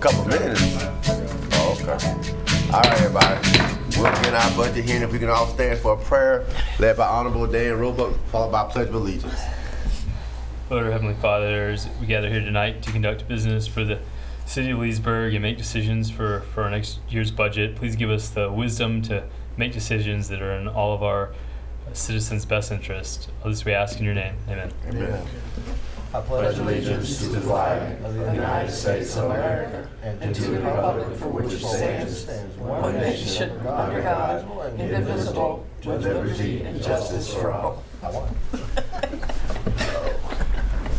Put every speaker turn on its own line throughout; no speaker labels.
Couple minutes. Oh, okay. All right, everybody. We'll begin our budget hearing. If we can all stand for a prayer led by Honorable Dan Roebuck, followed by Pledge of Allegiance.
Lord, our Heavenly Father, as we gather here tonight to conduct business for the city of Leesburg and make decisions for our next year's budget, please give us the wisdom to make decisions that are in all of our citizens' best interest. All this we ask in your name. Amen.
Amen.
I pledge allegiance to the flag of the United States of America and to the republic for which it stands, one nation, under God, indivisible, with liberty and justice for all.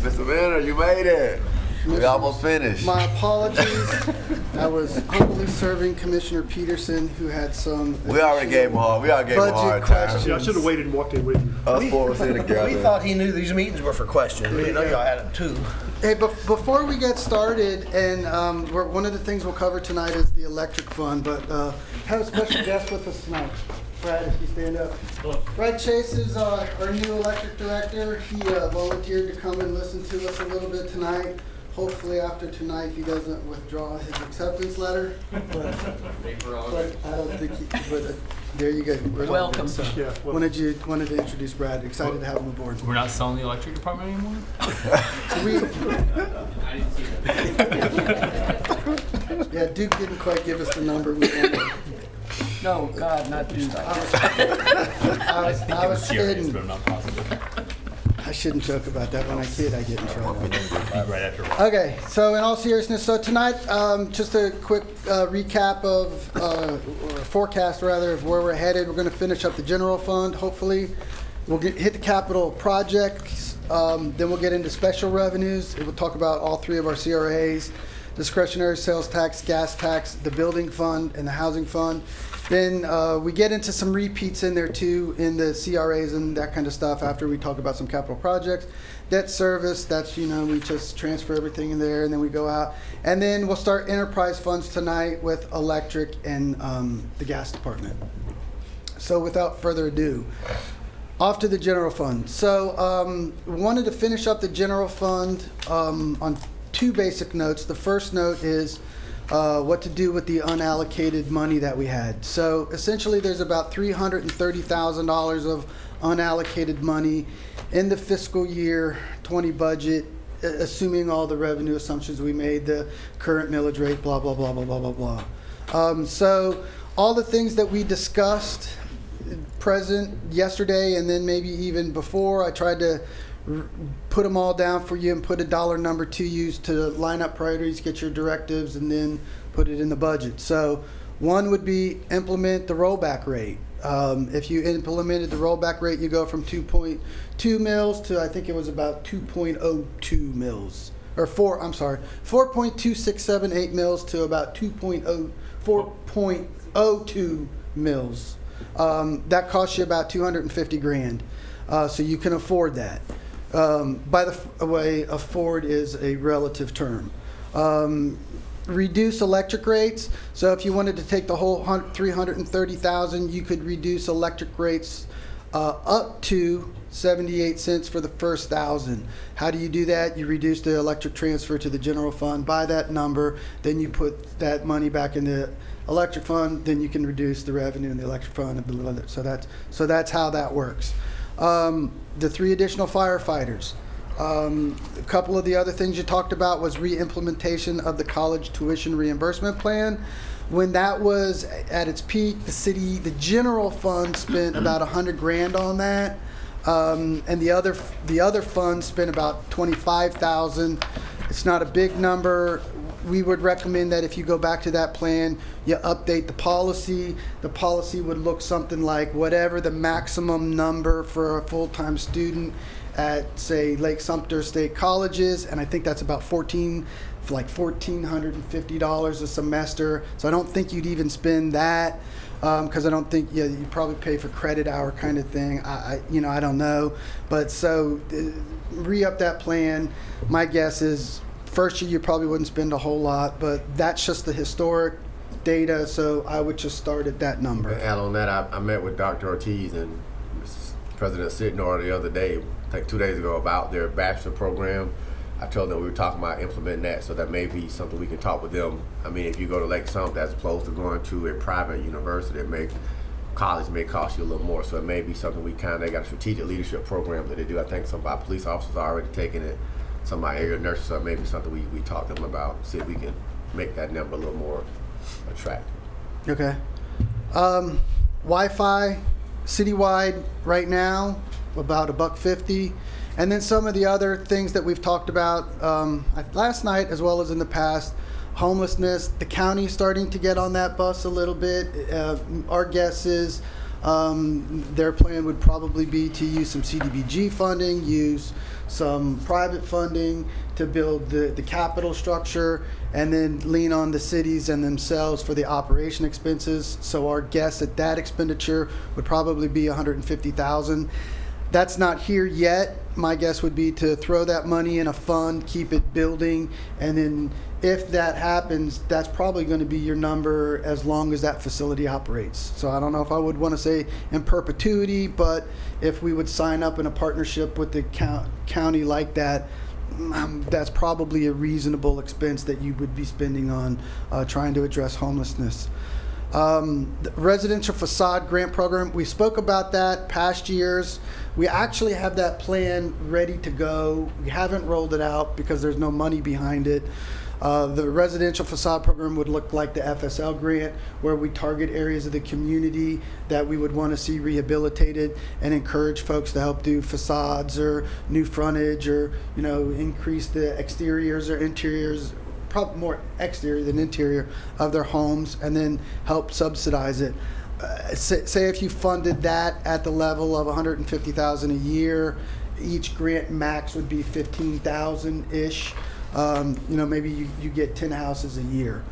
Mr. Manor, you made it. We almost finished.
My apologies. I was humbly serving Commissioner Peterson, who had some.
We already gave him a hard. We already gave him a hard time.
questions.
Yeah, I should have waited and walked in with you.
Us four were sitting together.
We thought he knew these meetings were for questions. We didn't know y'all had them too.
Hey, before we get started, and one of the things we'll cover tonight is the electric fund, but have a special guest with us tonight. Brad, if you stand up. Brad Chase is our new electric director. He volunteered to come and listen to us a little bit tonight. Hopefully after tonight he doesn't withdraw his acceptance letter. But I don't think he, but there you go.
Welcome.
So
Yeah, well-
wanted to introduce Brad. Excited to have him aboard.
We're not selling the electric department anymore?
Yeah, Duke didn't quite give us the number we wanted.
No, God, not do that.
I was kidding.
But I'm not positive.
I shouldn't joke about that. When I kid, I get in trouble.
Right after.
Okay, so in all seriousness, so tonight, just a quick recap of, or forecast rather, of where we're headed. We're going to finish up the general fund, hopefully. We'll hit the capital projects, then we'll get into special revenues. We'll talk about all three of our CRAs, discretionary sales tax, gas tax, the building fund, and the housing fund. Then we get into some repeats in there too, in the CRAs and that kind of stuff after we talk about some capital projects. Debt service, that's, we just transfer everything in there and then we go out. And then we'll start enterprise funds tonight with electric and the gas department. So without further ado, off to the general fund. So we wanted to finish up the general fund on two basic notes. The first note is what to do with the unallocated money that we had. So essentially there's about $330,000 of unallocated money in the fiscal year 20 budget, assuming all the revenue assumptions we made, the current millage rate, blah, blah, blah, blah, blah, blah, blah. So all the things that we discussed present yesterday and then maybe even before, I tried to put them all down for you and put a dollar number to use to line up priorities, get your directives, and then put it in the budget. So one would be implement the rollback rate. If you implemented the rollback rate, you go from 2.2 mils to I think it was about 2.02 mils. Or 4.2678 mils to about 4.02 mils. That costs you about $250,000. So you can afford that. By the way, afford is a relative term. Reduce electric rates. So if you wanted to take the whole $330,000, you could reduce electric rates up to 78 cents for the first 1,000. How do you do that? You reduce the electric transfer to the general fund by that number. Then you put that money back in the electric fund. Then you can reduce the revenue in the electric fund. So that's how that works. The 3 additional firefighters. A couple of the other things you talked about was re-implementation of the college tuition reimbursement plan. When that was at its peak, the general fund spent about $100,000 on that, and the other funds spent about $25,000. It's not a big number. We would recommend that if you go back to that plan, you update the policy. The policy would look something like whatever the maximum number for a full-time student at, say, Lake Sumter State College is, and I think that's about $1,450 a semester. So I don't think you'd even spend that, because I don't think you probably pay for credit hour kind of thing. I don't know, but so re-up that plan. My guess is first year you probably wouldn't spend a whole lot, but that's just the historic data, so I would just start at that number.
And add on that, I met with Dr. Ortiz and President Sidnor the other day, I think 2 days ago, about their bachelor program. I told them we were talking about implementing that, so that may be something we can talk with them. I mean, if you go to Lake Sumter as opposed to going to a private university, college may cost you a little more, so it may be something they got a strategic leadership program that they do. I think some of our police officers are already taking it, some of our area nurses, so it may be something we talk to them about, see if we can make that number a little more attractive.
Okay. Wi-Fi citywide right now, about $1.50. And then some of the other things that we've talked about last night as well as in the past, homelessness. The county's starting to get on that bus a little bit. Our guess is their plan would probably be to use some CDBG funding, use some private funding to build the capital structure, and then lean on the cities and themselves for the operation expenses. So our guess at that expenditure would probably be $150,000. That's not here yet. My guess would be to throw that money in a fund, keep it building, and then if that happens, that's probably going to be your number as long as that facility operates. So I don't know if I would want to say in perpetuity, but if we would sign up in a partnership with the county like that, that's probably a reasonable expense that you would be spending on trying to address homelessness. The residential facade grant program, we spoke about that past years. We actually have that plan ready to go. We haven't rolled it out because there's no money behind it. The residential facade program would look like the FSL grant, where we target areas of the community that we would want to see rehabilitated and encourage folks to help do facades or new frontage, or increase the exteriors or interiors, probably more exterior than interior, of their homes, and then help subsidize it. Say if you funded that at the level of $150,000 a year, each grant max would be $15,000 ish. Maybe you get 10 houses a year.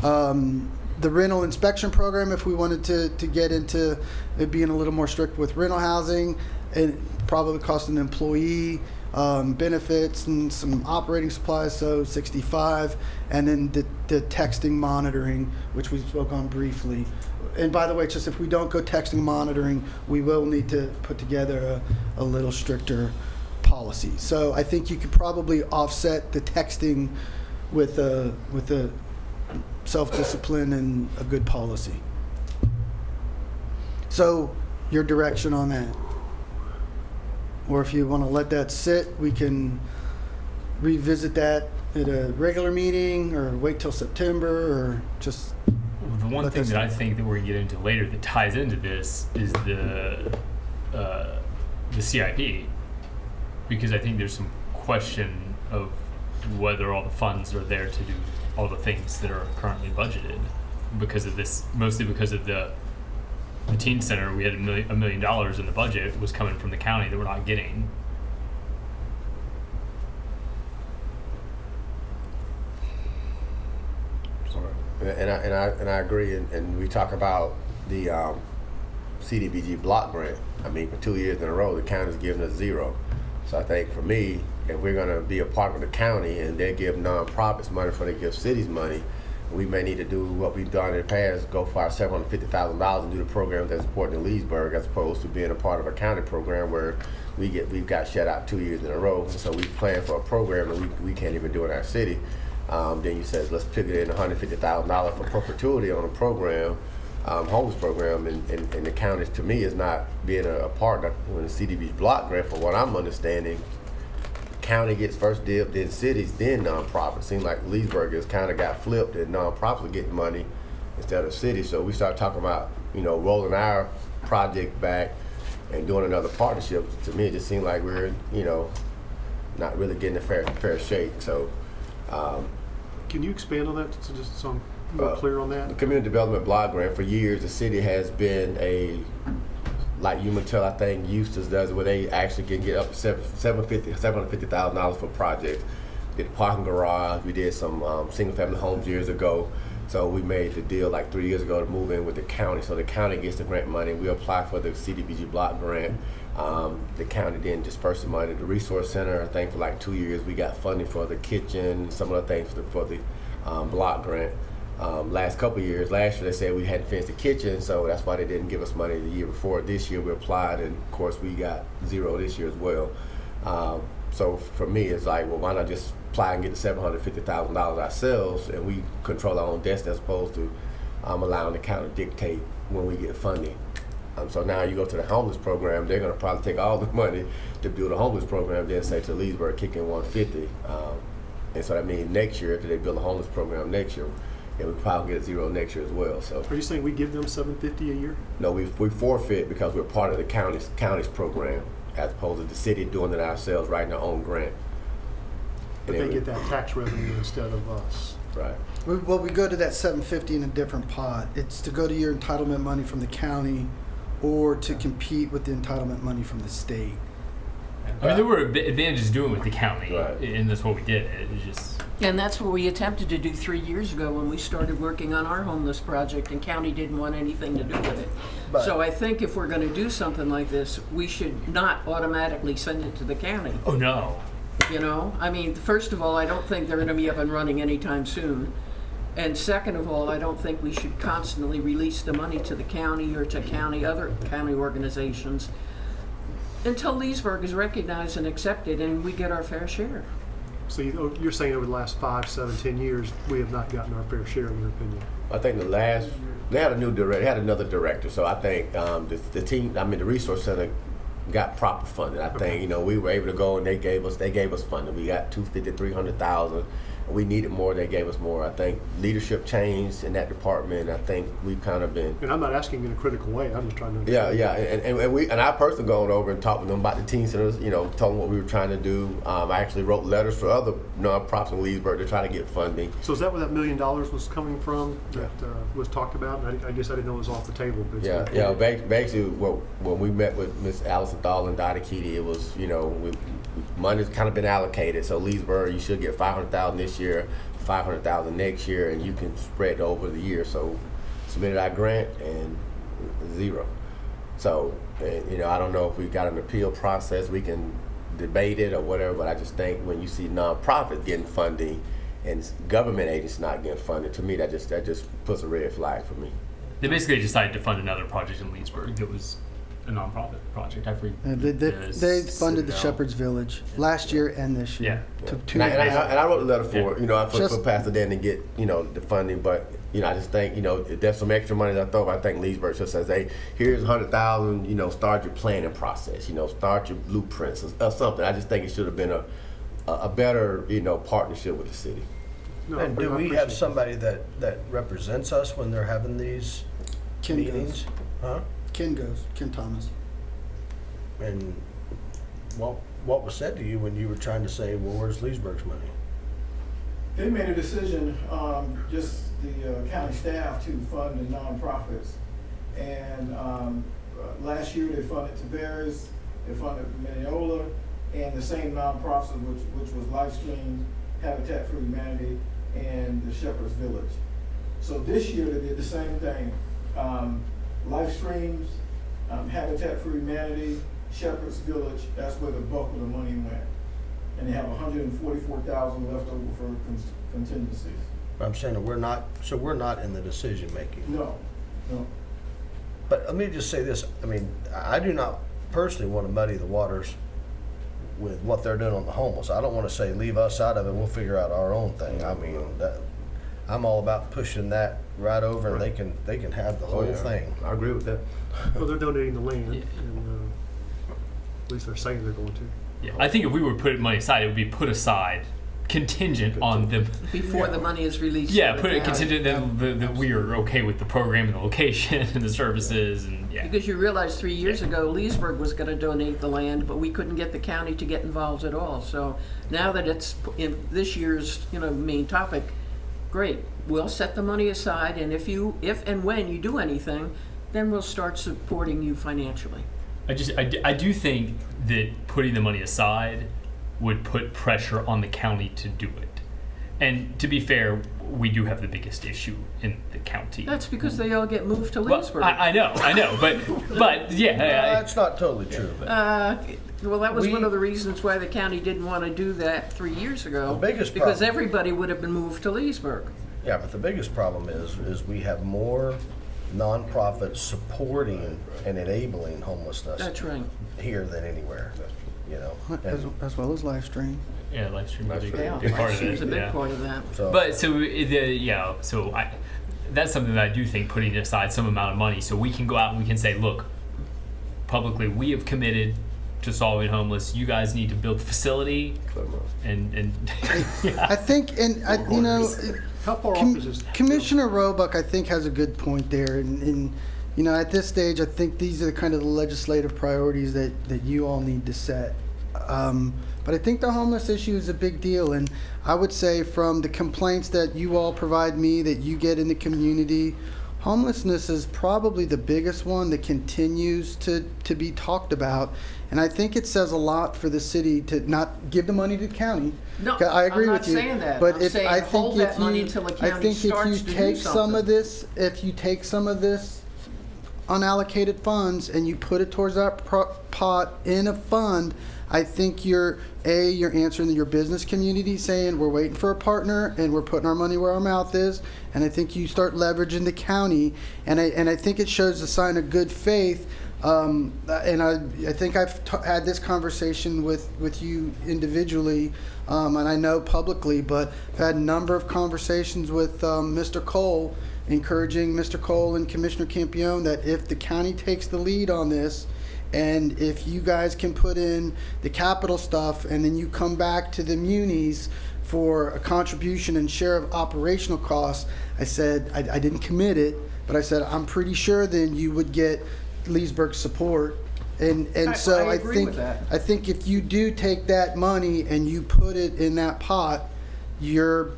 The rental inspection program, if we wanted to get into it being a little more strict with rental housing, it probably cost an employee benefits and some operating supplies, so $65, and then the texting monitoring, which we spoke on briefly. And by the way, just if we don't go texting monitoring, we will need to put together a little stricter policy. So I think you could probably offset the texting with a self-discipline and a good policy. So your direction on that? Or if you want to let that sit, we can revisit that at a regular meeting, or wait till September, or just...
The one thing that I think that we're going to get into later that ties into this is the CIP, because I think there's some question of whether all the funds are there to do all the things that are currently budgeted because of this, mostly because of the teen center. We had $1 million in the budget was coming from the county that we're not getting.
And I agree, and we talk about the CDBG block grant. I mean, for 2 years in a row, the county's giving us zero. So I think for me, if we're going to be a partner with the county and they give nonprofits money before they give cities money, we may need to do what we've done in the past, go for our $750,000 and do the program that's important in Leesburg, as opposed to being a part of a county program where we've got shut out 2 years in a row. So we plan for a program that we can't even do in our city. Then you said, let's pick it in $150,000 for perpetuity on a program, homeless program, and the county, to me, is not being a partner when the CDBG block grant. For what I'm understanding, county gets first dibs, then cities, then nonprofits. Seems like Leesburg has kind of got flipped, and nonprofits are getting money instead of cities. So we start talking about rolling our project back and doing another partnership. To me, it just seemed like we're not really getting a fair shake. So.
Can you expand on that, just so I'm more clear on that?
The community development block grant, for years, the city has been like Umatilla, I think Eustis does, where they actually can get up to $750,000 for projects. Did a parking garage, we did some single family homes years ago. So we made the deal like 3 years ago to move in with the county. So the county gets the grant money. We apply for the CDBG block grant. The county then disperse the money. The resource center, I think for like 2 years, we got funding for the kitchen, some other things for the block grant. Last couple of years, last year they said we hadn't finished the kitchen, so that's why they didn't give us money the year before. This year we applied, and of course we got zero this year as well. So for me, it's like, well, why not just apply and get the $750,000 ourselves, and we control our own destiny as opposed to allowing the county to dictate when we get funding. So now you go to the homeless program, they're going to probably take all the money to build a homeless program, then say to Leesburg, kick in 150. And so that means next year, after they build a homeless program next year, and we probably get a zero next year as well. So
Are you saying we give them $750 a year?
no, we forfeit because we're part of the county's program, as opposed to the city doing it ourselves, writing our own grant.
But
And
they
then
get that tax revenue instead of us.
right.
Well, we go to that 750 in a different pot. It's to go to your entitlement money from the county or to compete with the entitlement money from the state.
I mean, there were advantages doing it with the county,
Right.
and that's what we did. It was just
And that's what we attempted to do 3 years ago when we started working on our homeless project, and county didn't want anything to do with it.
But-
So I think if we're gonna do something like this, we should not automatically send it to the county,
oh no.
you know? I mean, first of all, I don't think they're gonna be up and running anytime soon. And second of all, I don't think we should constantly release the money to the county or to other county organizations until Leesburg is recognized and accepted and we get our fair share.
So you're saying over the last 5, 7, 10 years, we have not gotten our fair share, in your opinion?
I think they had a new director, they had another director, so I think the team, the resource center got proper funding. I think, we were able to go and they gave us funding. We got $250,000, $300,000. We needed more, they gave us more. I think leadership changed in that department. I think we've kind of been
And I'm not asking in a critical way, I'm just trying to understand.
yeah, and I personally gone over and talked with them about the teen centers, told them what we were trying to do. I actually wrote letters for other nonprofits in Leesburg to try to get funding.
So is that where that $1 million was coming from, that was talked about? And I guess I didn't know it was off the table. But
Basically, when we met with Miss Allison Dahl and Dottie Keaty, it was, money's kind of been allocated. So Leesburg, you should get $500,000 this year, $500,000 next year, and you can spread over the year. So submitted our grant and zero. So, I don't know if we got an appeal process, we can debate it or whatever, but I just think when you see nonprofits getting funding and government agencies not getting funded, to me that just puts a red flag for me.
They basically decided to fund another project in Leesburg that was a nonprofit project. I forget.
They funded the
Citadel.
Shepherd's Village last year and this year.
Yeah.
To two
And
years.
I wrote a letter for for
Just-
Pastor Dan to get the funding, but I just think if there's some extra money left over, I think Leesburg just says, hey, here's $100,000, start your planning process, start your blueprints or something. I just think it should have been a better partnership with the city.
No,
And
but
do
I
we
appreciate
have
it.
somebody that represents us when they're having these
Ken
meetings?
goes.
Huh?
Ken Thomas.
And what was said to you when you were trying to say, well, where's Leesburg's money?
They made a decision, just the county staff, to fund the nonprofits. And last year they funded Tavares, they funded Mineola, and the same nonprofits, which was Lifestream, Habitat for Humanity, and the Shepherd's Village. So this year they did the same thing. Lifestreams, Habitat for Humanity, Shepherd's Village, that's where the bulk of the money went. And they have $144,000 left over for contingencies.
I'm saying that we're not in the decision making.
No.
But let me just say this, I do not personally want to muddy the waters with what they're doing on the homeless. I don't want to say leave us out of it, we'll figure out our own thing. I'm all about pushing that right over, and they can have the whole thing.
I agree with that.
Well, they're donating the land, and at least they're saying they're going to.
Yeah, I think if we were put money aside, it would be put aside contingent on them.
Before the money is released. to
Yeah,
the
put it
county.
contingent that we are okay with the program and the location and the services and
Because you realize 3 years ago, Leesburg was gonna donate the land, but we couldn't get the county to get involved at all. So now that it's in this year's, main topic, great. We'll set the money aside, and if and when you do anything, then we'll start supporting you financially.
I do think that putting the money aside would put pressure on the county to do it. And to be fair, we do have the biggest issue in the county.
That's because they all get moved to
Well,
Leesburg.
I know, but yeah.
That's not totally true.
Well, that was one of the reasons why the county didn't want to do that 3 years ago.
The biggest
because
problem-
everybody would have been moved to Leesburg.
Yeah, but the biggest problem is we have more nonprofits supporting and enabling homelessness
That's right.
here than anywhere.
you know.
As well as live stream.
Yeah, live stream
Live
is a
stream.
Yeah,
big part of
she
it.
was a big
yeah.
part of that.
So,
But that's something that I do think, putting aside some amount of money so we can go out and we can say, look, publicly, we have committed to solving homeless. You guys need to build a facility and
I think, and you know,
How far off is this?
Commissioner Roebuck, I think, has a good point there. And you know, at this stage, I think these are the kind of the legislative priorities that you all need to set. But I think the homeless issue is a big deal. And I would say from the complaints that you all provide me, that you get in the community, homelessness is probably the biggest one that continues to be talked about. And I think it says a lot for the city to not give the money to the county.
No,
I agree
I'm not
with you.
saying that.
But
I'm
if
saying
I think
hold
if
that money
you,
till the
I
county
think if you
starts to do
take some
something.
of this, if you take some of this unallocated funds and you put it towards that pot in a fund, I think you're answering your business community saying we're waiting for a partner and we're putting our money where our mouth is. And I think you start leveraging the county, and I think it shows a sign of good faith. And I think I've had this conversation with you individually, and I know publicly, but I've had a number of conversations with Mr. Cole, encouraging Mr. Cole and Commissioner Campione that if the county takes the lead on this, and if you guys can put in the capital stuff and then you come back to the munis for a contribution and share of operational costs, I said, I didn't commit it, but I said, I'm pretty sure then you would get Leesburg support. And so
I agree
think
with that.
I think if you do take that money and you put it in that pot, you're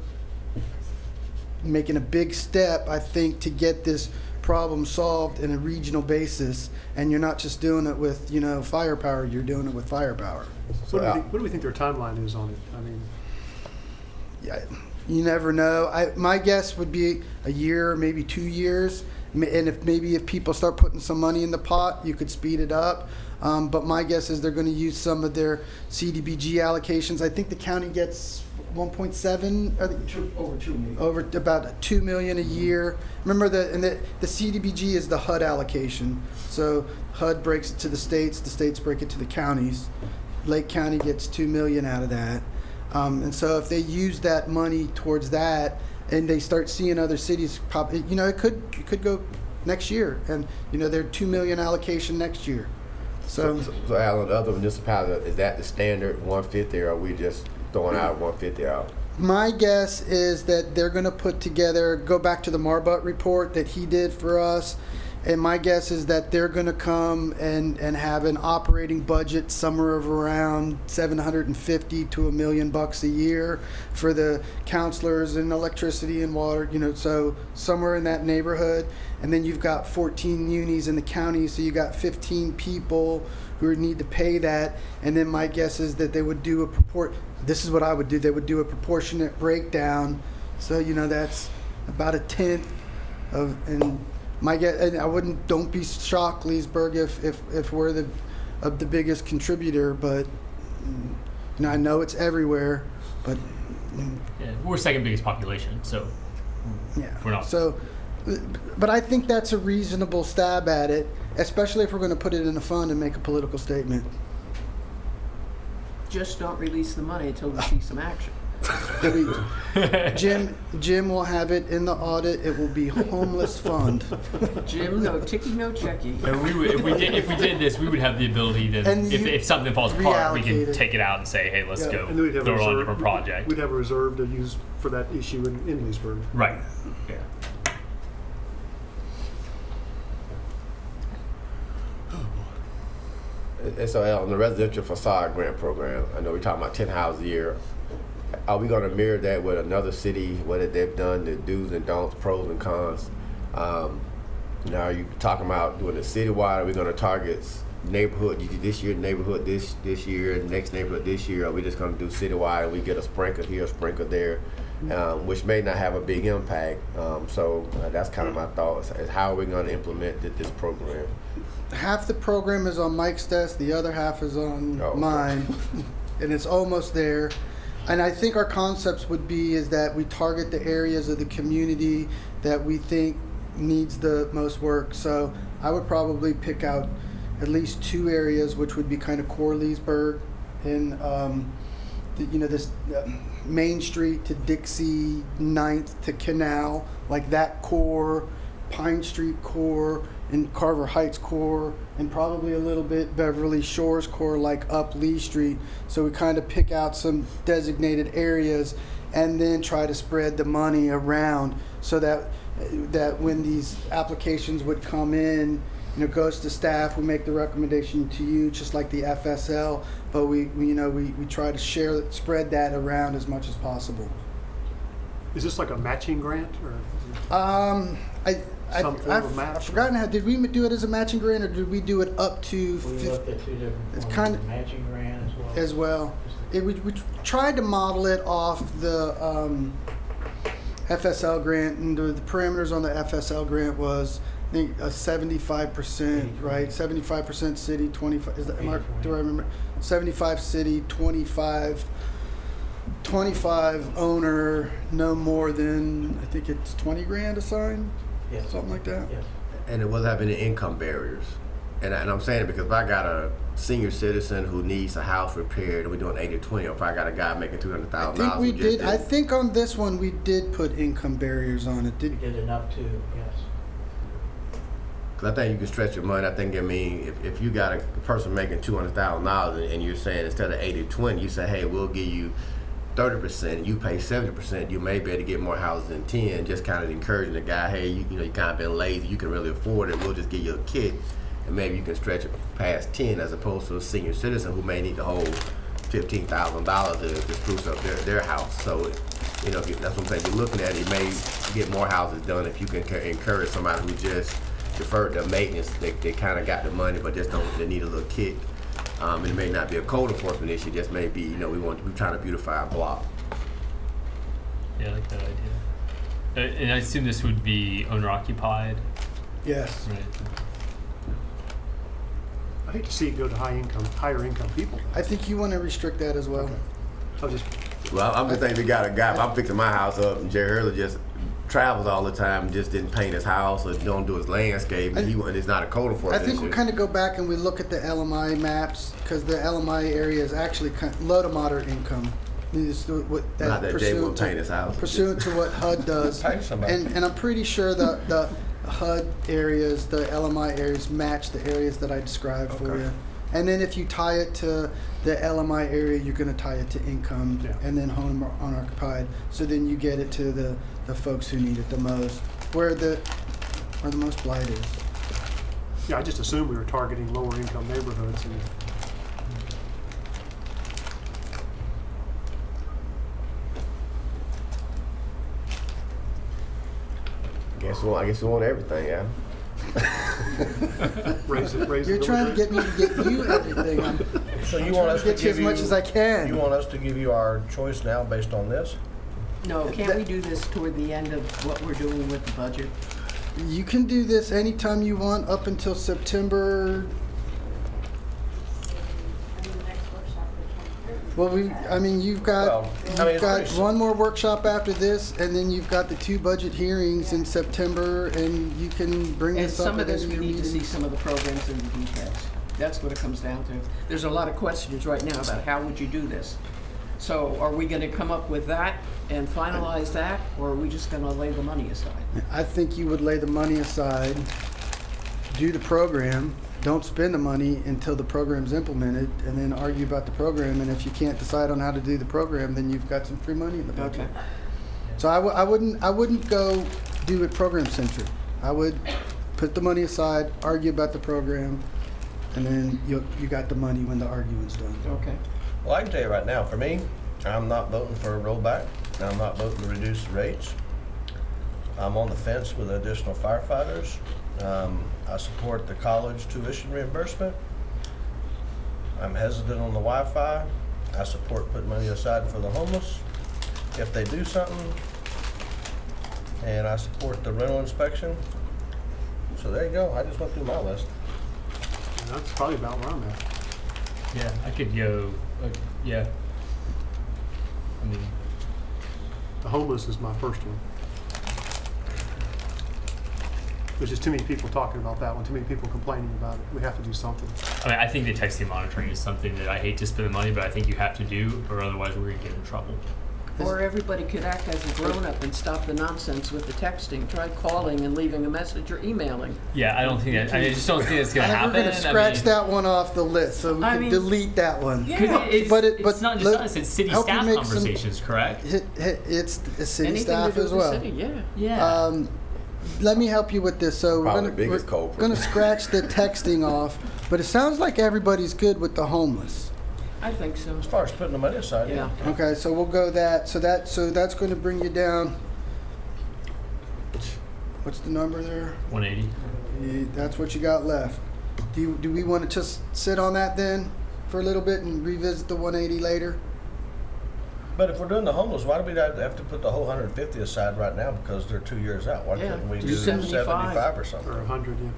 making a big step, I think, to get this problem solved in a regional basis, and you're not just doing it with, you know, firepower, you're doing it with firepower.
So what do we think their timeline is on it? I mean,
Yeah, you never know. My guess would be a year, maybe 2 years, and if people start putting some money in the pot, you could speed it up. But my guess is they're going to use some of their CDBG allocations. I think the county gets 1.7,
Over 2 million.
over about $2 million a year. Remember the CDBG is the HUD allocation. So HUD breaks it to the states break it to the counties. Lake County gets $2 million out of that. And so if they use that money towards that, and they start seeing other cities pop, you know, it could go next year, and you know, their $2 million allocation next year. So
Alan, the other municipalities, is that the standard 150, or are we just throwing out 150 out?
my guess is that they're going to put together, go back to the Marbut report that he did for us, and my guess is that they're going to come and have an operating budget somewhere of around $750 to $1 million a year for the counselors and electricity and water, you know, so somewhere in that neighborhood. And then you've got 14 unis in the county, so you got 15 people who need to pay that. And then my guess is that they would do this is what I would do, they would do a proportionate breakdown. So, you know, that's about a tenth of, and my guess, and don't be shocked, Leesburg, if we're the biggest contributor, but you know, I know it's everywhere, but
Yeah, we're second biggest population, so
yeah.
we're not.
So, but I think that's a reasonable stab at it, especially if we're going to put it in a fund and make a political statement.
Just don't release the money until we see some action.
Jim will have it in the audit. It will be homeless fund.
Jim, no ticky, no checky.
And we would, if we did this, we would have the ability to,
And
if something falls apart, we
reallocate
can
it.
take it out and say, hey, let's
Yeah.
go
And then we'd have
throw it on a
reserve-
different project.
We'd have a reserve to use for that issue in Leesburg.
Right. Yeah.
SOL, on the residential facade grant program, I know we're talking about 10 houses a year. Are we going to mirror that with another city, what they've done, the do's and don'ts, pros and cons? Now, are you talking about doing it citywide? Are we going to target neighborhood this year, neighborhood this year, and next neighborhood this year? Are we just going to do citywide and we get a sprinkler here, a sprinkler there, which may not have a big impact? So that's kind of my thoughts, is how are we going to implement this program?
Half the program is on Mike's desk, the other half is on
Oh, okay.
mine, and it's almost there. And I think our concepts would be is that we target the areas of the community that we think needs the most work. So I would probably pick out at least two areas, which would be kind of core Leesburg, in this Main Street to Dixie, 9th to Canal, like that core, Pine Street core, and Carver Heights core, and probably a little bit Beverly Shores core, like up Lee Street. So we kind of pick out some designated areas and then try to spread the money around so that when these applications would come in, goes to staff, we make the recommendation to you, just like the FSL, but we try to spread that around as much as possible.
Is this like a matching grant or? Some form of match?
I've forgotten how, did we do it as a matching grant or did we do it up to?
We looked at two different
It's
forms
kind
of
of
matching grant as well.
as well. We tried to model it off the FSL grant, and the parameters on the FSL grant was, I think, a 75%, right? 75% city, 25. Is that, do I remember? 75 city, 25 owner, no more than, I think it's 20 grand assigned,
Yes.
something like that.
Yes.
And it wasn't having any income barriers. And I'm saying it because if I got a senior citizen who needs a house repaired and we're doing 80-20, or if I got a guy making $200,000,
I think we did. I think on this one we did put income barriers on it.
We did enough to, yes.
Because I think you can stretch your money. I think, if you got a person making $200,000 and you're saying instead of 80-20, you say, hey, we'll give you 30% and you pay 70%, you may be able to get more houses than 10, just kind of encouraging the guy, hey, you kind of been lazy, you can really afford it, we'll just give you a kit, and maybe you can stretch it past 10 as opposed to a senior citizen who may need the whole $15,000 to spruce up their house. So, that's what I'm saying, you're looking at it, you may get more houses done if you can encourage somebody who just deferred their maintenance, they kind of got the money but just they need a little kick. And it may not be a code enforcement issue, just may be, we're trying to beautify a block.
Yeah, I like that idea. And I assume this would be owner occupied,
Yes.
right?
I hate to see it go to higher income people.
I think you want to restrict that as well.
I was just,
Well, I'm just thinking we got a guy, if I'm fixing my house up and Jerry Hurley just travels all the time and just didn't paint his house or don't do his landscape, and it's not a code
I
enforcement
think
issue.
we'll kind of go back and we look at the LMI maps, because the LMI area is actually low to moderate income.
Not that Jay will paint his house.
Pursuant to what HUD does.
Paint somebody.
And I'm pretty sure the HUD areas, the LMI areas match the areas that I described for
Okay.
you. And then if you tie it to the LMI area, you're going to tie it to income,
Yeah.
and then home unoccupied. So then you get it to the folks who need it the most, where the most blight is.
yeah, I just assumed we were targeting lower income neighborhoods and
I guess we want everything, yeah.
raise the
You're trying to get me to get you everything.
So
I'm
you
trying
want us
to
to
get you as
give
much as I can.
You want us to give you our choice now based on this?
No, can't we do this toward the end of what we're doing with the budget?
You can do this anytime you want up until September. Well, you've got
it's pretty
one more workshop after this, and then you've got the 2 budget hearings in September, and you can bring
And
this up
some of
at
this,
any
we
of your
need to see
meetings.
some of the programs and the details. That's what it comes down to. There's a lot of questions right now about how would you do this? So are we gonna come up with that and finalize that, or are we just gonna lay the money aside?
I think you would lay the money aside, do the program, don't spend the money until the program's implemented, and then argue about the program. And if you can't decide on how to do the program, then you've got some free money in the budget.
Okay.
So I wouldn't go do it program centric. I would put the money aside, argue about the program, and then you got the money when the argument's done.
Okay.
Well, I can tell you right now, for me, I'm not voting for a rollback. I'm not voting to reduce the rates. I'm on the fence with additional firefighters. I support the college tuition reimbursement. I'm hesitant on the Wi-Fi. I support putting money aside for the homeless if they do something. And I support the rental inspection. So there you go. I just went through my list.
and that's probably about where I'm at.
Yeah, I could go, yeah. I mean,
The homeless is my first one. There's just too many people talking about that one, too many people complaining about it. We have to do something.
I mean, I think the texting monitoring is something that I hate to spend the money, but I think you have to do, or otherwise we're gonna get in trouble.
Or everybody could act as a grown-up and stop the nonsense with the texting. Try calling and leaving a message or emailing.
Yeah, I don't think that. I just don't think it's gonna
I think
happen.
we're going to scratch that one off the list, so we
I
can
mean-
delete that one.
Yeah.
Because it's not just
but
us; it's city
help you
staff
make some-
conversations, correct?
It's the city
Anything
staff
to do
as
with
well.
the city, yeah.
Yeah.
Let me help you with this. So
Probably the biggest
we're
culprit.
going to scratch the texting off, but it sounds like everybody's good with the homeless.
I think so.
As far as putting the money aside,
Yeah.
Okay, so we'll go that. So that's going to bring you down. What's the number there?
180.
That's what you got left. Do we want to just sit on that then for a little bit and revisit the 180 later?
But if we're doing the homeless, why do we have to put the whole 150 aside right now because they're 2 years out? Why
Yeah,
couldn't we
do
do
75.
75 or something?
Or 100, yeah.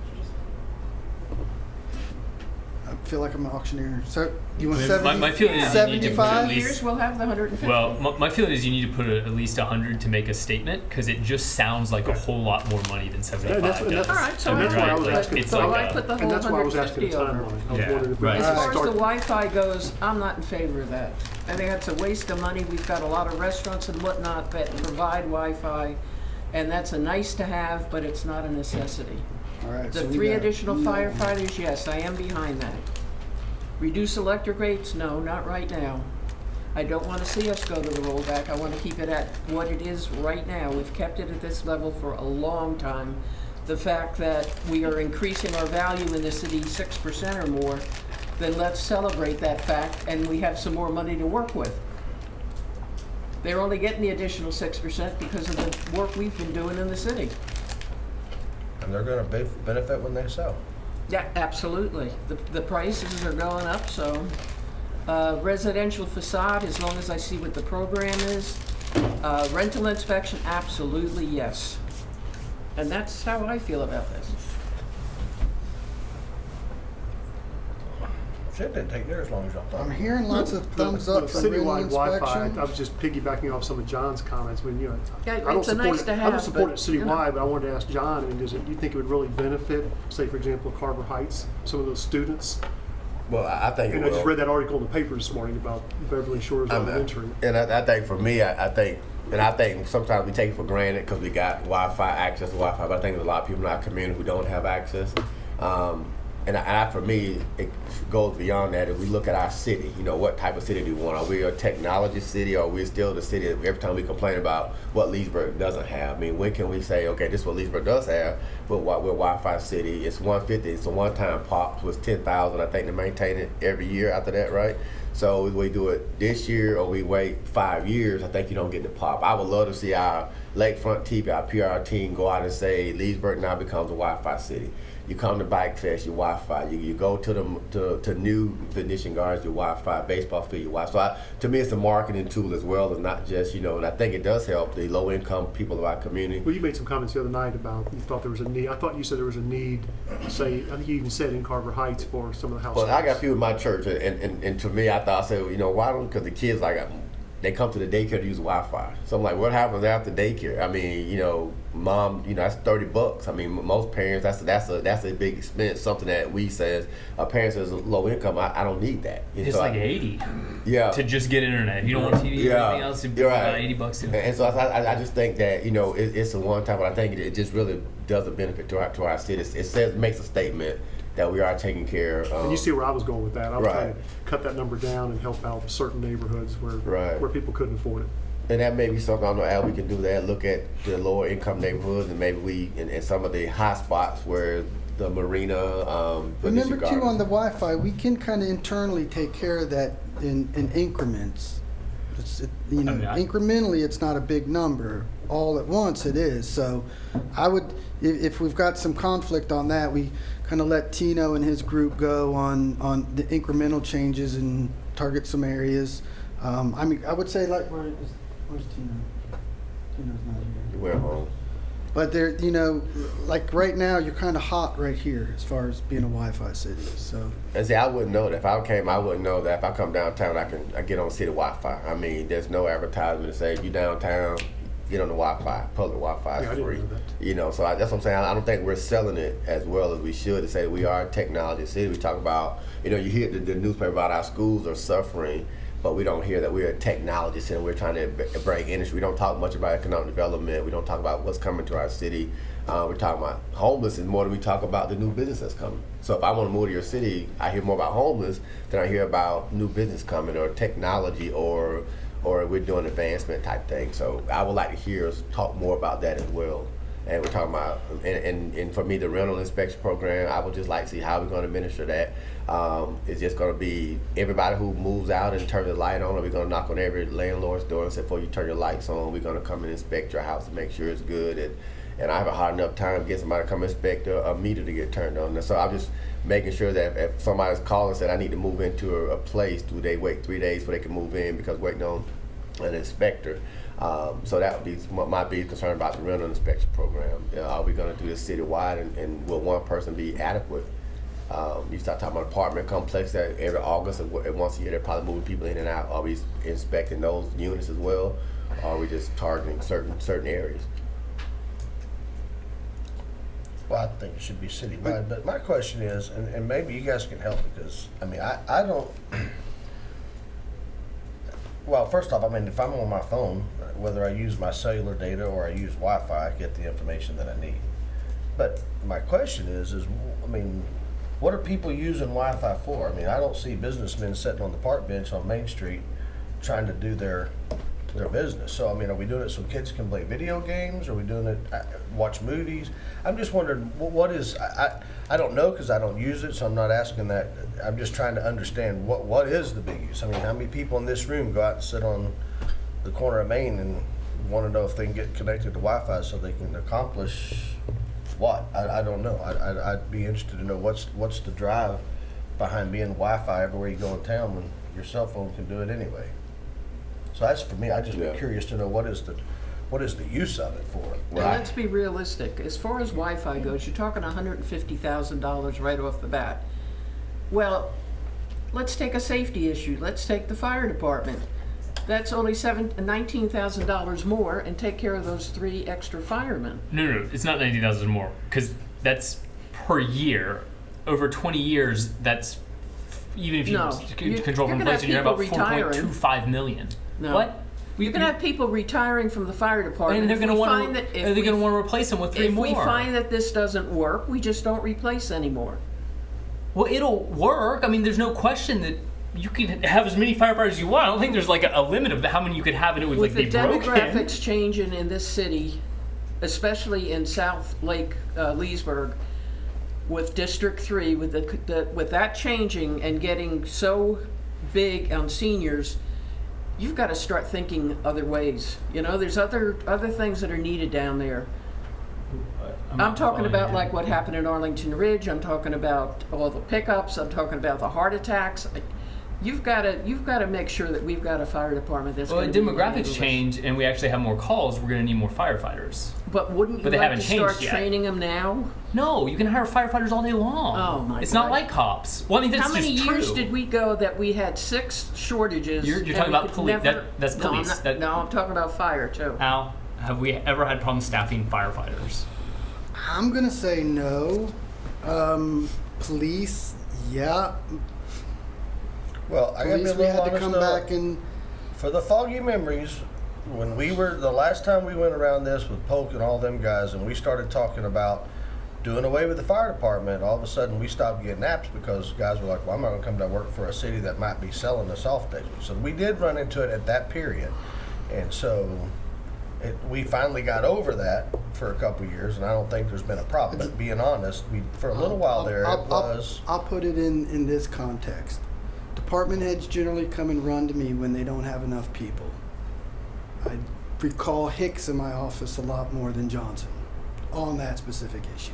I feel like I'm an auctioneer. So you want
My-
70,
my feeling is you need to put at
75?
least-
Years we'll have the 150.
Well, my feeling is you need to put at least 100 to make a statement because it just sounds like a whole lot more money than 75
and that's-
does.
All right, so
And that's why I was
Right,
asking.
it's
So
like
I
a-
put the
And
whole
that's why I was asking
150
the
over.
timeline. I was
Yeah,
wondering if we
right.
could
As far as
start.
the Wi-Fi goes, I'm not in favor of that. I think that's a waste of money. We've got a lot of restaurants and whatnot that provide Wi-Fi, and that's a nice to have, but it's not a necessity.
All right,
The
so we
3
got-
additional firefighters, yes, I am behind that. Reduce electric rates? No, not right now. I don't want to see us go to the rollback. I want to keep it at what it is right now. We've kept it at this level for a long time. The fact that we are increasing our value in the city 6% or more, then let's celebrate that fact and we have some more money to work with. They're only getting the additional 6% because of the work we've been doing in the city.
And they're going to benefit when they sell.
Yeah, absolutely. The prices are going up, so residential facade, as long as I see what the program is. Rental inspection, absolutely yes. And that's how I feel about this.
Shit didn't take near as long as y'all thought.
I'm hearing lots of thumbs up from rental
Citywide Wi-Fi,
inspection.
I was just piggybacking off some of John's comments when, you know,
Yeah,
I don't
it's a
support
nice
it.
to
I
have,
don't support it
but, you know.
citywide, but I wanted to ask John, I mean, you think it would really benefit, say, for example, Carver Heights, some of those students?
Well, I think it
And I just
will.
read that article in the paper this morning about Beverly Shores Elementary.
And I think for me, I think sometimes we take it for granted because we got Wi-Fi access to Wi-Fi, but I think there's a lot of people in our community who don't have access. And for me, it goes beyond that. If we look at our city, you know, what type of city do we want? Are we a technology city, or are we still the city that every time we complain about what Leesburg doesn't have? I mean, when can we say, okay, this is what Leesburg does have, but we're Wi-Fi city? It's 150. It's a one-time pop. Was 10,000, I think, to maintain it every year after that, right? So we do it this year, or we wait 5 years. I think you don't get the pop. I would love to see our Lakefront TV, our PR team, go out and say Leesburg now becomes a Wi-Fi city. You come to Bike Fest, your Wi-Fi. You go to new Venetian Gardens, your Wi-Fi. Baseball field, your Wi-Fi. So to me, it's a marketing tool as well, as not just, you know. And I think it does help the low-income people of our community.
Well, you made some comments the other night about you thought there was a need. I thought you said there was a need, say, I think you even said in Carver Heights for some of the houses.
Well, I got a few in my church, and to me, I thought, I said, you know, why don't? Because the kids they come to the daycare to use Wi-Fi. So I'm like, what happens after daycare? I mean, you know, mom, you know, that's $30. I mean, most parents, that's a big expense. Something that we says, a parent says low income, I don't need that. And
It's
so
like 80
yeah.
to just get internet. If you don't want TV or
Yeah.
anything else, it'd be
You're
about
right.
$80 too.
And so I just think that, you know, it's a one time, but I think it just really does a benefit to our city. It makes a statement that we are taking care of.
And you see where I was going with that. I was
Right.
trying to cut that number down and help out certain neighborhoods
Right.
where people couldn't afford it.
And that may be something, I don't know, Al, we can do that, look at the lower income neighborhoods, and maybe we, in some of the high spots where the marina,
Remember
Venetian
too, on the
Gardens.
Wi-Fi, we can kind of internally take care of that in increments. You know,
I mean,
incrementally, it's not a big number. All at once, it is. So, I would, if we've got some conflict on that, we kind of let Tino and his group go on the incremental changes and target some areas. I mean, I would say like, where's Tino? Tino's not here.
You went home.
But there, you know, like right now, you're kind of hot right here as far as being a Wi-Fi city. So.
And see, I wouldn't know that. If I came, I wouldn't know that. If I come downtown, I get on city Wi-Fi. I mean, there's no advertisement to say if you downtown, get on the Wi-Fi. Public Wi-Fi
Yeah, I
is
didn't
free.
know that.
You know, so that's what I'm saying. I don't think we're selling it as well as we should to say we are a technology city. We talk about, you know, you hear the newspaper about our schools are suffering, but we don't hear that we're a technology city. We're trying to bring industry. We don't talk much about economic development. We don't talk about what's coming to our city. We're talking about homeless is more than we talk about the new business that's coming. So if I want to move to your city, I hear more about homeless than I hear about new business coming or technology or we're doing advancement type thing. So I would like to hear us talk more about that as well. And we're talking about, and for me, the rental inspection program, I would just like to see how we're going to administer that. It's just going to be everybody who moves out and turns the light on, or we're going to knock on every landlord's door and say, before you turn your lights on, we're going to come and inspect your house and make sure it's good. And I have a hard enough time getting somebody to come inspect a meter to get turned on. So I'm just making sure that if somebody's calling and said, I need to move into a place, do they wait 3 days before they can move in because waiting on an inspector? So that would be my biggest concern about the rental inspection program. Are we going to do this citywide, and will one person be adequate? You start talking about apartment complex that every August or once a year they're probably moving people in and out. Are we inspecting those units as well? Or are we just targeting certain areas?
Well, I think it should be citywide, but my question is, and maybe you guys can help, because, I mean, I don't, well, first off, I mean, if I'm on my phone, whether I use my cellular data or I use Wi-Fi, I get the information that I need. But my question is, I mean, what are people using Wi-Fi for? I mean, I don't see businessmen sitting on the park bench on Main Street trying to do their business. So, I mean, are we doing it so kids can play video games? Are we doing it, watch movies? I'm just wondering, what is, I don't know because I don't use it, so I'm not asking that. I'm just trying to understand what is the big use. I mean, how many people in this room go out and sit on the corner of Main and want to know if they can get connected to Wi-Fi so they can accomplish what? I don't know. I'd be interested to know what's the drive behind being Wi-Fi everywhere you go in town when your cell phone can do it anyway. So that's for me. I just be curious to know what is the use of it for.
And let's be realistic. As far as Wi-Fi goes, you're talking $150,000 right off the bat. Well, let's take a safety issue. Let's take the fire department. That's only $19,000 more, and take care of those 3 extra firemen.
No, it's not 19,000 more, because that's per year. Over 20 years, that's even if you control from inflation, you're about 4.25 million.
No.
What?
You're going to have people retiring from the fire department.
And they're going to want to replace them with 3 more.
If we find that this doesn't work, we just don't replace anymore.
Well, it'll work. I mean, there's no question that you can have as many firefighters as you want. I don't think there's like a limit of how many you could have, and it would
With
like be
the
broken.
demographics changing in this city, especially in South Lake Leesburg, with District 3, with with that changing and getting so big on seniors, you've got to start thinking other ways. You know, there's other things that are needed down there. I'm talking about like what happened in Arlington Ridge. I'm talking about all the pickups. I'm talking about the heart attacks. You've got to make sure that we've got a fire department that's
Well,
going
if
to be
demographics change and we actually have more calls, we're going to need more firefighters.
But wouldn't you
they
like
haven't
to start
changed yet.
training them now?
No, you can hire firefighters all day long.
Oh, my
It's
God.
not like cops. Well, I mean, that's
How many
just
years
true.
did we go that we had 6 shortages?
You're
and
talking
we
about
could
police.
never-
That's
No, I'm
police.
not- no, I'm talking about fire too.
Al, have we ever had problems staffing firefighters?
I'm gonna say no. Police, yeah.
Well, I gotta be a
Police, we
little
had to
honest
come
though.
back and
For the foggy memories, when the last time we went around this with Polk and all them guys, and we started talking about doing away with the fire department, all of a sudden we stopped getting apps because guys were like, well, I'm not gonna come to work for a city that might be selling us off daily. So we did run into it at that period. And so we finally got over that for a couple of years, and I don't think there's been a problem. But being honest, for a little while there, it was.
I'll put it in this context. Department heads generally come and run to me when they don't have enough people. I recall Hicks in my office a lot more than Johnson on that specific issue.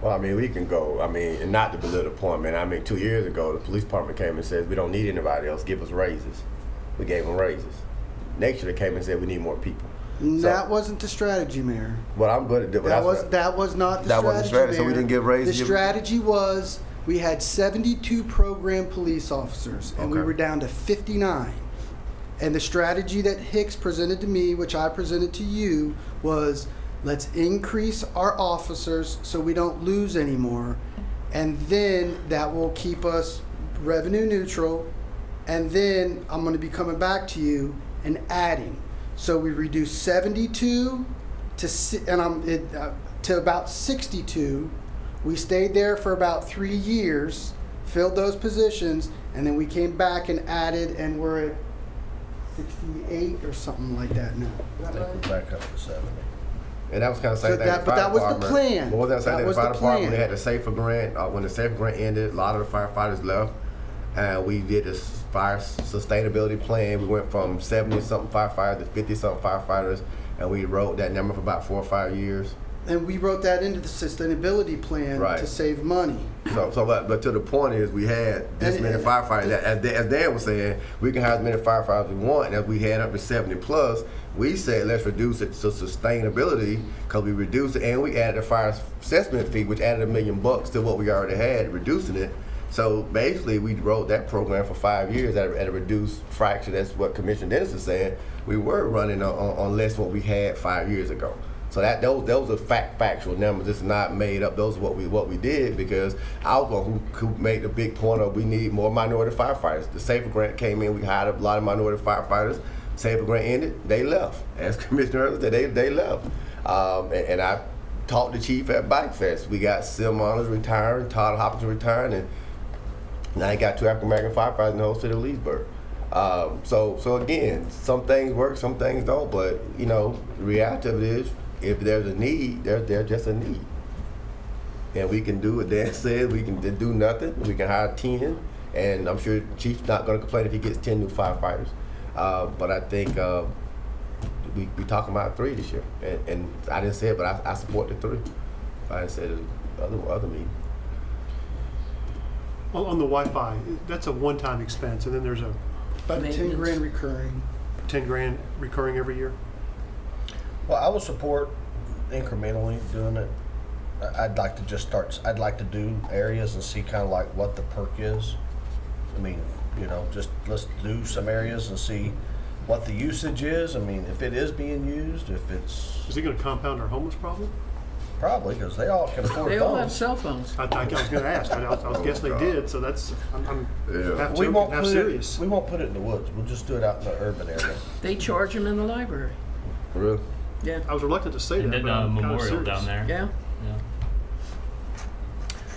Well, I mean, we can go. I mean, and not to belittle the point, man. I mean, 2 years ago, the police department came and said, we don't need anybody else. Give us raises. We gave them raises. Next year, they came and said, we need more people.
That wasn't the strategy, Mayor.
Well, I'm good at it.
That was not the strategy.
That wasn't the strategy, so we
Mayor.
didn't give raises?
The strategy was we had 72 program police officers, and we
Okay.
were down to 59. And the strategy that Hicks presented to me, which I presented to you, was let's increase our officers so we don't lose anymore. And then that will keep us revenue neutral. And then I'm going to be coming back to you and adding. So we reduced 72 to about 62. We stayed there for about 3 years, filled those positions, and then we came back and added, and we're at 68 or something like that now.
I think we're back up to 70.
And that was kind of same
So
thing.
that-
with
but
fire
that was the
department.
plan.
But wasn't that same
That
thing with
was
fire
the
department?
plan.
They had the SAFER grant. When the SAFER grant ended, a lot of the firefighters left. And we did this fire sustainability plan. We went from 70-something firefighters to 50-something firefighters. And we wrote that number for about 4 or 5 years.
And we wrote that into the sustainability plan
Right.
to save money.
But to the point is, we had this
And-
many firefighters. As Dan was saying, we can have as many firefighters as we want. And as we had up to 70 plus, we said let's reduce it to sustainability because we reduced it and we added a fire assessment fee, which added $1 million to what we already had, reducing it. So basically, we wrote that program for 5 years at a reduced fraction. That's what Commissioner Dennis is saying. We were running on less than what we had 5 years ago. So those are factual numbers. It's not made up. Those are what we did because I was the one who made the big point of we need more minority firefighters. The SAFER grant came in. We hired a lot of minority firefighters. SAFER grant ended. They left. As Commissioner Earl said, they left. And I talked to Chief at Bike Fest. We got Sim Honors retiring, Todd Hopkins retiring, and now I got 2 African American firefighters in the whole city of Leesburg. So again, some things work, some things don't. But the reality of it is, if there's a need, there's just a need. And we can do what Dan said, we can do nothing. We can hire 10, and I'm sure Chief's not going to complain if he gets 10 new firefighters. But I think we talking about 3 this year. And I didn't say it, but I support the 3. I didn't say the other meeting.
On the Wi-Fi, that's a one-time expense, and then there's a
About 10
Maintenance.
grand recurring.
10 grand recurring every year.
Well, I would support incrementally doing it. I'd like to just start, I'd like to do areas and see kind of like what the perk is. I mean, just let's do some areas and see what the usage is. I mean, if it is being used, if it's
Is it going to compound our homeless problem?
probably, because they all can afford
They all have
phones.
cell phones.
I was going to ask. I was guessing they did, so that's, I'm
Yeah.
half
We
joking,
won't
half
put
serious.
it, we won't put it in the woods. We'll just do it out in the urban area.
They charge them in the library.
For real?
Yeah.
I was reluctant to say
And
that,
then
but I'm kind of
Memorial
serious.
down there.
Yeah.
Yeah.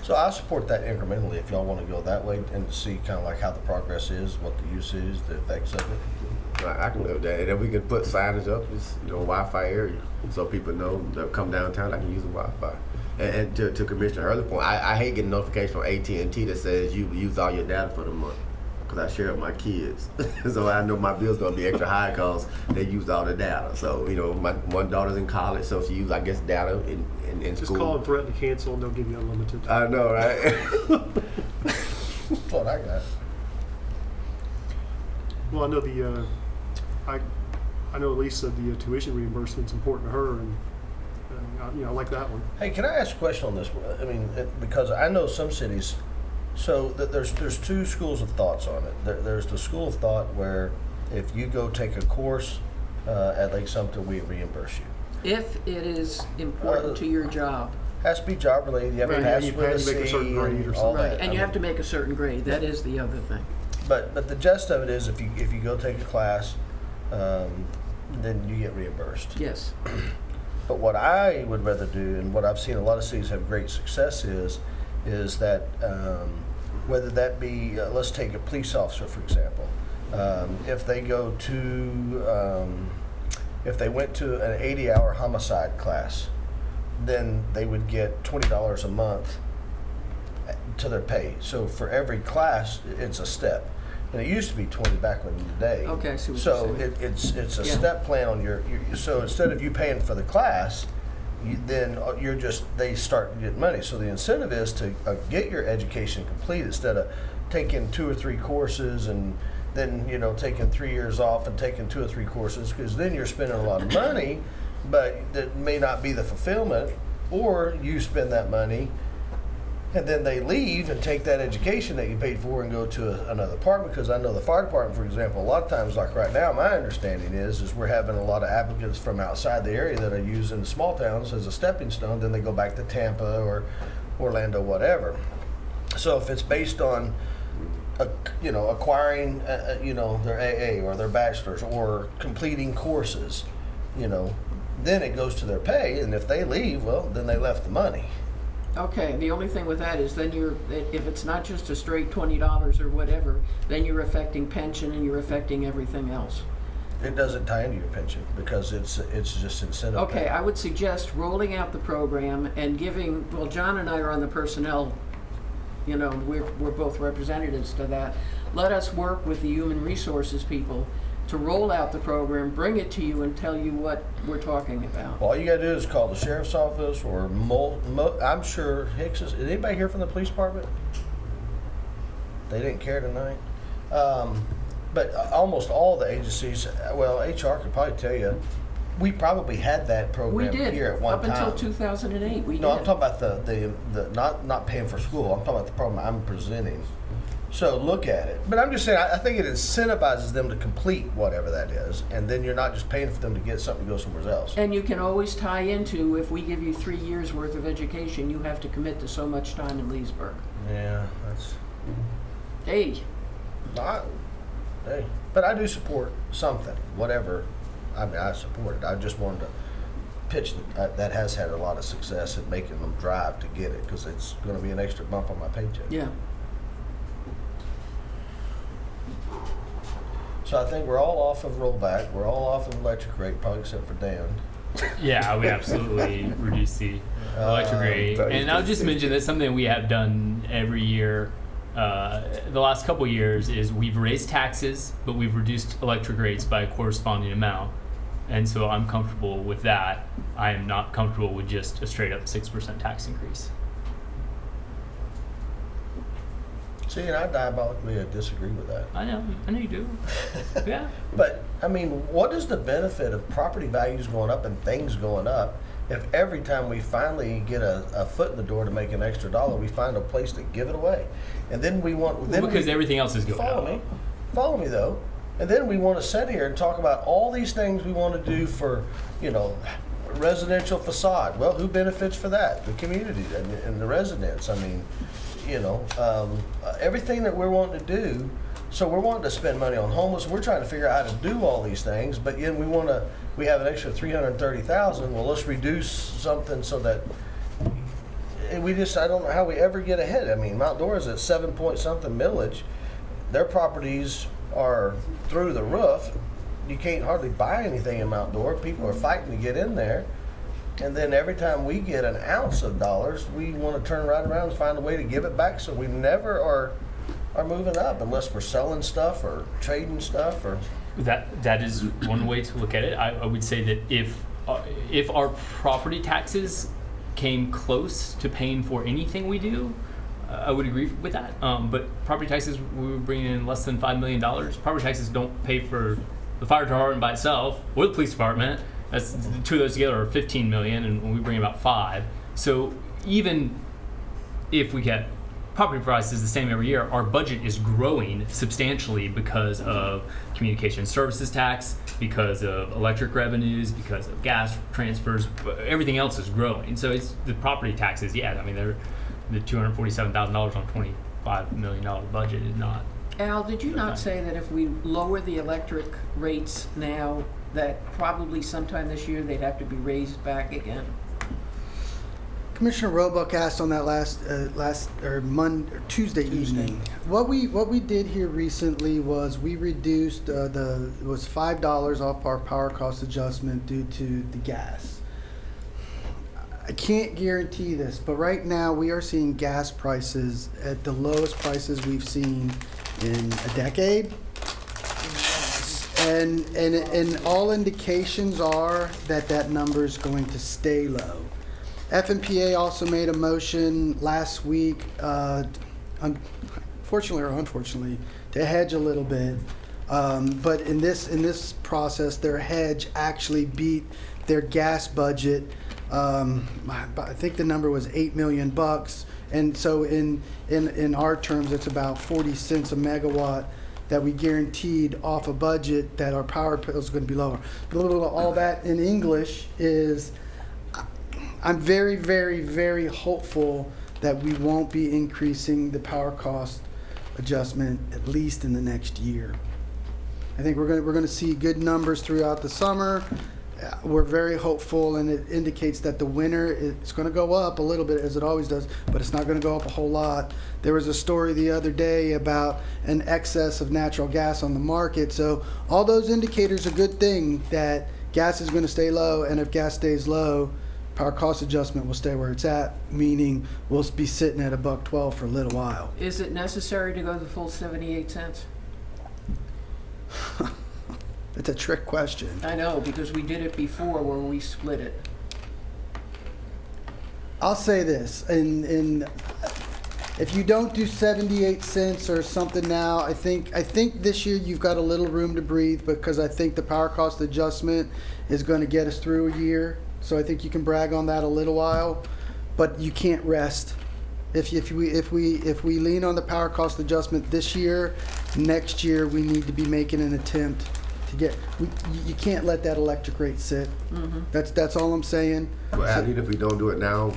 So I support that incrementally if y'all want to go that way and see kind of like how the progress is, what the use is, the effects of it.
I can live with that. And then we can put signage up, just Wi-Fi area, so people know they'll come downtown. I can use the Wi-Fi. And to Commissioner Hurley's point, I hate getting notification from AT&T that says you used all your data for the month, because I share it with my kids. So I know my bill's gonna be extra high because they used all the data. So my one daughter's in college, so she used, I guess, data in
Just
school.
call and threaten to cancel, and they'll give you unlimited.
I know, right?
That's what I got.
Well, I know I know Lisa, the tuition reimbursement's important to her, and I like that one.
Hey, can I ask a question on this? I mean, because I know some cities, so there's 2 schools of thoughts on it. There's the school of thought where if you go take a course at Lake Sumter, we reimburse you.
If it is important to your job.
Has to be job related. You have to
Right,
pass
you
with a
make a certain
C
grade
and
or
all
something.
that.
Right, and you have to make a certain grade. That is the other thing.
But the gist of it is, if you go take a class, then you get reimbursed.
Yes.
But what I would rather do, and what I've seen a lot of cities have great success is that whether that be, let's take a police officer for example, if they go to, if they went to an 80-hour homicide class, then they would get $20 a month to their pay. So for every class, it's a step. And it used to be 20 back in the day.
Okay, I see what
so
you're saying.
it's a
Yeah.
step plan on your. So instead of you paying for the class, they start getting money. So the incentive is to get your education complete instead of taking 2 or 3 courses and then taking 3 years off and taking 2 or 3 courses, because then you're spending a lot of money, but that may not be the fulfillment, or you spend that money and then they leave and take that education that you paid for and go to another department. Because I know the fire department, for example, a lot of times, like right now, my understanding is we're having a lot of applicants from outside the area that are using the small towns as a stepping stone. Then they go back to Tampa or Orlando, whatever. So if it's based on acquiring, their AA or their bachelor's or completing courses, then it goes to their pay. And if they leave, well, then they left the money.
Okay, the only thing with that is then if it's not just a straight $20 or whatever, then you're affecting pension and you're affecting everything else.
It doesn't tie into your pension because it's just incentive.
Okay,
pay.
I would suggest rolling out the program and giving, well, John and I are on the personnel, we're both representatives to that. Let us work with the human resources people to roll out the program, bring it to you and tell you what we're talking about.
All you gotta do is call the sheriff's office or I'm sure Hicks is anybody here from the police department? They didn't care tonight. But almost all the agencies, well, HR could probably tell you, we probably had that
We
program
did,
here at one
up
time.
until 2008, we did.
No, I'm talking about the not paying for school. I'm talking about the program I'm presenting. So look at it. But I'm just saying, I think it incentivizes them to complete whatever that is, and then you're not just paying for them to get something to go somewhere else.
And you can always tie into, if we give you 3 years worth of education, you have to commit to so much time in Leesburg.
Yeah, that's.
Hey,
Hey, but I do support something, whatever. I mean, I support it. I just wanted to pitch that has had a lot of success at making them drive to get it because it's going to be an extra bump on my paycheck.
yeah.
So I think we're all off of rollback. We're all off of electric rate, probably except for Dan.
Yeah, I would absolutely reduce the electric rate. And I'll just mention that something we have done every year, the last couple years, is we've raised taxes, but we've reduced electric rates by a corresponding amount. And so I'm comfortable with that. I am not comfortable with just a straight up 6% tax increase.
See, and I diabolically disagree with that.
I know you do. Yeah.
But, I mean, what is the benefit of property values going up and things going up if every time we finally get a foot in the door to make an extra dollar, we find a place to give it away? And then we want...
Because everything else is going up.
Follow me, though. And then we want to sit here and talk about all these things we want to do for, residential facade. Well, who benefits for that? The community and the residents. I mean... everything that we're wanting to do. So we're wanting to spend money on homeless. We're trying to figure out how to do all these things, but yet we have an extra $330,000. Well, let's reduce something so that I don't know how we ever get ahead. I mean, Mount Dora's at 7 point something millage. Their properties are through the roof. You can't hardly buy anything in Mount Dora. People are fighting to get in there. And then every time we get an ounce of dollars, we want to turn right around and find a way to give it back. So we never are moving up unless we're selling stuff or trading stuff or.
That is one way to look at it. I would say that if our property taxes came close to paying for anything we do, I would agree with that. But property taxes, we were bringing in less than $5 million. Property taxes don't pay for the fire department by itself or the police department. That's the two of those together are $15 million, and we bring about $5 million. So even if we get property prices the same every year, our budget is growing substantially because of communication services tax, because of electric revenues, because of gas transfers. Everything else is growing. So it's the property taxes. Yeah, I mean they're the $247,000 on $25 million budget is not.
Al, did you not say that if we lower the electric rates now, that probably sometime this year they'd have to be raised back again?
Commissioner Roebuck asked on that Tuesday evening. What we did here recently was we reduced it was $5 off our power cost adjustment due to the gas. I can't guarantee this, but right now we are seeing gas prices at the lowest prices we've seen in a decade. And all indications are that number is going to stay low. FMPA also made a motion last week, fortunately or unfortunately, to hedge a little bit. But in this process, their hedge actually beat their gas budget I think the number was $8 million, and so in our terms, it's about 40 cents a megawatt that we guaranteed off a budget that our power bill is going to be lower. All that in English is, I'm very, very, very hopeful that we won't be increasing the power cost adjustment at least in the next year. I think we're going to see good numbers throughout the summer. We're very hopeful, and it indicates that the winter is going to go up a little bit, as it always does, but it's not going to go up a whole lot. There was a story the other day about an excess of natural gas on the market. So all those indicators are a good thing that gas is going to stay low, and if gas stays low, power cost adjustment will stay where it's at, meaning we'll be sitting at $1.12 for a little while.
Is it necessary to go the full 78 cents?
It's a trick question.
I know, because we did it before where we split it.
I'll say this, in if you don't do 78 cents or something now, I think this year you've got a little room to breathe, because I think the power cost adjustment is going to get us through a year. So I think you can brag on that a little while, but you can't rest. If we lean on the power cost adjustment this year, next year we need to be making an attempt to get. You can't let that electric rate sit.
Mm-hmm.
That's all I'm saying.
Well, even if we don't do it now,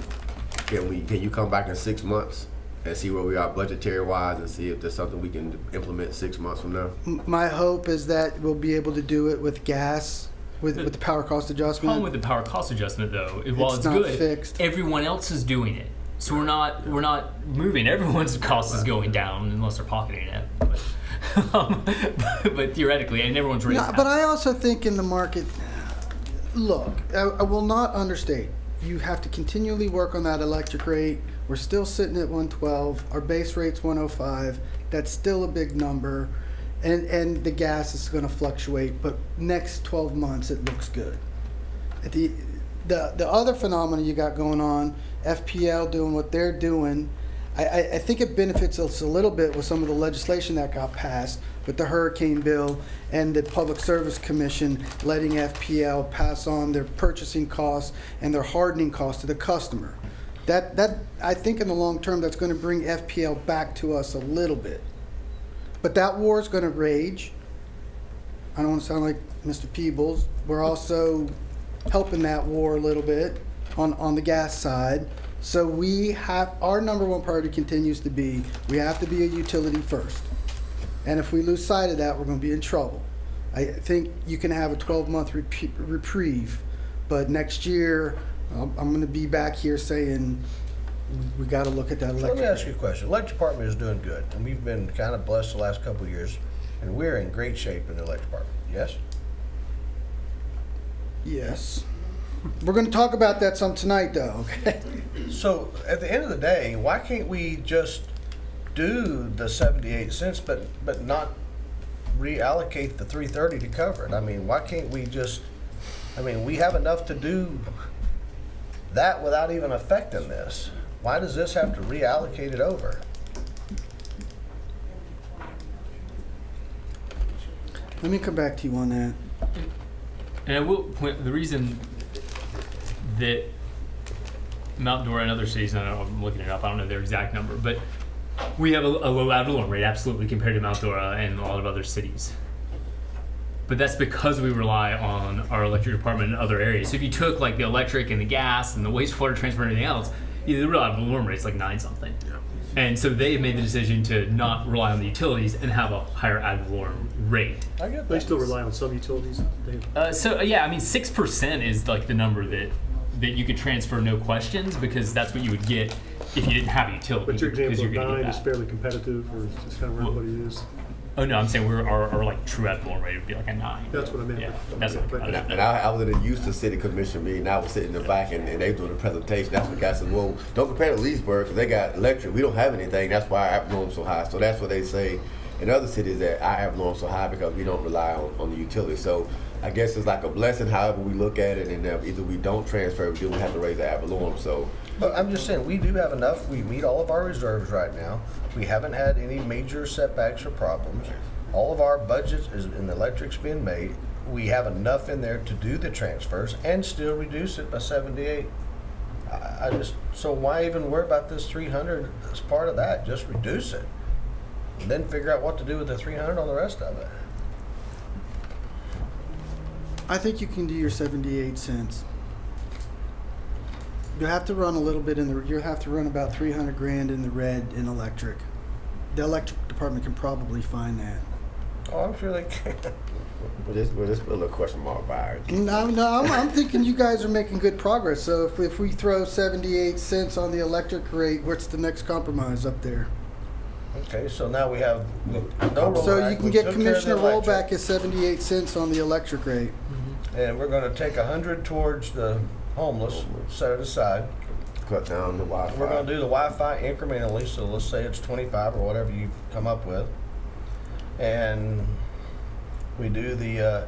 can you come back in 6 months and see where we are budgetary wise, and see if there's something we can implement 6 months from now?
My hope is that we'll be able to do it with gas. With the power cost adjustment.
The problem with the power cost adjustment, though, while it's
not
good,
fixed.
Everyone else is doing it, so we're not moving. Everyone's cost is going down unless they're pocketing it. But theoretically, and everyone's raising.
No, but I also think in the market, look, I will not understate. You have to continually work on that electric rate. We're still sitting at 112. Our base rate's 105. That's still a big number. And the gas is going to fluctuate, but next 12 months it looks good. The other phenomena you got going on, FPL doing what they're doing, I think it benefits us a little bit with some of the legislation that got passed with the hurricane bill and the Public Service Commission letting FPL pass on their purchasing costs and their hardening costs to the customer. That I think in the long term that's going to bring FPL back to us a little bit. But that war is going to rage. I don't want to sound like Mr. Peebles. We're also helping that war a little bit on the gas side. So we have, our number one priority continues to be, we have to be a utility first. And if we lose sight of that, we're going to be in trouble. I think you can have a 12-month reprieve, but next year I'm going to be back here saying, we got to look at that electric.
Let me ask you a question. Electric department is doing good, and we've been kind of blessed the last couple of years, and we're in great shape in the electric department. Yes?
Yes. We're going to talk about that some tonight, though, okay?
So at the end of the day, why can't we just do the 78 cents, but not reallocate the 330 to cover it? I mean, why can't we just? I mean, we have enough to do that without even affecting this. Why does this have to reallocate it over?
Let me come back to you on that.
And I will point the reason that Mount Dora and other cities, and I'm looking it up, I don't know their exact number, but we have a low ad valorem rate, absolutely, compared to Mount Dora and a lot of other cities. But that's because we rely on our electric department in other areas. So if you took like the electric and the gas and the wastewater transfer and everything else, the real ad valorem rate is like 9-something. Yeah. And so they made the decision to not rely on the utilities and have a higher ad valorem rate.
I get that.
They still rely on some utilities.
So yeah, I mean 6% is like the number that you could transfer no questions, because that's what you would get if you didn't have a utility.
But your example of
gonna
9 is fairly competitive, or it's just kind of where everybody is.
Oh no, I'm saying our like true ad valorem rate would be like a 9.
That's what I meant.
Yeah, that's what I meant.
And I was in a Houston City Commission meeting. I was sitting in the back, and they doing the presentation. That's what the guy said, well, don't compare to Leesburg, because they got electric. We don't have anything. That's why our ad valorem so high. So that's what they say in other cities, that our ad valorem so high because we don't rely on the utility. So I guess it's like a blessing however we look at it, and either we don't transfer, we do have to raise the ad valorem. So,
But I'm just saying, we do have enough. We meet all of our reserves right now. We haven't had any major setbacks or problems. All of our budgets in the electric's been made. We have enough in there to do the transfers and still reduce it by 78 I just, so why even worry about this 300 as part of that? Just reduce it. And then figure out what to do with the 300 on the rest of it.
I think you can do your 78 cents. You'll have to run a little bit you'll have to run about 300 grand in the red in electric. The electric department can probably find that.
Oh, I'm sure they can.
Well, this put a little question mark by it.
No, I'm thinking you guys are making good progress. So if we throw 78 cents on the electric rate, what's the next compromise up there?
Okay, so now we have no rollback.
So you can
We
get
took care of the
Commissioner
electric,
rollback at 78 cents on the electric rate.
and we're going to take 100 towards the homeless, set it aside.
Cut down the Wi-Fi.
We're going to do the Wi-Fi incrementally, so let's say it's 25 or whatever you come up with. And we do the,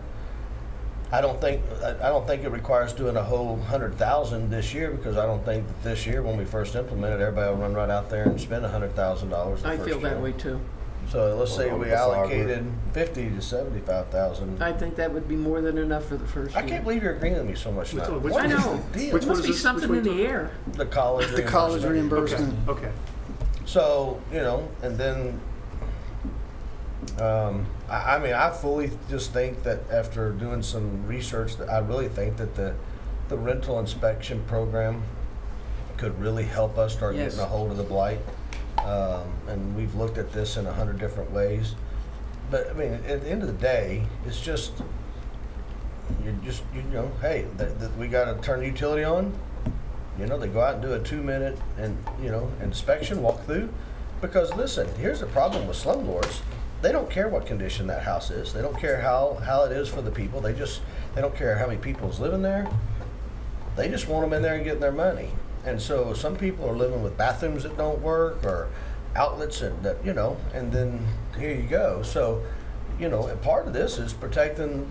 I don't think it requires doing a whole 100,000 this year, because I don't think that this year when we first implemented, everybody will run right out there and spend $100,000 the
I
first
feel that
year.
way too.
So let's say
Well,
we
that's our
allocated 50 to 75,000.
I think that would be more than enough for the first year.
I can't believe you're agreeing with me so much now.
Which
I
one is
know.
the deal?
Which
There
one
must
is
be
this?
something
Which
in
one
the
you
air.
The college
The college
reimbursement.
reimbursement.
Okay.
So, you know, and then, I mean, I fully just think that after doing some research, that I really think that the rental inspection program could really help us start
Yes.
getting a hold of the blight. And we've looked at this in 100 different ways. But I mean, at the end of the day, it's just, you know, hey, we got to turn the utility on. You know, they go out and do a 2-minute inspection, walk through. Because listen, here's the problem with slumlords. They don't care what condition that house is. They don't care how it is for the people. They don't care how many people's living there. They just want them in there and getting their money. And so some people are living with bathrooms that don't work, or outlets that, you know, and then here you go. So, you know, and part of this is protecting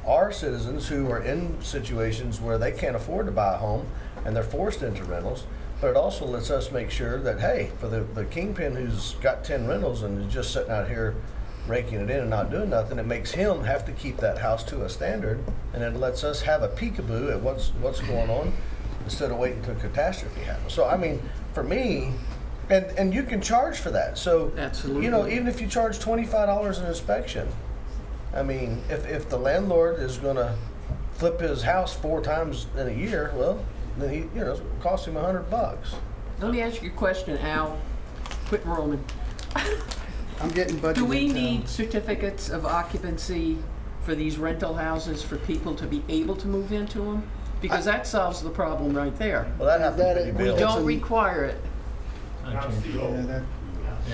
our citizens who are in situations where they can't afford to buy a home and they're forced into rentals. But it also lets us make sure that, hey, for the kingpin who's got 10 rentals and is just sitting out here raking it in and not doing nothing, it makes him have to keep that house to a standard, and it lets us have a peekaboo at what's going on instead of waiting until catastrophe happens. So, I mean, for me, and you can charge for that. So,
Absolutely.
you know, even if you charge $25 an inspection, I mean, if the landlord is going to flip his house 4 times in a year, well, then he, you know, it cost him $100.
Let me ask you a question, Al. Quit roaming.
I'm getting budgeted.
Do we
down.
need certificates of occupancy for these rental houses for people to be able to move into them? Because that solves the problem right there.
Well, that happens
That-
pretty
we
We
big.
don't require it.
Yeah,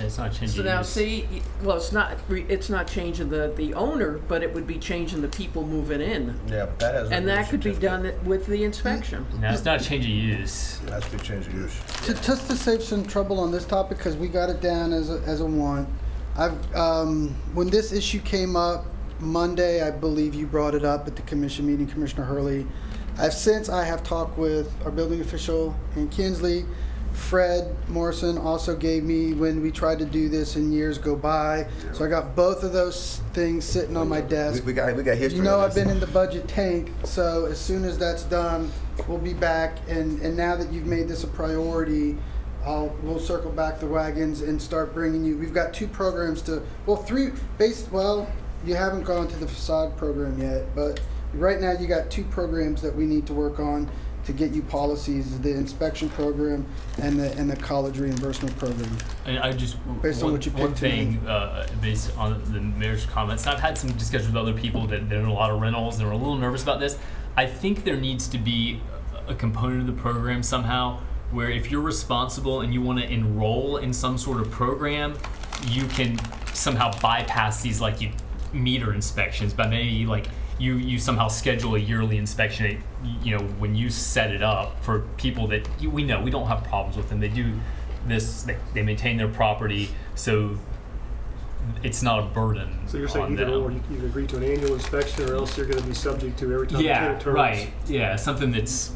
it's not changing.
So now,
use.
see, well, it's not changing the owner, but it would be changing the people moving in.
Yeah, but that has.
And that could be done with the inspection.
No, it's not changing use.
That's to be changed of use.
Just to save some trouble on this topic, because we got it down as a one. When this issue came up Monday, I believe you brought it up at the commission meeting, Commissioner Hurley. I have talked with our building official in Kinsley. Fred Morrison also gave me when we tried to do this in years go by. So I got both of those things sitting on my desk.
We got history.
You know,
on
I've
this.
been in the budget tank, so as soon as that's done, we'll be back. And now that you've made this a priority, we'll circle back the wagons and start bringing you. We've got 2 programs you haven't gone to the facade program yet, but right now you got 2 programs that we need to work on to get you policies: the inspection program and the college reimbursement program.
And I just
Based on what you
one
picked
thing based on the mayor's comments. I've had some discussions with other people that own a lot of rentals. They're a little nervous about this. I think there needs to be a component of the program somehow where if you're responsible and you want to enroll in some sort of program, you can somehow bypass these meter inspections by maybe you somehow schedule a yearly inspection, when you set it up for people that we know we don't have problems with them. They do this, they maintain their property, so it's not a burden.
So you're saying
on
either
them.
or, you can agree to an annual inspection, or else you're going to be subject to every time the
Yeah,
tenant turns.
right. Yeah, something that's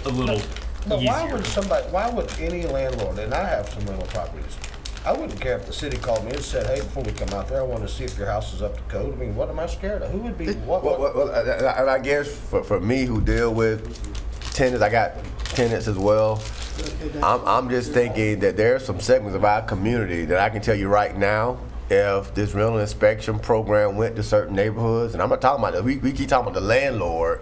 a little
But
easier.
why would any landlord, and I have some rental properties, I wouldn't care if the city called me and said, hey, before we come out there, I want to see if your house is up to code. I mean, what am I scared of? Who would be,
Well, and I guess for me who deal with tenants, I got tenants as well. I'm just thinking that there are some segments of our community that I can tell you right now, if this rental inspection program went to certain neighborhoods, and I'm not talking about, we keep talking about the landlord,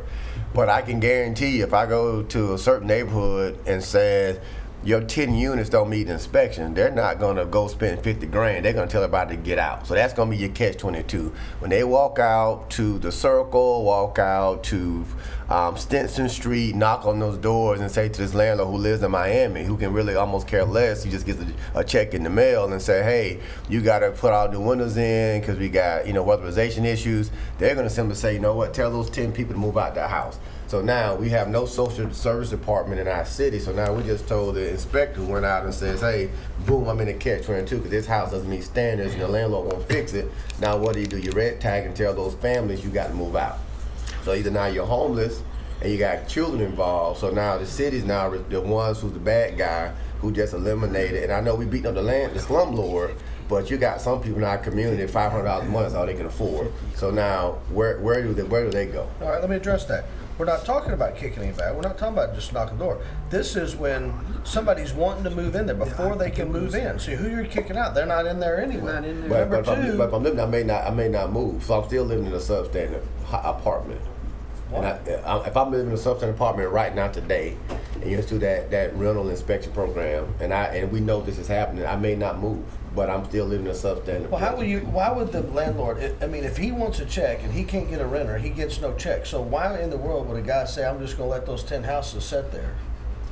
but I can guarantee if I go to a certain neighborhood and says, your 10 units don't meet inspection, they're not gonna go spend 50 grand. They're gonna tell everybody to get out. So that's gonna be your catch-22. When they walk out to the Circle, walk out to Stinson Street, knock on those doors and say to this landlord who lives in Miami, who can really almost care less, he just gets a check in the mail and say, hey, you gotta put all new windows in because we got, weatherization issues. They're gonna simply say, you know what, tell those 10 people to move out the house. So now we have no social service department in our city. So now we just told the inspector who went out and says, hey, boom, I'm in a catch-22 because this house doesn't meet standards and the landlord won't fix it. Now what do? You red tag and tell those families you got to move out. So either now you're homeless and you got children involved. So now the city's now the ones who's the bad guy who just eliminated. And I know we beating up the slumlord, but you got some people in our community, $500 a month is all they can afford. So now where do they go?
All right, let me address that. We're not talking about kicking anybody. We're not talking about just knocking the door. This is when somebody's wanting to move in there before they can move in. See, who you're kicking out, they're not in there anyway.
Not in there.
But if I'm living, I may not move. So I'm still living in a substandard apartment. And if I'm living in a substandard apartment right now today, and you're through that rental inspection program, and we know this is happening, I may not move. But I'm still living in a substandard.
Well, why would the landlord, if he wants a check and he can't get a renter, he gets no check. So why in the world would a guy say, I'm just going to let those 10 houses sit there?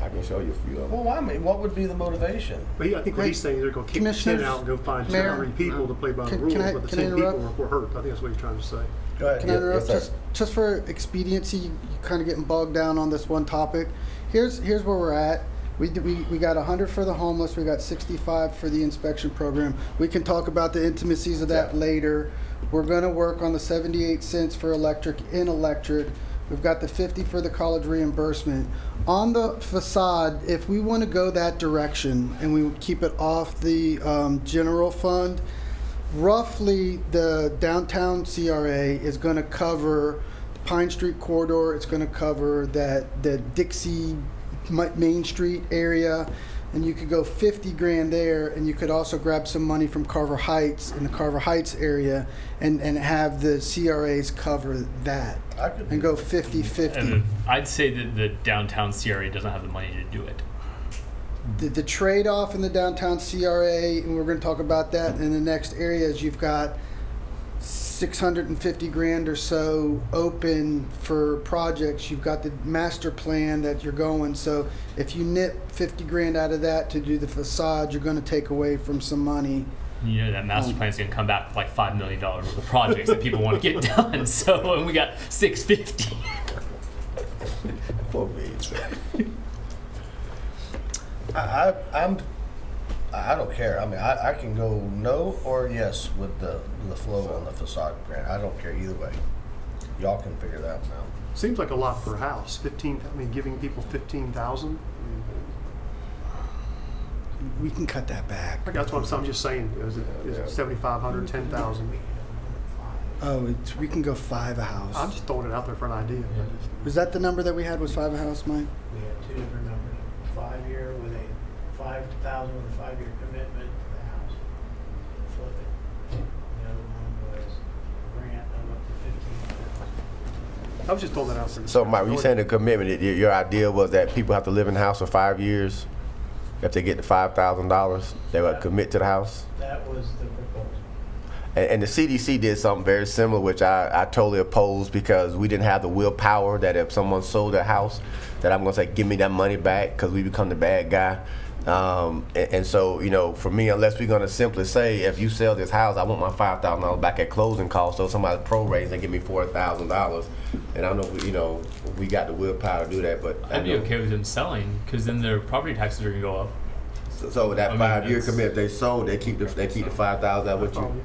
I can show you a few of them.
Well, what would be the motivation?
But I think what he's saying, they're going to kick the 10 out and go find 2 or 3 people to play by the rules, but the 10 people were hurt. I think that's what he's trying to say.
Go ahead.
Can I interrupt?
Yes,
just for expediency, you kind of getting bogged down on this one topic. Here's where we're at. We got 100 for the homeless. We got 65 for the inspection program. We can talk about the intimacies of that later. We're going to work on the 78 cents for electric in electric. We've got the 50 for the college reimbursement. On the facade, if we want to go that direction and we keep it off the general fund, roughly the downtown CRA is going to cover the Pine Street corridor. It's going to cover the Dixie Main Street area, and you could go 50 grand there, and you could also grab some money from Carver Heights in the Carver Heights area and have the CRAs cover that and go 50-50.
And I'd say that the downtown CRA doesn't have the money to do it.
The trade-off in the downtown CRA, and we're going to talk about that in the next area, is you've got 650 grand or so open for projects. You've got the master plan that you're going. So if you nip 50 grand out of that to do the facade, you're going to take away from some money.
You know that master plan's going to come back with like $5 million worth of projects that people want to get done. So and we got 650.
For me,
I don't care. I mean, I can go no or yes with the flow on the facade grant. I don't care either way. Y'all can figure that one out.
Seems like a lot per house. 15. I mean, giving people 15,000.
We can cut that back.
That's what I'm just saying. Is it 7,500, 10,000?
Oh, we can go 5 a house.
I'm just throwing it out there for an idea.
Was that the number that we had? Was 5 a house, Mike?
We had 2 different numbers. 5-year with a 5,000 with a 5-year commitment to the house. Flip it. The other one was a grant of up to 15,000.
I was just throwing that out there.
So, Mike, when you saying the commitment, your idea was that people have to live in the house for 5 years? If they get the $5,000, they would commit to the house?
That was the proposal.
And the CDC did something very similar, which I totally opposed because we didn't have the willpower that if someone sold their house, that I'm going to say, give me that money back because we become the bad guy. And so, for me, unless we're going to simply say, if you sell this house, I want my $5,000 back at closing cost, so somebody prorates and give me $4,000. And I know, we got the willpower to do that, but
I'd be okay with them selling because then their property taxes are going to go up.
So with that 5-year commitment, if they sold, they keep the $5,000 with you,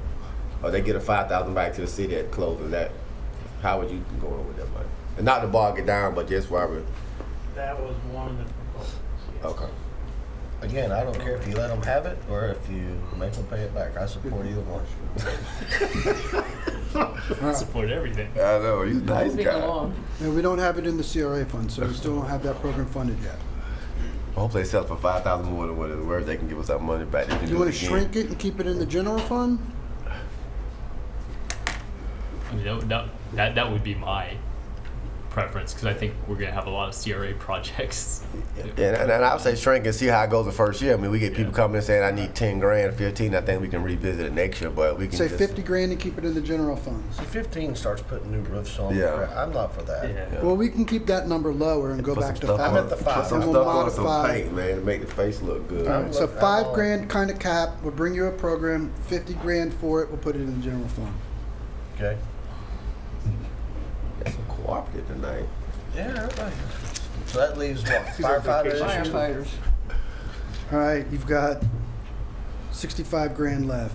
or they get a $5,000 back to the city at closing. How would you go on with that money? And not to bog it down, but just why we.
That was one of the proposals. Yes.
Okay.
Again, I don't care if you let them have it or if you make them pay it back. I support either one.
I support everything.
I know, he's a nice
Moving
guy.
along.
No, we don't have it in the CRA fund, so we still don't have that program funded yet.
Hopefully they sell it for 5,000 more than what it's worth. They can give us that money back. They can
You
do
want
it
to
again.
shrink it and keep it in the general fund?
I mean, that would be my preference, because I think we're going to have a lot of CRA projects.
And I would say shrink and see how it goes the first year. I mean, we get people coming and saying, I need 10 grand, 15. I think we can revisit it next year, but we can
Say
just,
50 grand and keep it in the general fund.
See, 15 starts putting new roofs on.
Yeah.
I'm not for that.
Yeah.
Well, we can keep that number lower and go
put
back
some
to
stuff
I'm
on
at the
it.
five.
Put some
And
stuff
we'll
on it, some
modify.
paint, man, to make the face look good.
I'm
So
look- I'm
5
all-
grand kind of cap. We'll bring you a program. 50 grand for it. We'll put it in the general fund.
Okay.
Got some cooperative tonight.
Yeah, everybody. So that leaves what?
These are
Firefighters?
vacation.
Firefighters.
All right, you've got 65 grand left.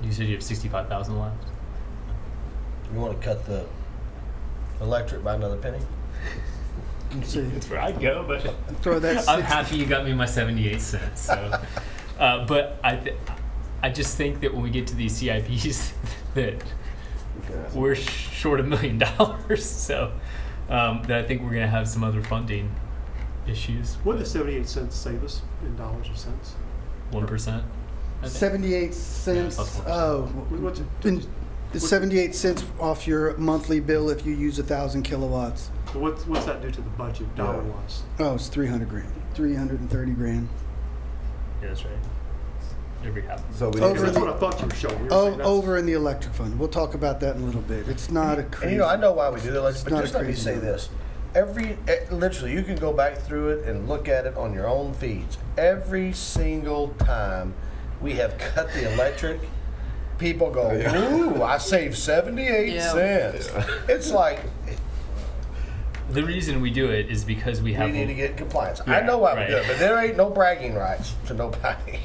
You said you have 65,000 left.
You want to cut the electric by another penny?
Let's see.
That's where I'd go, but
Throw that.
I'm
60
happy you got me my 78 cents. So, but I just think that when we get to these CIPs, that we're short $1 million. So that I think we're going to have some other funding issues.
What does 78 cents save us in dollars or cents?
1%.
78 cents.
plus 1%.
Oh,
What's it?
it's 78 cents off your monthly bill if you use 1,000 kilowatts.
What's that do to the budget dollar wise?
Oh, it's 300 grand. 330 grand.
Yeah, that's right. Every half.
So we
Over
That's
the-
what I thought you were showing. You were
Oh,
saying that's-
over in the electric fund. We'll talk about that in a little bit. It's not a
And
crazy.
you know, I know why we do that,
It's
but
not
just
a
let me
crazy
say
number.
this. Literally, you can go back through it and look at it on your own feeds. Every single time we have cut the electric, people go, ooh, I saved 78
Yeah.
cents. It's like,
The reason we do it is because we
we
have
need to get compliance. I
Yeah,
know why
right.
we do it, but there ain't no bragging rights to nobody.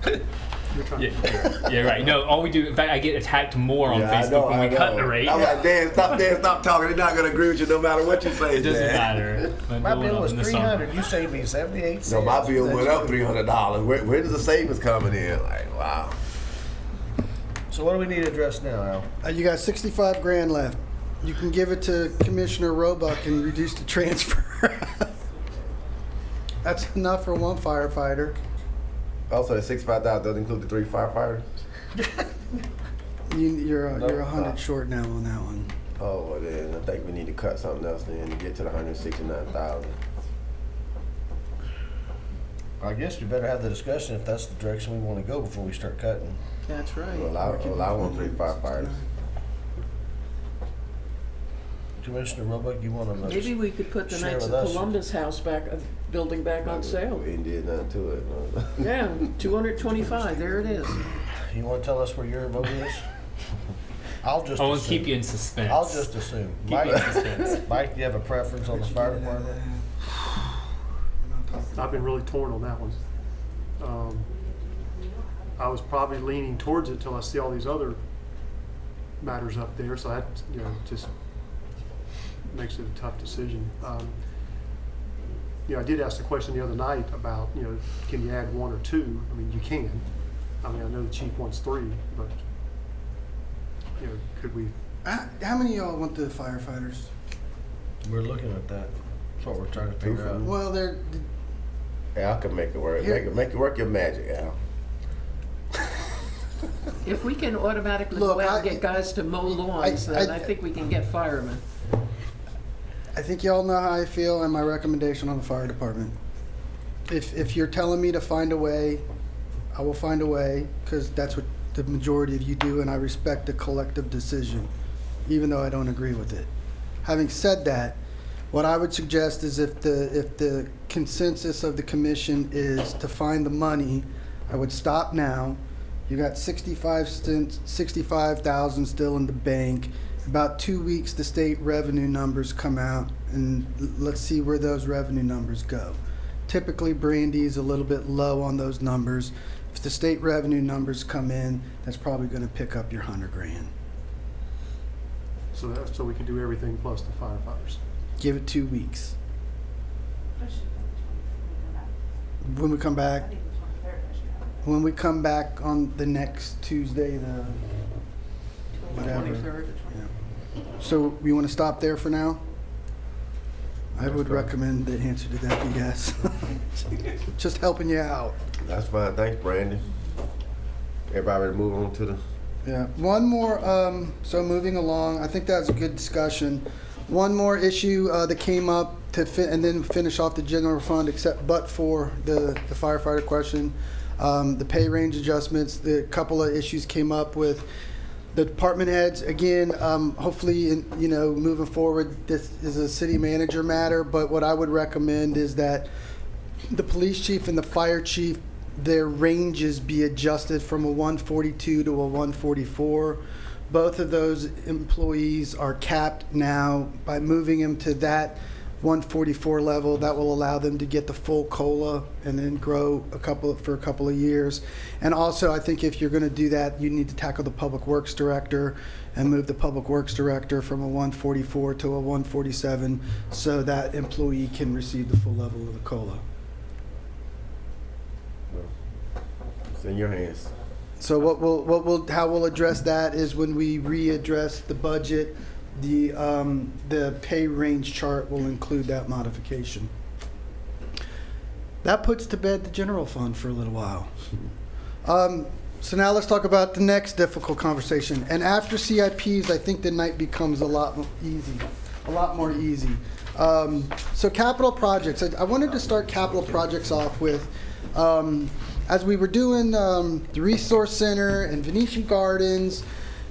You're trying
Yeah, right. No, all we do. In fact, I get attacked more on
Yeah, I
Facebook
know,
when
I
we cut
know.
the rate.
I'm like, Dan, stop talking. They're not going to agree with you no matter what you say,
It doesn't
Dan.
matter.
My bill was
in the summer.
$300. You saved me 78 cents.
No, my bill
That's
went up
good.
$300. Where does the savings coming in? Like, wow.
So what do we need to address now, Al?
You got 65 grand left. You can give it to Commissioner Roebuck and reduce the transfer. That's enough for one firefighter.
Also, the 65,000 doesn't include the 3 firefighters?
You're
Nope.
100 short now on that one.
Oh, well then, I think we need to cut something else then to get to the 169,000.
I guess we better have the discussion if that's the direction we want to go before we start cutting.
That's right.
Well, I want 3 firefighters.
Commissioner Roebuck, you want to
Maybe we could put the
share
Knights
with
of
us?
Columbus house back, building back on sale.
We ain't did nothing to it. No.
Yeah, 225, there it is.
You want to tell us where your vote is? I'll just
I want to
assume.
keep you in suspense.
I'll just assume.
keep you in
Mike,
suspense.
Mike, do you have a preference on the fire department?
I've been really torn on that one. I was probably leaning towards it till I see all these other matters up there, so that, just makes it a tough decision. I did ask the question the other night about, can you add 1 or 2? I mean, you can. I mean, I know the chief wants 3, but, could we?
How many of y'all want the firefighters?
We're looking at that. That's what we're trying to figure out.
Well, they're
Al can make it work.
Here-
Make it work your magic, Al.
If we can automatically
Look,
go out and
I-
get guys to mow lawns, then
I-
I think we can get firemen.
I think y'all know how I feel and my recommendation on the fire department. If you're telling me to find a way, I will find a way, because that's what the majority of you do, and I respect the collective decision, even though I don't agree with it. Having said that, what I would suggest is if the consensus of the commission is to find the money, I would stop now. You got 65,000 still in the bank. About 2 weeks, the state revenue numbers come out, and let's see where those revenue numbers go. Typically, Brandy's a little bit low on those numbers. If the state revenue numbers come in, that's probably going to pick up your 100 grand.
So we can do everything plus the firefighters.
Give it 2 weeks. When we come back, when we come back on the next Tuesday, the whatever.
23rd.
Yeah. So you want to stop there for now? I would recommend the answer to that be yes. Just helping you out.
That's fine. Thanks, Brandon. Everybody ready to move on to the...
Yeah. One more, so moving along, I think that was a good discussion. One more issue that came up and then finish off the general fund, but for the firefighter question. The pay range adjustments, the couple of issues came up with the department heads. Again, hopefully, moving forward, this is a city manager matter, but what I would recommend is that the police chief and the fire chief, their ranges be adjusted from a 142 to a 144. Both of those employees are capped now. By moving them to that 144 level, that will allow them to get the full COLA and then grow for a couple of years. And also, I think if you're going to do that, you need to tackle the public works director and move the public works director from a 144 to a 147 so that employee can receive the full level of the COLA.
It's in your hands.
So how we'll address that is when we readdress the budget, the pay range chart will include that modification. That puts to bed the general fund for a little while. So now let's talk about the next difficult conversation. And after CIPs, I think the night becomes a lot more easy. So capital projects. I wanted to start capital projects off with, as we were doing the Resource Center and Venetian Gardens,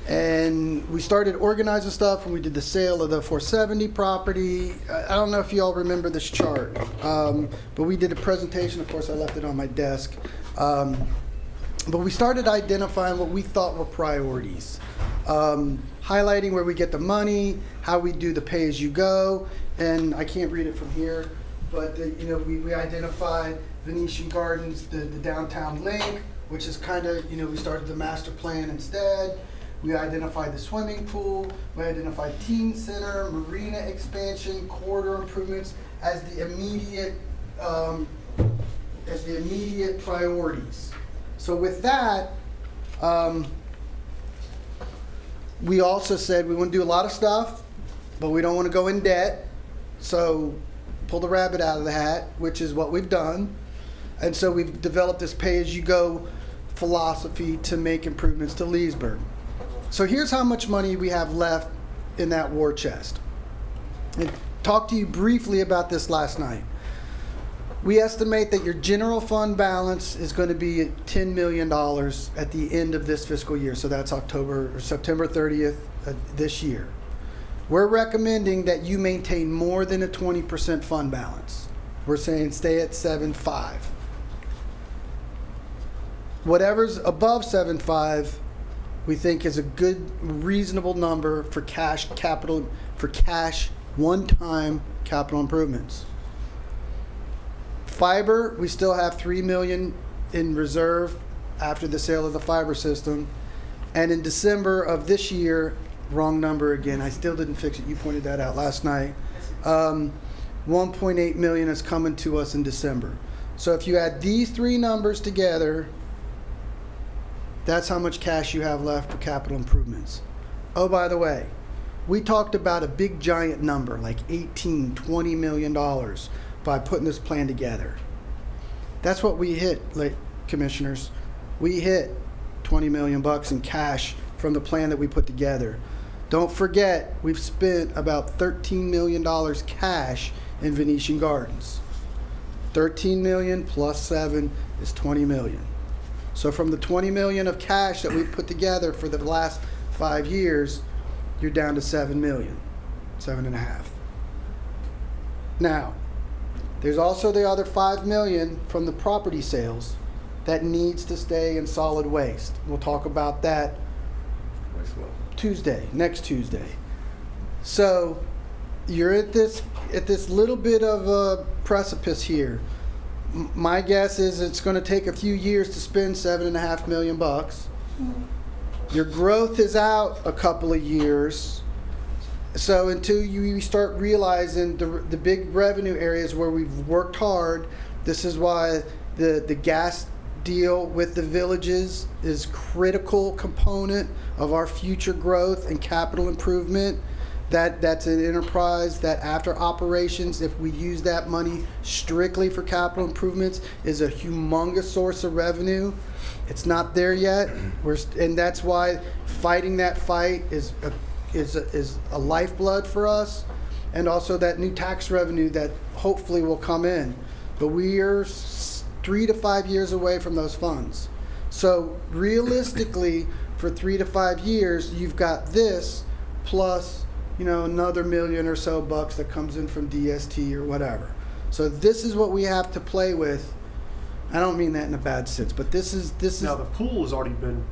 and we started organizing stuff when we did the sale of the 470 property. I don't know if you all remember this chart, but we did a presentation. Of course, I left it on my desk. But we started identifying what we thought were priorities, highlighting where we get the money, how we do the pay-as-you-go, and I can't read it from here, but we identified Venetian Gardens, the downtown link, which is kind of, we started the master plan instead. We identified the swimming pool. We identified teen center, marina expansion, corridor improvements as the immediate priorities. So with that, we also said we want to do a lot of stuff, but we don't want to go in debt. So pull the rabbit out of the hat, which is what we've done. And so we've developed this pay-as-you-go philosophy to make improvements to Leesburg. So here's how much money we have left in that war chest. I talked to you briefly about this last night. We estimate that your general fund balance is going to be at $10 million at the end of this fiscal year. So that's September 30th this year. We're recommending that you maintain more than a 20% fund balance. We're saying stay at 7.5. Whatever's above 7.5, we think is a good, reasonable number for cash one-time capital improvements. Fiber, we still have $3 million in reserve after the sale of the fiber system. And in December of this year, wrong number again, I still didn't fix it, you pointed that out last night. 1.8 million is coming to us in December. So if you add these three numbers together, that's how much cash you have left for capital improvements. Oh, by the way, we talked about a big giant number, like $18-20 million by putting this plan together. That's what we hit, commissioners. We hit $20 million in cash from the plan that we put together. Don't forget, we've spent about $13 million cash in Venetian Gardens. 13 million plus 7 is 20 million. So from the 20 million of cash that we've put together for the last 5 years, you're down to 7 million, 7.5. Now, there's also the other 5 million from the property sales that needs to stay in solid waste. We'll talk about that next Tuesday. So you're at this little bit of a precipice here. My guess is it's going to take a few years to spend $7.5 million. Your growth is out a couple of years. So until you start realizing the big revenue areas where we've worked hard, this is why the gas deal with the villages is critical component of our future growth and capital improvement. That's an enterprise that after operations, if we use that money strictly for capital improvements, is a humongous source of revenue. It's not there yet, and that's why fighting that fight is a lifeblood for us, and also that new tax revenue that hopefully will come in. But we are 3 to 5 years away from those funds. So realistically, for 3 to 5 years, you've got this plus, another $1 million or so bucks that comes in from DST or whatever. So this is what we have to play with. I don't mean that in a bad sense, but this is.
Now the pool has already been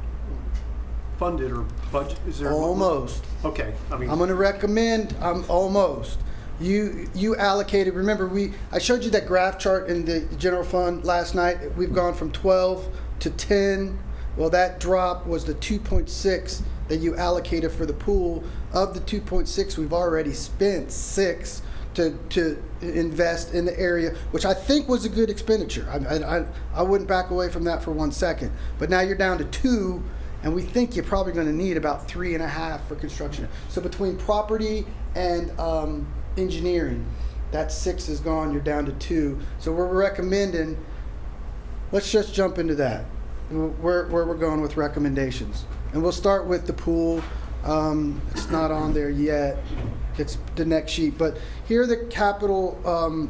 funded or budget. Is there
almost?
Okay,
I'm going to recommend. Almost. You allocated. Remember, I showed you that graph chart in the general fund last night. We've gone from 12 to 10. Well, that drop was the 2.6 that you allocated for the pool. Of the 2.6, we've already spent 6 to invest in the area, which I think was a good expenditure. I wouldn't back away from that for 1 second. But now you're down to 2, and we think you're probably going to need about 3.5 for construction. So between property and engineering, that 6 is gone. You're down to 2. So we're recommending. Let's just jump into that. Where we're going with recommendations, and we'll start with the pool. It's not on there yet. It's the next sheet, but here are the capital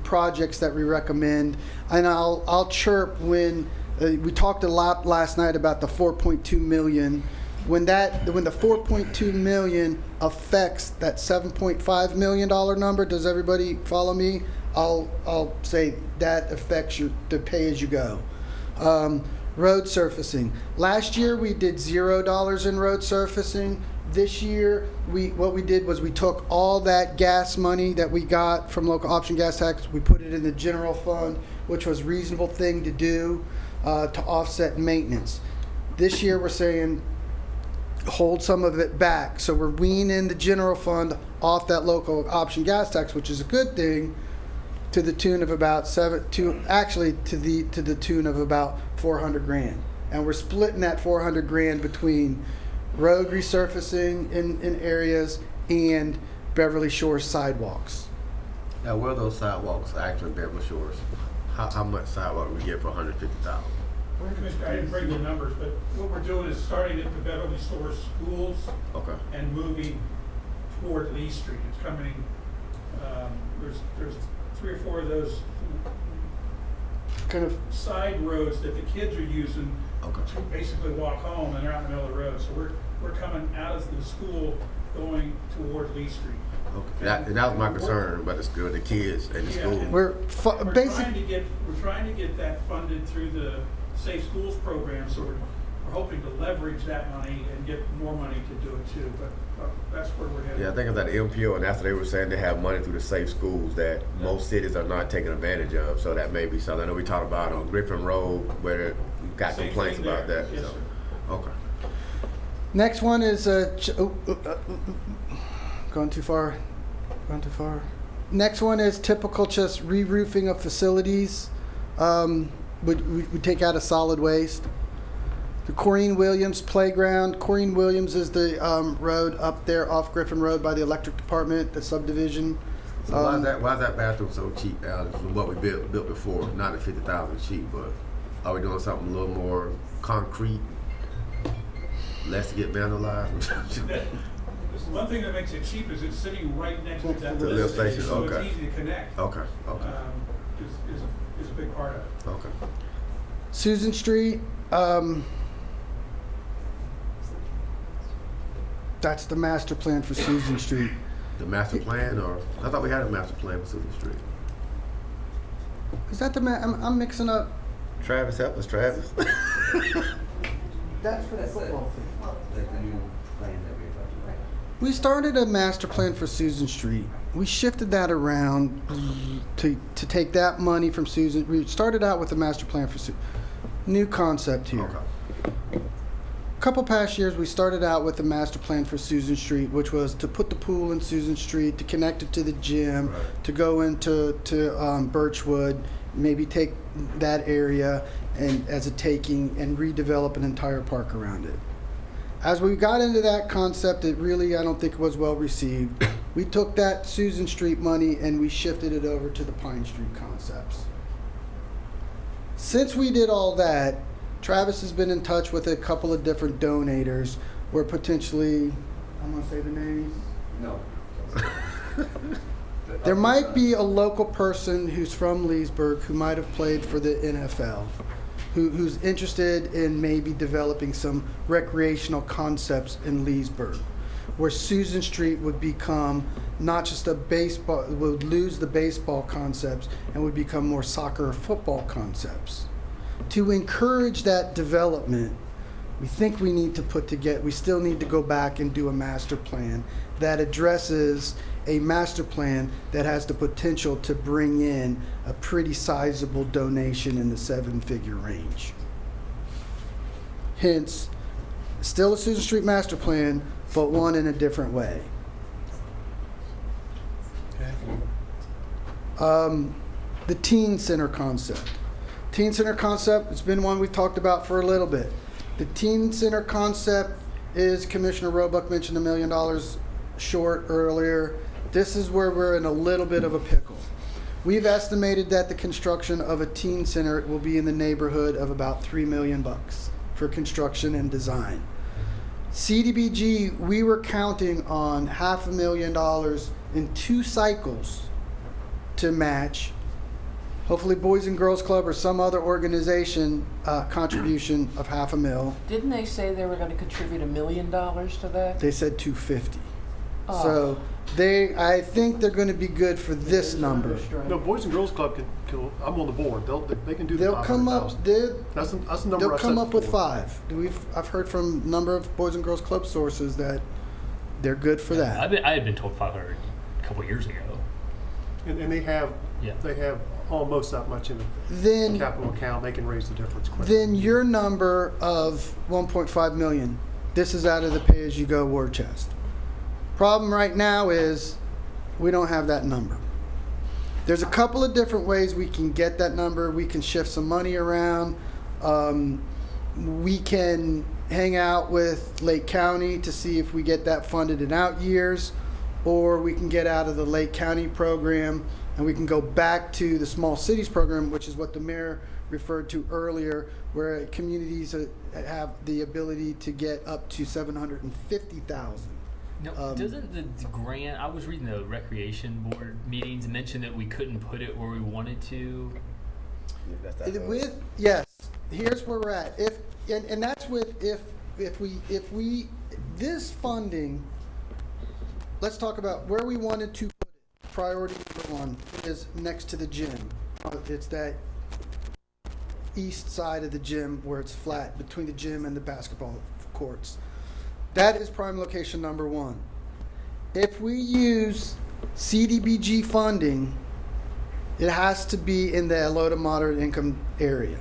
projects that we recommend. And I'll chirp when we talked a lot last night about the 4.2 million. When the 4.2 million affects that $7.5 million number, does everybody follow me? I'll say that affects the pay as you go. Road surfacing. Last year we did $0 in road surfacing. This year what we did was we took all that gas money that we got from local option gas tax, we put it in the general fund, which was a reasonable thing to do to offset maintenance. This year we're saying hold some of it back. So we're weaning the general fund off that local option gas tax, which is a good thing, to the tune of about to the tune of about $400,000, and we're splitting that $400,000 between road resurfacing in areas and Beverly Shores sidewalks.
Now, where are those sidewalks actually, Beverly Shores? How much sidewalk do we get for $150,000?
Commissioner, I didn't bring the numbers, but what we're doing is starting at the Beverly Shores schools.
Okay.
And moving toward Lee Street. It's coming. There's 3 or 4 of those
kind of
side roads that the kids are using to basically walk home, and they're out in the middle of the road. So we're coming out of the school going toward Lee Street.
Okay. And that was my concern about the school, the kids and the school.
We're trying to get that funded through the Safe Schools program. So we're hoping to leverage that money and get more money to do it too. But that's where we're headed.
Yeah, I think it's at the MPO, and after they were saying they have money through the Safe Schools that most cities are not taking advantage of. So that may be something. I know we talked about on Griffin Road where we got
Same
complaints
thing
about
there.
that.
Yes,
So.
sir.
Okay.
next one is going too far. Next one is typical just re-roofing of facilities. We take out a solid waste. The Corrine Williams Playground. Corrine Williams is the road up there off Griffin Road by the electric department, the subdivision.
So why is that bathroom so cheap, Alex, from what we built before? Not at $50,000 cheap, but are we doing something a little more concrete, less to get vandalized?
One thing that makes it cheap is it's sitting right next to that
lift station.
so
Okay.
it's easy to connect.
Okay.
Is a big part of it.
Okay.
Susan Street. That's the master plan for Susan Street.
The master plan, or I thought we had a master plan for Susan Street.
Is that the I'm mixing up.
Travis, help us, Travis.
That's for the football field. We started a master plan for Susan Street. We shifted that around to take that money from Susan. We started out with a master plan for Susan. New concept here.
Okay.
Couple past years, we started out with a master plan for Susan Street, which was to put the pool in Susan Street, to connect it to the gym,
Right.
to go into Birchwood, maybe take that area and as a taking and redevelop an entire park around it. As we got into that concept, it really, I don't think it was well received. We took that Susan Street money and we shifted it over to the Pine Street concepts. Since we did all that, Travis has been in touch with a couple of different donators where potentially, I'm gonna say the names.
No.
There might be a local person who's from Leesburg who might have played for the NFL, who's interested in maybe developing some recreational concepts in Leesburg, where Susan Street would become not just a baseball, would lose the baseball concepts and would become more soccer or football concepts. To encourage that development, we think we need to we still need to go back and do a master plan that addresses a master plan that has the potential to bring in a pretty sizable donation in the 7-figure range. Hence, still a Susan Street master plan, but one in a different way. The teen center concept. Teen center concept, it's been one we've talked about for a little bit. The teen center concept is, Commissioner Roebuck mentioned $1 million short earlier. This is where we're in a little bit of a pickle. We've estimated that the construction of a teen center will be in the neighborhood of about $3 million for construction and design. CDBG, we were counting on $500,000 in 2 cycles to match. Hopefully Boys and Girls Club or some other organization contribution of $500,000.
Didn't they say they were going to contribute $1 million to that?
They said $250,000.
Oh.
So I think they're going to be good for this number.
No, Boys and Girls Club can I'm on the board. They can do the
They'll come up.
500,000. That's the number.
They'll
I
come
said
up with
before.
5. I've heard from a number of Boys and Girls Club sources that they're good for that.
I had been told 500 a couple years ago.
And they have
Yeah.
almost that much in the
Then
capital account. They can raise the difference quickly.
Then your number of 1.5 million, this is out of the pay-as-you-go war chest. Problem right now is we don't have that number. There's a couple of different ways we can get that number. We can shift some money around. We can hang out with Lake County to see if we get that funded in out years, or we can get out of the Lake County program and we can go back to the small cities program, which is what the mayor referred to earlier, where communities have the ability to get up to $750,000.
No, doesn't the grant, I was reading the recreation board meetings, mention that we couldn't put it where we wanted to?
Yes, here's where we're at. And that's with if we this funding. Let's talk about where we wanted to put it. Priority number 1 is next to the gym. It's that east side of the gym where it's flat between the gym and the basketball courts. That is prime location number 1. If we use CDBG funding, it has to be in the low to moderate income area.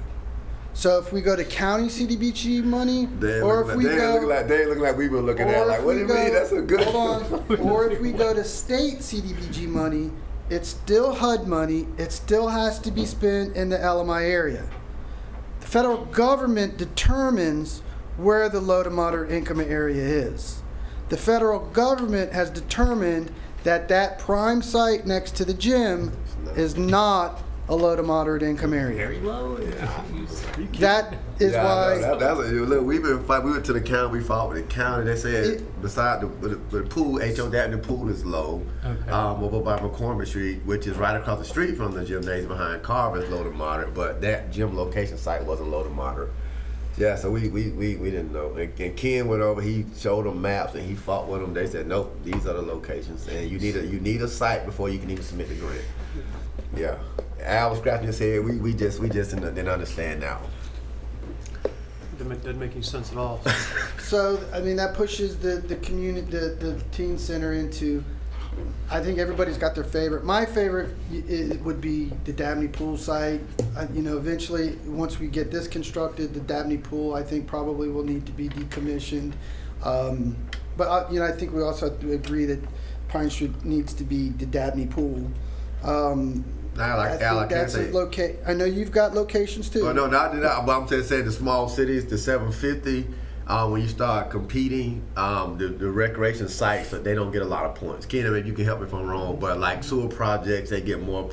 So if we go to county CDBG money, or if we go,
they look like we've been looking at like, what do you mean? That's a good.
Hold on. Or if we go to state CDBG money, it's still HUD money. It still has to be spent in the LMI area. The federal government determines where the low to moderate income area is. The federal government has determined that prime site next to the gym is not a low to moderate income area.
Very low?
That is why.
Look, we've been fighting. We went to the county. We fought with the county. They said beside the pool, H.O. Avenue pool is low.
Okay.
Over by McCormick Street, which is right across the street from the gymnasium behind Carver, is low to moderate. But that gym location site wasn't low to moderate. Yeah, so we didn't know. And Ken went over. He showed them maps and he fought with them. They said, nope, these are the locations, and you need a site before you can even submit the grant. Yeah. Al was scratching his head. We just didn't understand now.
Doesn't make any sense at all.
So I mean that pushes the community, the teen center into. I think everybody's got their favorite. My favorite would be the Dabney Pool site. Eventually, once we get this constructed, the Dabney Pool I think probably will need to be decommissioned. But I think we also have to agree that Pine Street needs to be the Dabney Pool.
Now, like
I
Al, I
think
can't
that's
say.
I know you've got locations too.
Well, no, not that. But I'm just saying the small cities, the 750. When you start competing, the recreation sites, they don't get a lot of points. Ken, I mean, you can help me if I'm wrong, but like sewer projects, they get more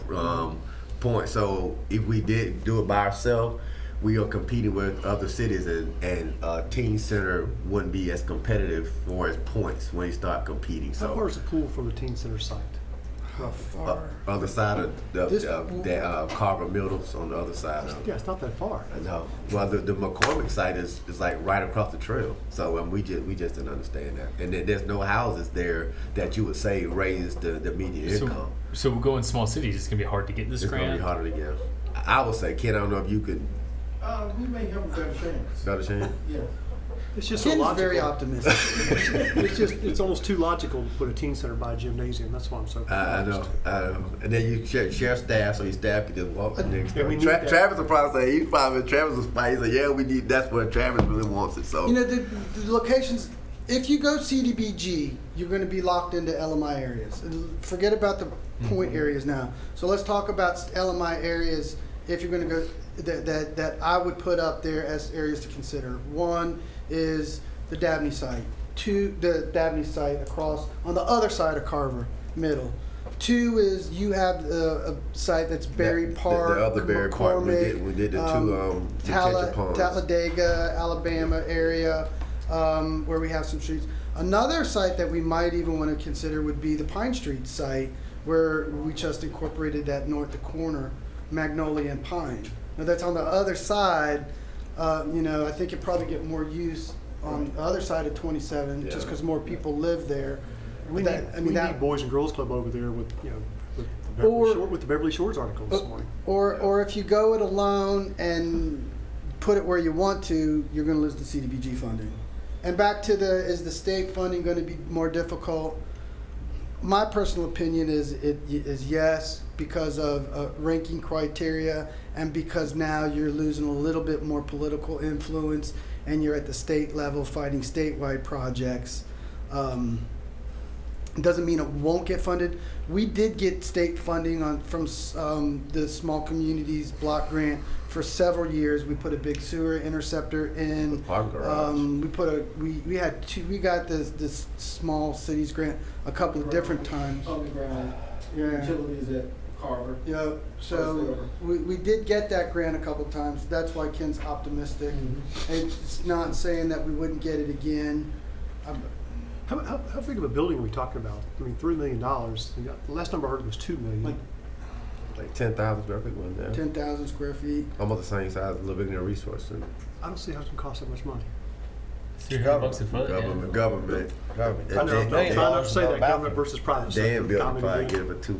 points. So if we did do it by ourselves, we are competing with other cities, and teen center wouldn't be as competitive for its points when you start competing.
How far
So
is the pool from the teen center site?
How far?
other side of
This-
the Carver Middles on the other side of.
Yeah, it's not that far.
I know. Well, the McCormick site is like right across the trail. So we just didn't understand that. And then there's no houses there that you would say raise the median income.
So we'll go in small cities. It's gonna be hard to get this
It's going to
grant.
be harder to get. I would say, Ken, I don't know if you could
We may have a better chance.
better chance.
Yeah.
It's just so
Ken's
logical.
very optimistic.
It's almost too logical to put a teen center by a gymnasium. That's why I'm so
I
confused.
know. And then you share staff, so your staff can just walk next
Yeah,
door.
we need that.
Travis will probably say, Travis will fight. He said, yeah, we need, that's what Travis really wants it. So,
You know, the locations, if you go CDBG, you're going to be locked into LMI areas. Forget about the point areas now. So let's talk about LMI areas if you're going to go, that I would put up there as areas to consider. One is the Dabney site. Two, the Dabney site across, on the other side of Carver, middle. Two is you have a site that's Berry Park,
the other Berry Park, we
McCormick,
did the two detention ponds.
Talladega, Alabama area, where we have some streets. Another site that we might even want to consider would be the Pine Street site, where we just incorporated that north the corner, Magnolia and Pine. Now that's on the other side. I think it probably get more use on the other side of 27, just
Yeah.
because more people live there.
We
But that-
need Boys and Girls Club over there with with the Beverly Shores article this morning.
Or if you go it alone and put it where you want to, you're going to lose the CDBG funding. And back to is the state funding going to be more difficult? My personal opinion is yes, because of ranking criteria and because now you're losing a little bit more political influence and you're at the state level fighting statewide projects. It doesn't mean it won't get funded. We did get state funding from the Small Communities Block Grant for several years. We put a big sewer interceptor in.
Park garage.
We got this Small Cities Grant a couple of different times.
Underground
Yeah.
utilities at Carver.
Yeah, so we did get that grant a couple times. That's why Ken's optimistic. It's not saying that we wouldn't get it again.
How big of a building are we talking about? I mean, $3 million. The last number I heard was $2 million.
Like 10,000 square feet one there.
10,000 square feet.
Almost the same size, a little bit in the resource center.
I don't see how it can cost that much money.
$300 a foot. yeah.
Government.
I know,
Dan-
I'm trying not to say that
$1
government versus private sector.
Dan built
Common
probably
building.
get it for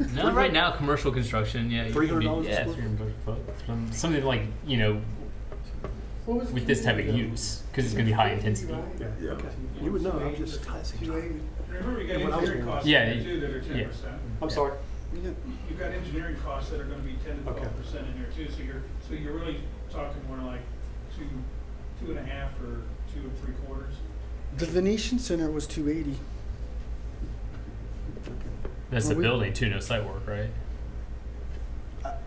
2.2.
No, right now commercial construction, yeah, you could be-
$300 a
yeah,
foot?
$300 a foot. Something like with this type of use, because it's gonna be high intensity.
Yeah.
Okay. You would know. I'm just.
Remember, you got
Yeah, when I was
engineering
there.
costs
Yeah,
in there too that are 10%.
I'm sorry.
You've got engineering costs that are gonna be 10 to
Okay.
12% in there too, so you're really talking more like 2.5 or 2 3/4.
The Venetian Center was 280.
That's
Well,
the building too, no site work, right?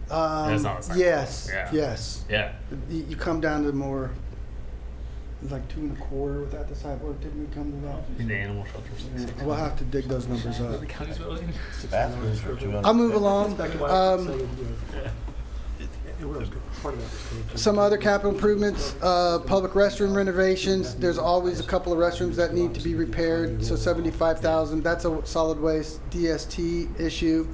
That's
not a site.
Yes,
Yeah.
yes.
Yeah.
You come down to more like 2 1/4 without the site work. Didn't we come to that?
In the animal shelters.
Yeah, we'll have to dig those numbers up.
The county's building.
Bathrooms are 200.
I'll move along.
Back to what I was saying, what else? Part of that.
Some other capital improvements, public restroom renovations. There's always a couple of restrooms that need to be repaired. So 75,000. That's a solid waste DST issue.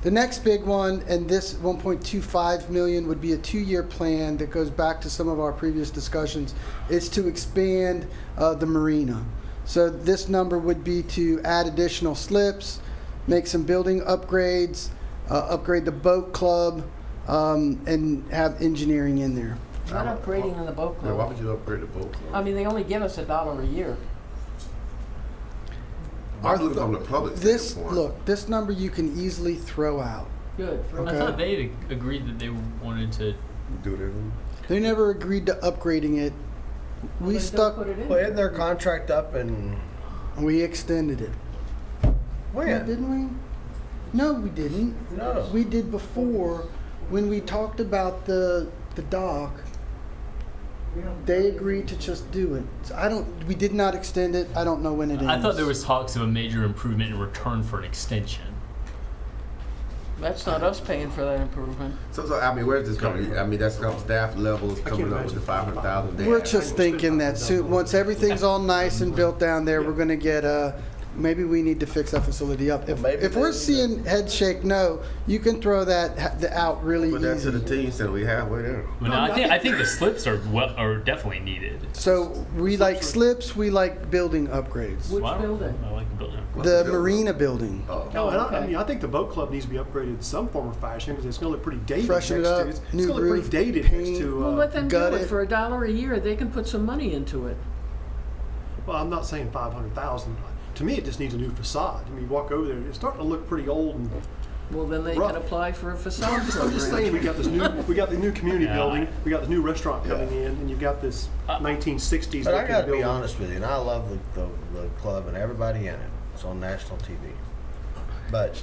The next big one, and this 1.25 million would be a 2-year plan that goes back to some of our previous discussions, is to expand the marina. So this number would be to add additional slips, make some building upgrades, upgrade the boat club, and have engineering in there.
Not upgrading on the boat
Yeah, why
club.
would you upgrade the boat club?
I mean, they only give us $1 a year.
I'm looking from the public
This
standpoint.
this number you can easily throw out.
Good.
Okay.
I thought they had agreed that they wanted to.
Do it every.
They never agreed to upgrading it.
Well,
We
then
stuck.
don't put it in.
Well, isn't their contract up in
We extended it.
when?
Yeah, didn't we? No, we didn't.
No.
We did before, when we talked about the dock, they agreed to just do it. So we did not extend it. I don't know when it ends.
I thought there was talks of a major improvement in return for an extension.
That's not us paying for that improvement.
So I mean, where's this coming? I mean, that's some staff levels coming up with the 500,000.
We're just thinking that soon, once everything's all nice and built down there, we're gonna get maybe we need to fix that facility up. If we're seeing head shake no, you can throw that out really
Put that
easy.
to the team center we have right there.
But no, I think the slips are definitely needed.
So we like slips, we like building upgrades.
Which
Well, I don't-
building?
I like the building.
The marina building.
Oh.
No, and
okay.
I mean, I think the boat club needs to be upgraded in some form or fashion because it's going to look pretty dated
Freshen it
next
up,
to it. It's
new
going to look
roof,
pretty dated next
paint.
to.
Well, let them do
gut
it
it.
for $1 a year. They can put some money into it.
Well, I'm not saying 500,000. To me, it just needs a new facade. I mean, you walk over there, it's starting to look pretty old and.
Well, then they
Rough.
can apply for a facade
I'm just
program.
saying, we got the new community
Yeah.
building, we got the new restaurant coming in, and you've got this 1960s
But I
looking
gotta be
building.
honest with you, and I love the club and everybody in it. It's on national TV. But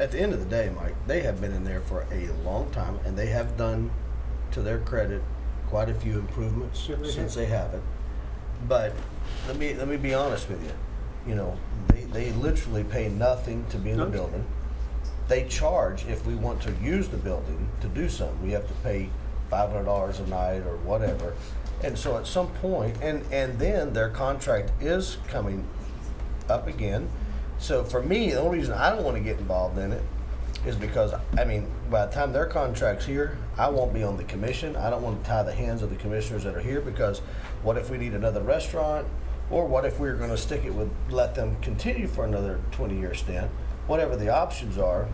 at the end of the day, Mike, they have been in there for a long time, and they have done, to their credit, quite a few improvements
Sure they
since
have.
they have it. But let me be honest with you. You know, they literally pay nothing to be in the
No.
building. They charge if we want to use the building to do something. We have to pay $500 a night or whatever. And so at some point, and then their contract is coming up again. So for me, the only reason I don't want to get involved in it is because, I mean, by the time their contract's here, I won't be on the commission. I don't want to tie the hands of the commissioners that are here, because what if we need another restaurant? Or what if we're going to stick it with, let them continue for another 20-year stint? Whatever the options are.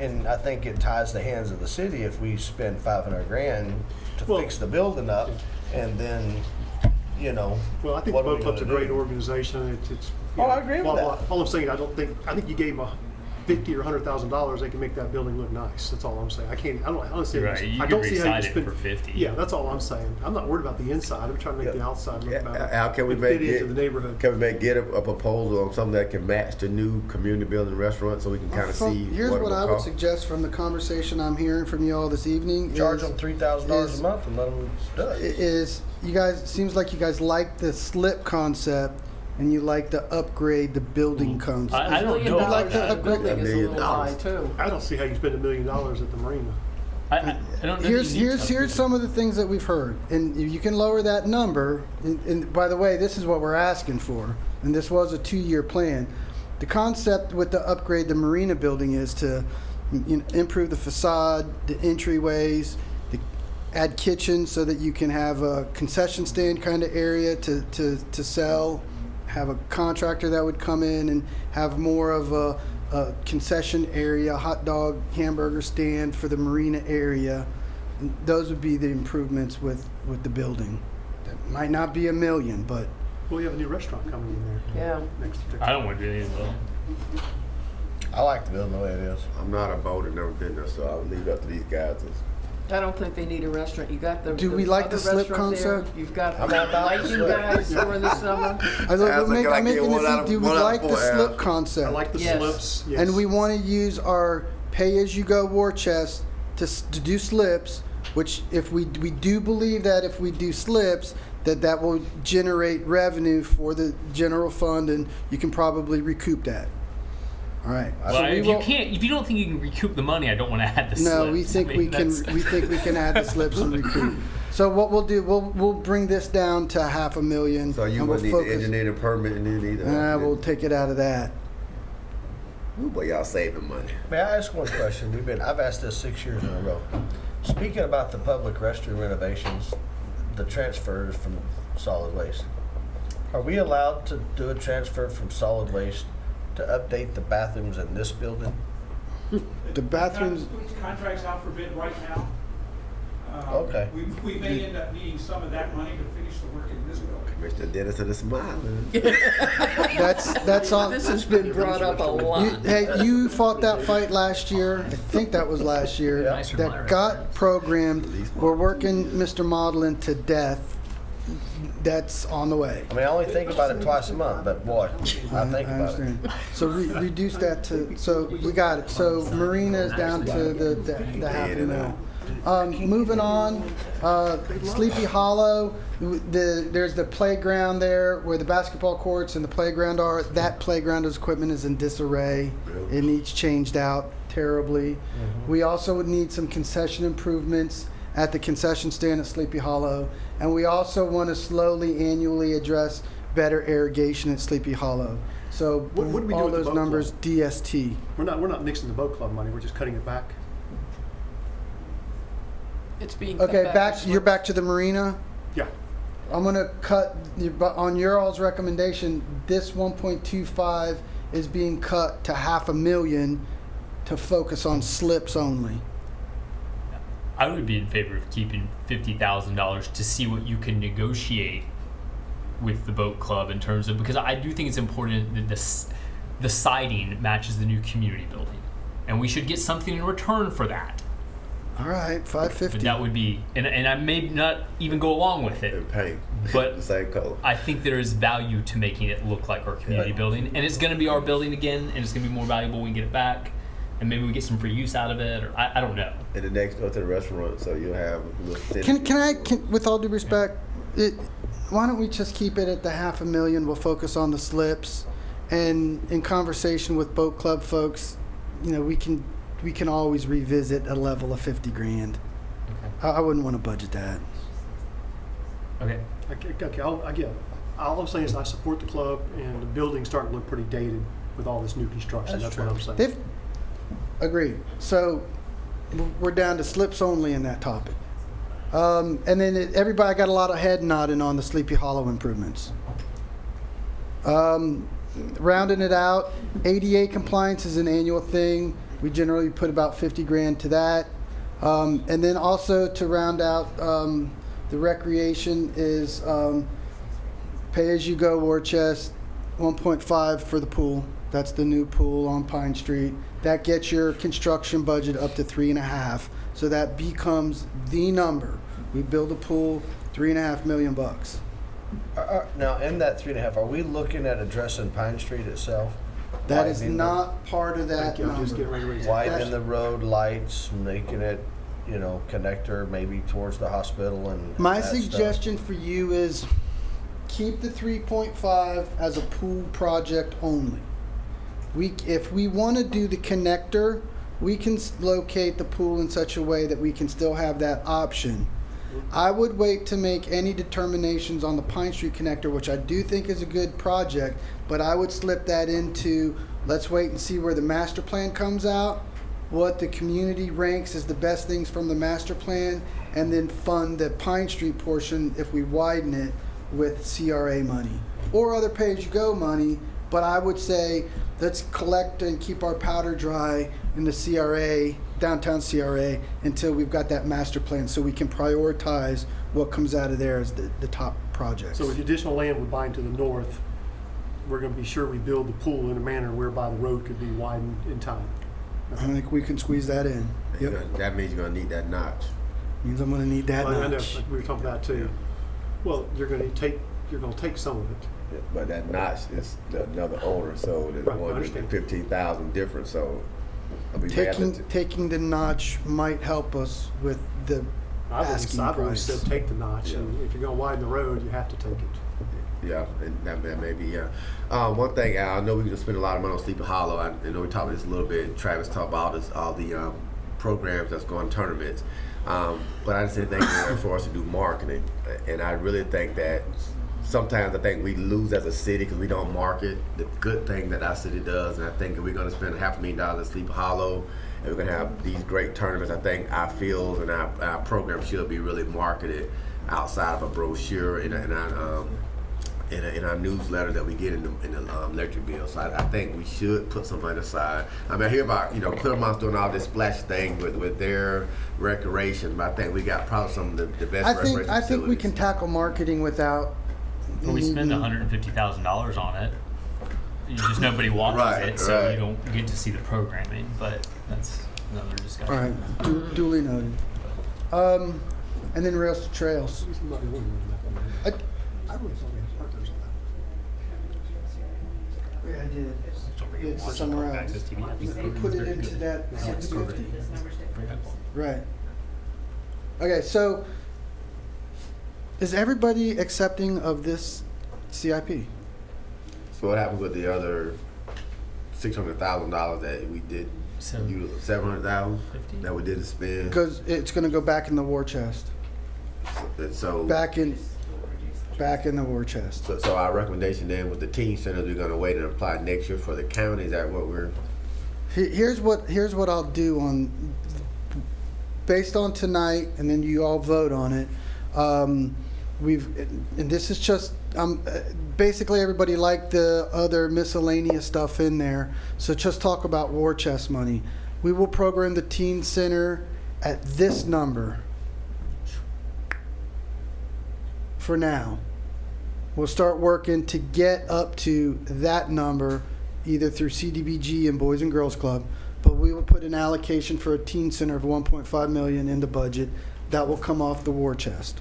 And I think it ties the hands of the city if we spend $500,000 to
Well,
fix the building up, and then, you know.
Well, I think the
what are
boat
we
club's a
gonna
great
do?
organization. It's
Oh, I agree with that.
All I'm saying, I think you gave them $50,000 or $100,000, they can make that building look nice. That's all I'm saying. I don't honestly.
Right, you
I
could
don't see how you
re-sign it
spend
for 50.
Yeah, that's all I'm saying. I'm not worried about the inside. I'm trying to make the outside look better.
Al, can we
and
make
fit into the neighborhood?
Can we get a proposal on something that can match the new community building restaurant so we can kind of see
Here's
what it
what
will
I would
cost?
suggest from the conversation I'm hearing from you all this evening.
Charge
is-
them $3,000
is-
a month and let them do it.
Is you guys, it seems like you guys like the slip concept and you like to upgrade the building concept.
I don't
$1 million
know.
like to
for the
upgrade
building is a little high
$1
too.
I don't see how you spend $1 million at the marina.
I don't know.
Here's some of the things that we've heard, and you can lower that number. And by the way, this is what we're asking for, and this was a 2-year plan. The concept with the upgrade the marina building is to improve the facade, the entryways, add kitchens so that you can have a concession stand kind of area to sell. Have a contractor that would come in and have more of a concession area, hot dog, hamburger stand for the marina area. Those would be the improvements with the building. That might not be $1 million, but
Well, you have a new restaurant coming in there.
Yeah.
Next to
I don't want to do anything though.
I like the building the way it is.
I'm not a boater, never been there, so I'll leave it up to these guys.
I don't think they need a restaurant. You got the
Do we like the
other
slip
restaurant there.
concept?
You've got
I'm
the
all about the
lighting
slip.
guys during the summer.
I'm
like I
making
get
this.
one out of-
Do we
one out of
like the
four,
slip
Al.
concept?
I like the
Yes.
slips. Yes.
And we want to use our pay-as-you-go war chest to do slips, which if we do believe that if we do slips, that will generate revenue for the general fund, and you can probably recoup that. All right.
Well,
So we
if
will-
if you don't think you can recoup the money, I don't want to add the
No,
slips.
we think
I mean,
we can.
that's-
We think we can add the slips and recoup. So what we'll do, we'll bring this down to $500,000.
So you
and
would
we'll
need the engineering permit and you need
We'll take it out of that.
Ooh, boy, y'all saving money.
May I ask one question? I've asked this 6 years in a row. Speaking about the public restroom renovations, the transfers from solid waste, are we allowed to do a transfer from solid waste to update the bathrooms in this building?
The bathrooms.
Contract's out for bid right now.
Okay.
We may end up needing some of that money to finish the work in this building.
Commissioner Dennis is smiling.
That's on.
This has been brought up a lot.
You fought that fight last year. I think that was last year.
Yeah.
Nicer than my
That got programmed. We're working Mr. Modeling to death. that's on the way.
I mean, I only think about it twice a month, but boy, I think about it.
understand. So reduce that to, so we got it. So Marina is down to the half a mil. Moving on, Sleepy Hollow, there's the playground there where the basketball courts and the playground are. That playground's equipment is in disarray. It needs changed out terribly. We also would need some concession improvements at the concession stand at Sleepy Hollow. And we also want to slowly, annually address better irrigation at Sleepy Hollow. So
What do we do
all
with the
those
boat
numbers,
club?
DST.
We're not nixing the boat club money, we're just cutting it back.
It's being cut
Okay,
back.
you're back to the marina.
Yeah.
I'm gonna cut, on your all's recommendation, this 1.25 is being cut to $500,000 to focus on slips only.
I would be in favor of keeping $50,000 to see what you can negotiate with the boat club in terms of, because I do think it's important that the siding matches the new community building, and we should get something in return for that.
All right,
But
550.
that would be, and I may not even go along with it,
And paint.
but
The same color.
I think there is value to making it look like our community
Yeah.
building, and it's going to be our building again, and it's going to be more valuable when we get it back, and maybe we get some free use out of it, or I don't know.
And the next door to the restaurant, so you'll have a little
Can with all due respect, why don't we just keep it at the $500,000? We'll focus on the slips, and in conversation with boat club folks, we can always revisit a level of $50,000. I wouldn't want to budget that.
Okay.
Okay, all I'm saying is I support the club, and the building's starting to look pretty dated with all this new construction. That's what I'm saying.
They've agreed. So we're down to slips only in that topic. And then everybody got a lot of head nodding on the Sleepy Hollow improvements. Rounding it out, ADA compliance is an annual thing. We generally put about $50,000 to that. And then also to round out the recreation is pay-as-you-go war chest, 1.5 for the pool. That's the new pool on Pine Street. That gets your construction budget up to 3.5. So that becomes the number. We build a pool, $3.5 million.
Now, in that 3.5, are we looking at addressing Pine Street itself?
That is
Widening
not part of that
Thank you. I'm just getting
number.
ready to raise it.
Widening the road, lights, making it, connector maybe towards the hospital and
My
that stuff.
suggestion for you is keep the 3.5 as a pool project only. If we want to do the connector, we can locate the pool in such a way that we can still have that option. I would wait to make any determinations on the Pine Street connector, which I do think is a good project, but I would slip that into, let's wait and see where the master plan comes out, what the community ranks as the best things from the master plan, and then fund the Pine Street portion if we widen it with CRA money or other pay-as-you-go money. But I would say let's collect and keep our powder dry in the CRA, downtown CRA, until we've got that master plan so we can prioritize what comes out of there as the top projects.
So with the additional land we're buying to the north, we're going to be sure we build the pool in a manner whereby the road could be widened in time.
I think we can squeeze that in. Yep.
That means you're gonna need that notch.
Means I'm gonna need that
I know,
notch.
we were talking about that too. Well, you're going to take some of it.
Yeah, but that notch is another order, so there's
Right, I
one
understand.
15,000 difference. So I'll be mad at
Taking the notch might help us with the asking
I've always
price.
said take the notch,
Yeah.
and if you're going to widen the road, you have to take it.
Yeah, and that may be, yeah. One thing, I know we can spend a lot of money on Sleepy Hollow. I know we talked about this a little bit. Travis talked about all the programs that's going tournaments. But I just didn't think it was for us to do marketing. And I really think that sometimes I think we lose as a city because we don't market the good thing that our city does. And I think if we're going to spend $500,000 at Sleepy Hollow and we're going to have these great tournaments, I think our fields and our program should be really marketed outside of a brochure in our newsletter that we get in the electric bill. So I think we should put some money aside. I mean, I hear about Clearmont's doing all this splash thing with their recreation, but I think we got probably some of the best recreation
I think we
facilities.
can tackle marketing without.
But we spend
needing-
$150,000 on it. Just nobody watches
Right,
it, so
right.
you don't get to see the programming. But that's another discussion.
All right, duly noted. And then rails to trails. I really thought we had partners on that. Yeah, I did. It's somewhere else. We put it into that 650. Right. Okay, so is everybody accepting of this CIP?
So what happened with the other $600,000 that we did? $700,000 that we didn't spend.
Because it's going to go back in the war chest.
And so
Back in the war chest.
So our recommendation then with the teen centers, we're gonna wait and apply next year for the county. Is that what we're?
Here's what I'll do on, based on tonight, and then you all vote on it. And this is just, basically everybody liked the other miscellaneous stuff in there, so just talk about war chest money. We will program the teen center at this number for now. We'll start working to get up to that number either through CDBG and Boys and Girls Club, but we will put an allocation for a teen center of $1.5 million in the budget that will come off the war chest.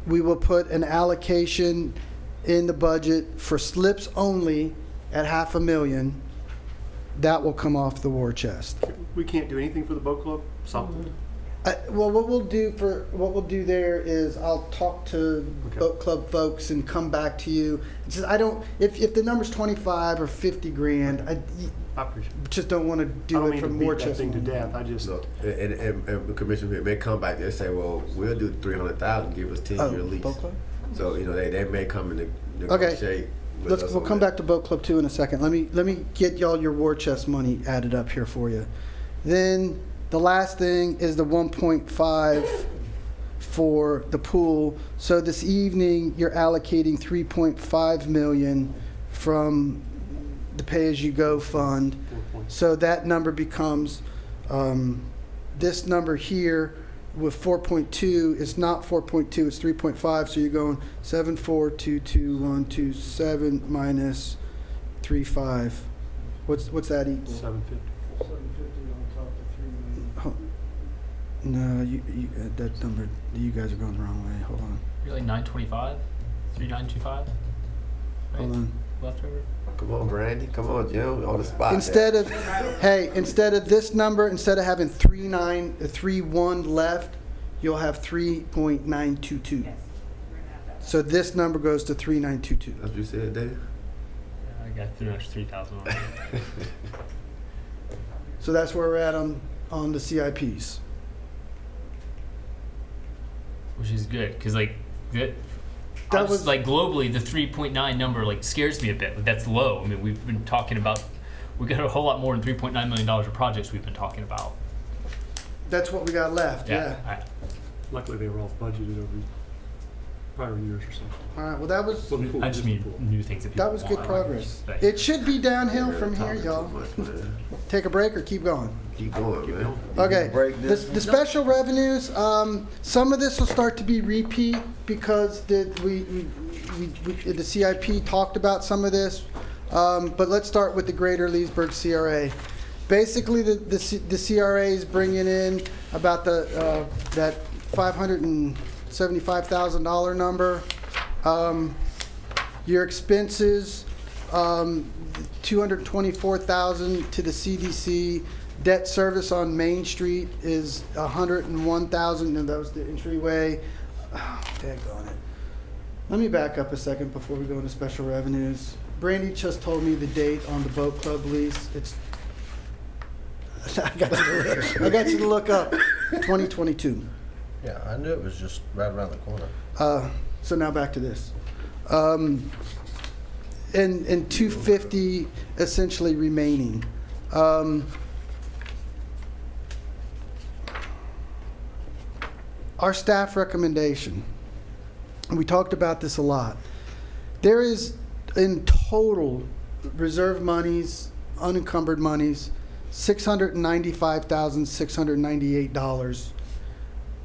We will put an allocation in the budget for slips only at $500,000. That will come off the war chest.
We can't do anything for the boat club? Something?
Well, what we'll do there is I'll talk to boat club folks and come back to you. It's just, if the number's 25 or 50 grand, I
appreciate it.
just don't want to do it from war chest.
I don't mean to beat that thing to death. I just.
So, and the commission may come back and say, well, we'll do 300,000, give us 10-year lease.
Boat club?
So they may come and negotiate. with us
We'll
on
come
that.
back to boat club 2 in a second. Let me get y'all your war chest money added up here for you. Then the last thing is the 1.5 for the pool. So this evening you're allocating 3.5 million from the pay-as-you-go fund. So that number becomes this number here with 4.2. It's not 4.2. It's 3.5. So you're going 7422127 minus 3.5. What's that equal?
750.
750 on top of 3 million.
No, that number, you guys are going the wrong way. Hold on.
You're like 925, 3925. Right?
Hold on.
Leftover.
Come on, Brandy. Come on, Jim. On the spot.
Instead of this number, instead of having 3.1 left, you'll have 3.922. So this number goes to 3.922.
That's what you said, Dave.
I got 3,000 on it.
So that's where we're at on the CIPs.
Which is good, because like
That
was
was-
like globally the 3.9 number like scares me a bit. Like, that's low. I mean, we've been talking about, we got a whole lot more than $3.9 million of projects we've been talking about.
That's what we got left. Yeah.
Luckily, they were all budgeted over prior years or something.
All right. Well, that was
I just mean new things that people
that was good
want.
progress.
But-
It should be downhill from here,
Talking too
y'all.
much, man.
Take a break or keep going.
Keep going, man.
Okay,
Break this.
the special revenues, some of this will start to be repeat because the CIP talked about some of this. But let's start with the Greater Leesburg CRA. Basically, the CRA is bringing in about that $575,000 number. Your expenses, $224,000 to the CDC. Debt service on Main Street is $101,000, and that was the entryway. Oh, daggone it. Let me back up a second before we go into special revenues. Brandy just told me the date on the boat club lease. It's I got you to look up 2022.
Yeah, I knew it was just right around the corner.
So now back to this. And 250 essentially remaining. Our staff recommendation, and we talked about this a lot. There is in total reserve monies, unencumbered monies, $695,698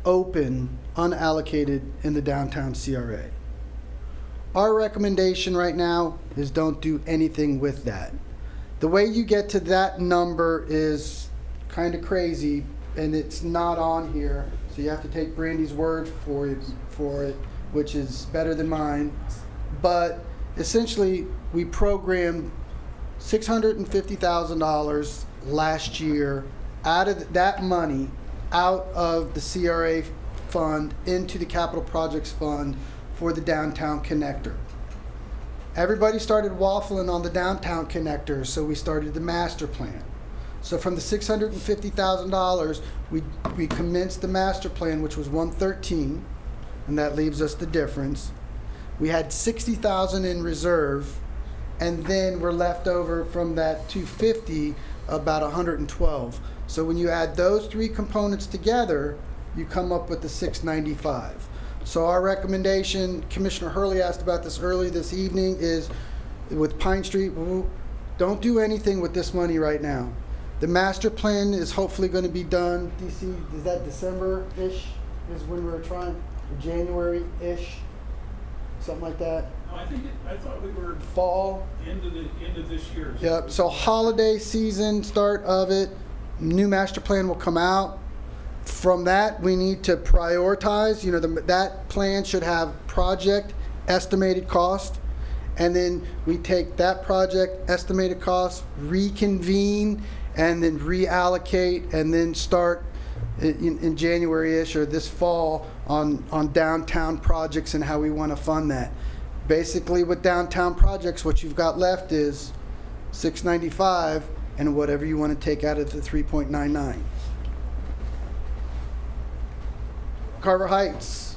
open, unallocated in the downtown CRA. Our recommendation right now is don't do anything with that. The way you get to that number is kind of crazy, and it's not on here, So you have to take Brandy's word for it, which is better than mine. But essentially, we programmed $650,000 last year out of that money, out of the CRA fund into the capital projects fund for the downtown connector. Everybody started waffling on the downtown connector, so we started the master plan. So from the $650,000, we commenced the master plan, which was 113, and that leaves us the difference. We had 60,000 in reserve, and then we're left over from that 250 about 112. So when you add those three components together, you come up with the 695. So our recommendation, Commissioner Hurley asked about this early this evening, is with Pine Street, don't do anything with this money right now. The master plan is hopefully going to be done. DC, is that December-ish is when we're trying, January-ish, something like that?
No, I thought we were
Fall.
end of this year.
Yep. So holiday season, start of it, new master plan will come out. From that, we need to prioritize. That plan should have project estimated cost, and then we take that project estimated cost, reconvene, and then reallocate, and then start in January-ish or this fall on downtown projects and how we want to fund that. Basically, with downtown projects, what you've got left is $695 and whatever you want to take out of the 3.99. Carver Heights.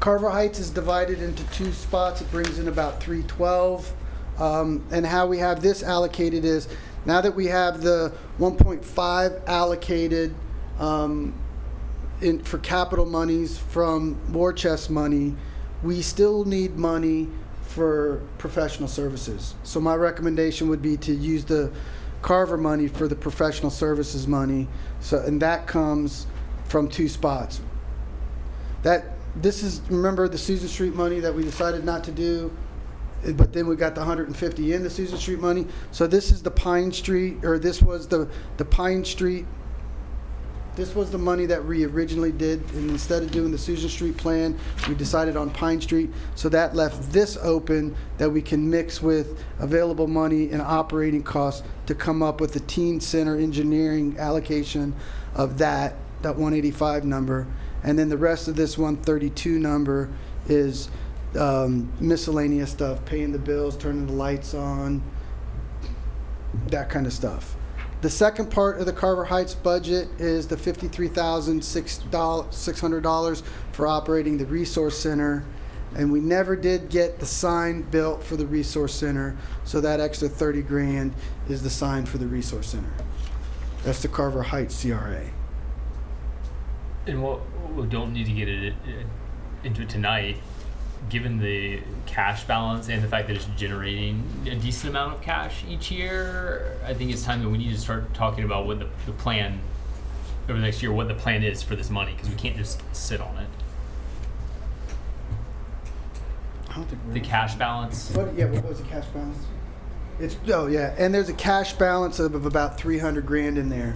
Carver Heights is divided into two spots. It brings in about 312. And how we have this allocated is, now that we have the 1.5 allocated for capital monies from war chest money, we still need money for professional services. So my recommendation would be to use the Carver money for the professional services money. So, and that comes from two spots. This is, remember the Susan Street money that we decided not to do, but then we got the 150 in the Susan Street money. So this is the Pine Street, or this was the Pine Street. This was the money that we originally did, and instead of doing the Susan Street plan, we decided on Pine Street. So that left this open that we can mix with available money and operating costs to come up with the teen center engineering allocation of that 185 number. And then the rest of this 132 number is miscellaneous stuff, paying the bills, turning the lights on, that kind of stuff. The second part of the Carver Heights budget is the $53,600 for operating the resource center. And we never did get the sign built for the resource center, so that extra 30 grand is the sign for the resource center. That's the Carver Heights CRA.
And we don't need to get into it tonight, given the cash balance and the fact that it's generating a decent amount of cash each year. I think it's time that we need to start talking about what the plan over the next year, what the plan is for this money, because we can't just sit on it.
I don't think
The cash balance.
what was the cash balance? And there's a cash balance of about 300 grand in there.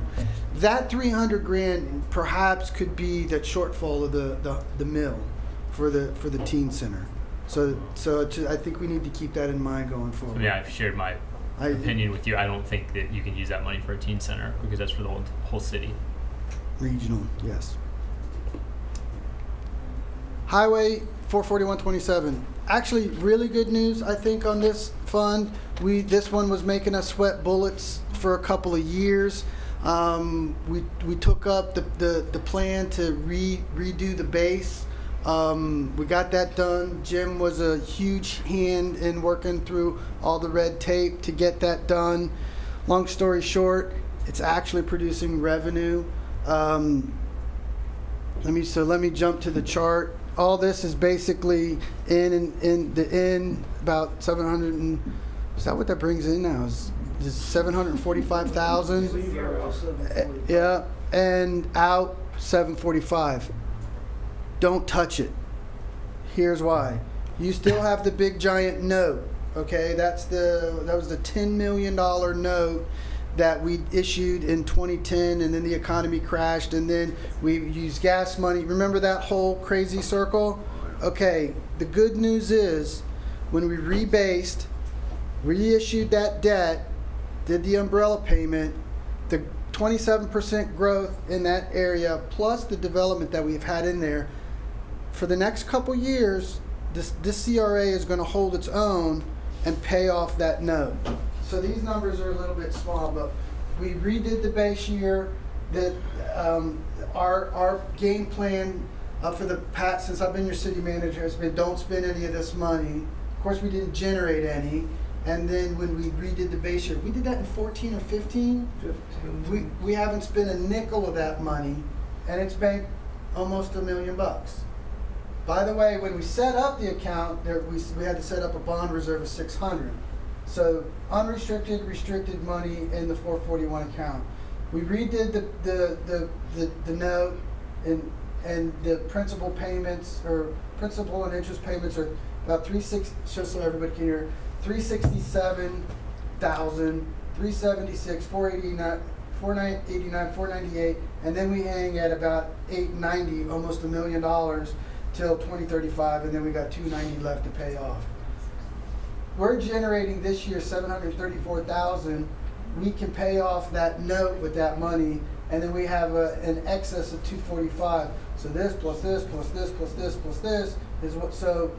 That 300 grand perhaps could be that shortfall of the mill for the teen center. So I think we need to keep that in mind going forward.
Yeah, I've shared my opinion with you. I don't think that you can use that money for a teen center because that's for the whole city.
Regional, yes. Highway 44127. Actually, really good news, I think, on this fund. This one was making us sweat bullets for a couple of years. We took up the plan to redo the base. We got that done. Jim was a huge hand in working through all the red tape to get that done. Long story short, it's actually producing revenue. Let me jump to the chart. All this is basically in about 700 and, is that what that brings in now? Is 745,000? Yeah, and out 745. Don't touch it. Here's why. You still have the big giant note. Okay, that was the $10 million note that we issued in 2010, and then the economy crashed, and then we used gas money. Remember that whole crazy circle? Okay, the good news is when we rebased, reissued that debt, did the umbrella payment, the 27% growth in that area, plus the development that we've had in there, for the next couple years, this CRA is going to hold its own and pay off that note. So these numbers are a little bit small, but we redid the base year. That our game plan for the past, since I've been your city manager, has been don't spend any of this money. Of course, we didn't generate any. And then when we redid the base year, we did that in 14 or 15.
15.
We haven't spent a nickel of that money, and it's banked almost $1 million. By the way, when we set up the account, we had to set up a bond reserve of $600. So unrestricted, restricted money in the 441 account. We redid the note, and the principal payments, or principal and interest payments, are about just so everybody can hear, $367,000, $376,000, $489,000, $498,000, and then we hang at about $890,000, almost $1 million, till 2035, and then we got $290,000 left to pay off. We're generating this year $734,000. We can pay off that note with that money, and then we have an excess of $245,000. So this plus this plus this plus this plus this is what. So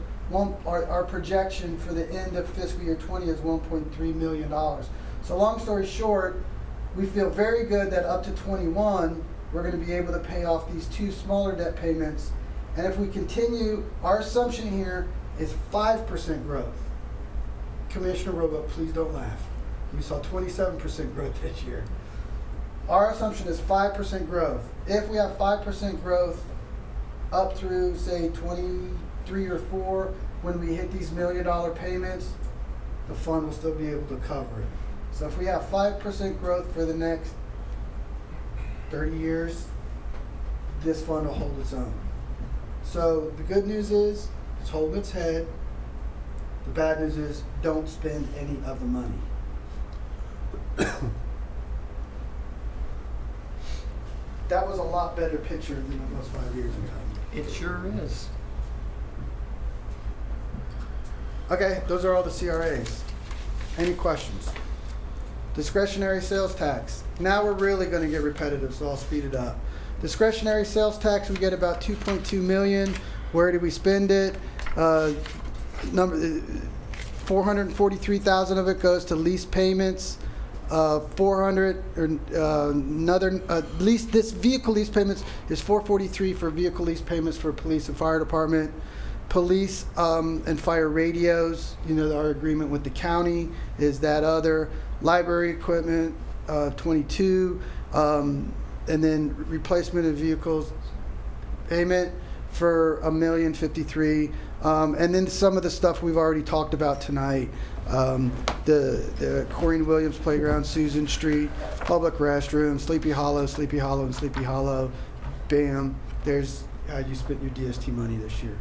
our projection for the end of fiscal year 20 is $1.3 million. So long story short, we feel very good that up to 21, we're going to be able to pay off these two smaller debt payments. And if we continue, our assumption here is 5% growth. Commissioner Roebuck, please don't laugh. We saw 27% growth this year. Our assumption is 5% growth. If we have 5% growth up through, say, 23 or 4, when we hit these $1 million payments, the fund will still be able to cover it. So if we have 5% growth for the next 30 years, this fund will hold its own. So the good news is it's holding its head. The bad news is don't spend any of the money. That was a lot better picture than it was 5 years ago.
It sure is.
Okay, those are all the CRAs. Any questions? Discretionary sales tax. Now we're really going to get repetitive, so I'll speed it up. Discretionary sales tax, we get about $2.2 million. Where do we spend it? $443,000 of it goes to lease payments. This vehicle lease payments is $443 for vehicle lease payments for police and fire department. Police and fire radios, our agreement with the county is that other. Library equipment, 22, and then replacement of vehicles payment for $1,053,000, and then some of the stuff we've already talked about tonight. The Corrine Williams Playground, Susan Street, public restroom, Sleepy Hollow, and Sleepy Hollow. Bam, there's how you spent your DST money this year.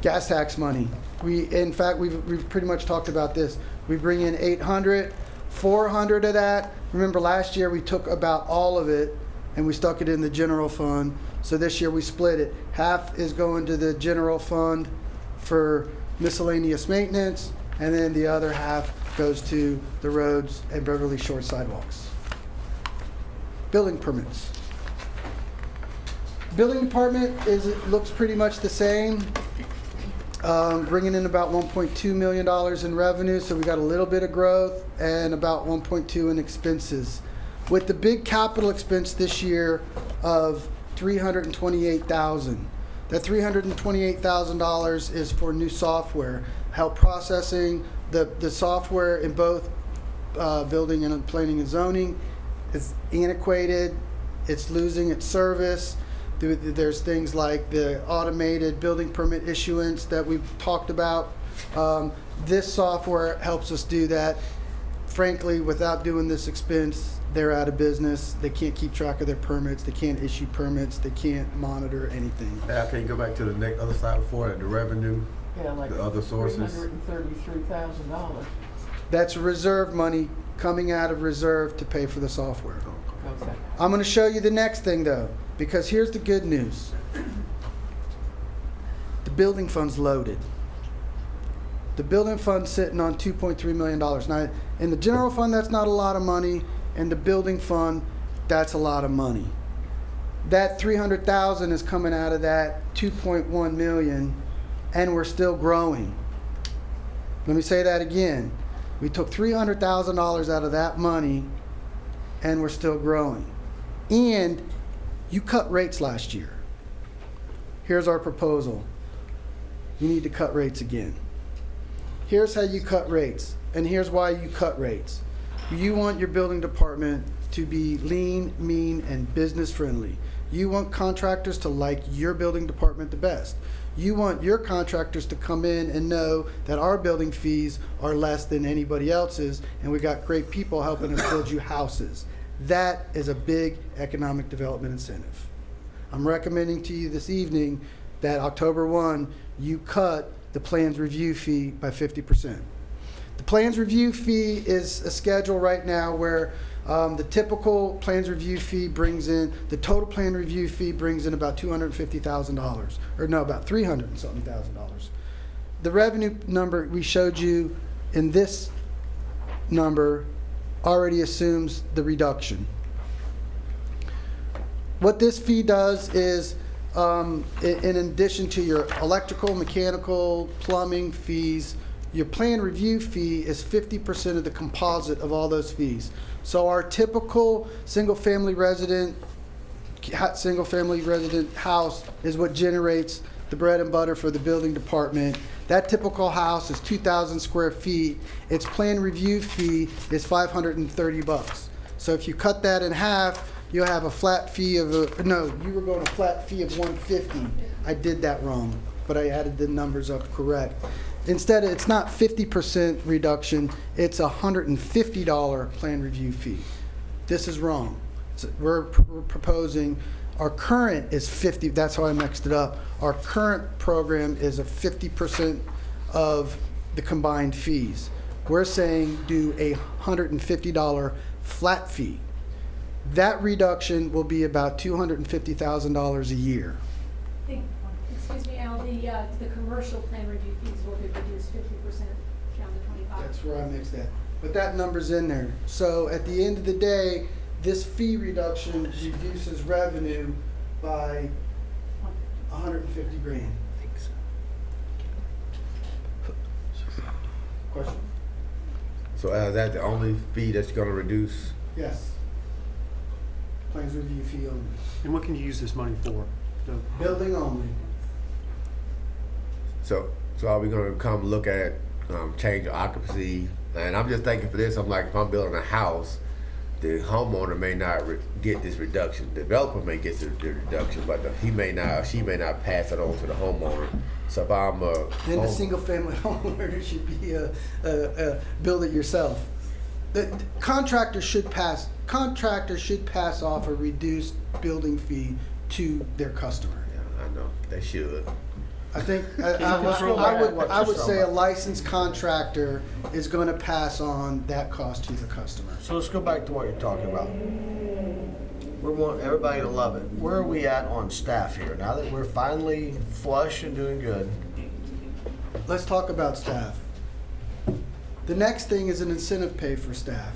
Gas tax money. In fact, we've pretty much talked about this. We bring in $800, $400 of that. Remember last year we took about all of it and we stuck it in the general fund. So this year we split it. Half is going to the general fund for miscellaneous maintenance, and then the other half goes to the roads and Beverly Shores sidewalks. Building permits. Building department looks pretty much the same. Bringing in about $1.2 million in revenue, so we got a little bit of growth, and about 1.2 in expenses. With the big capital expense this year of $328,000. That $328,000 is for new software, help processing. The software in both building and planning and zoning is antiquated. It's losing its service. There's things like the automated building permit issuance that we've talked about. This software helps us do that. Frankly, without doing this expense, they're out of business. They can't keep track of their permits. They can't issue permits. They can't monitor anything.
Now, can you go back to the other slide before that, the revenue,
Yeah, like
the other sources?
$333,000.
That's reserve money coming out of reserve to pay for the software.
Okay.
I'm going to show you the next thing, though, because here's the good news. The building fund's loaded. The building fund's sitting on $2.3 million. Now, in the general fund, that's not a lot of money. In the building fund, that's a lot of money. That $300,000 is coming out of that $2.1 million, and we're still growing. Let me say that again. We took $300,000 out of that money, and we're still growing. And you cut rates last year. Here's our proposal. You need to cut rates again. Here's how you cut rates, and here's why you cut rates. You want your building department to be lean, mean, and business friendly. You want contractors to like your building department the best. You want your contractors to come in and know that our building fees are less than anybody else's, and we got great people helping us build you houses. That is a big economic development incentive. I'm recommending to you this evening that October 1, you cut the plans review fee by 50%. The plans review fee is a schedule right now where the typical plans review fee brings in, the total plan review fee brings in about $250,000, or no, about $300 and something thousand. The revenue number we showed you in this number already assumes the reduction. What this fee does is, in addition to your electrical, mechanical, plumbing fees, your plan review fee is 50% of the composite of all those fees. So our typical single-family resident house is what generates the bread and butter for the building department. That typical house is 2,000 square feet. Its plan review fee is $530. So if you cut that in half, you'll have a flat fee of you were going a flat fee of $150. I did that wrong, but I added the numbers up correct. Instead, it's not 50% reduction, it's a $150 plan review fee. This is wrong. We're proposing, our current is 50, that's how I mixed it up. Our current program is a 50% of the combined fees. We're saying do a $150 flat fee. That reduction will be about $250,000 a year.
Excuse me, Al, the commercial plan review fees will be reduced 50% down to 25%.
That's where I mixed that. But that number's in there. So at the end of the day, this fee reduction reduces revenue by 150 grand. Question?
So is that the only fee that's gonna reduce?
Yes. Plans review fee only.
And what can you use this money for?
Building only.
So are we gonna come look at change of occupancy? And I'm just thinking for this, I'm like, if I'm building a house, the homeowner may not get this reduction. The developer may get the reduction, but he may not, or she may not pass it on to the homeowner. So if I'm
then the single family homeowner should be build it yourself. The contractor should pass off a reduced building fee to their customer.
Yeah, I know they should.
I think I would say a licensed contractor is going to pass on that cost to the customer.
So let's go back to what you're talking about. We want everybody to love it. Where are we at on staff here? Now that we're finally flush and doing good.
Let's talk about staff. The next thing is an incentive pay for staff.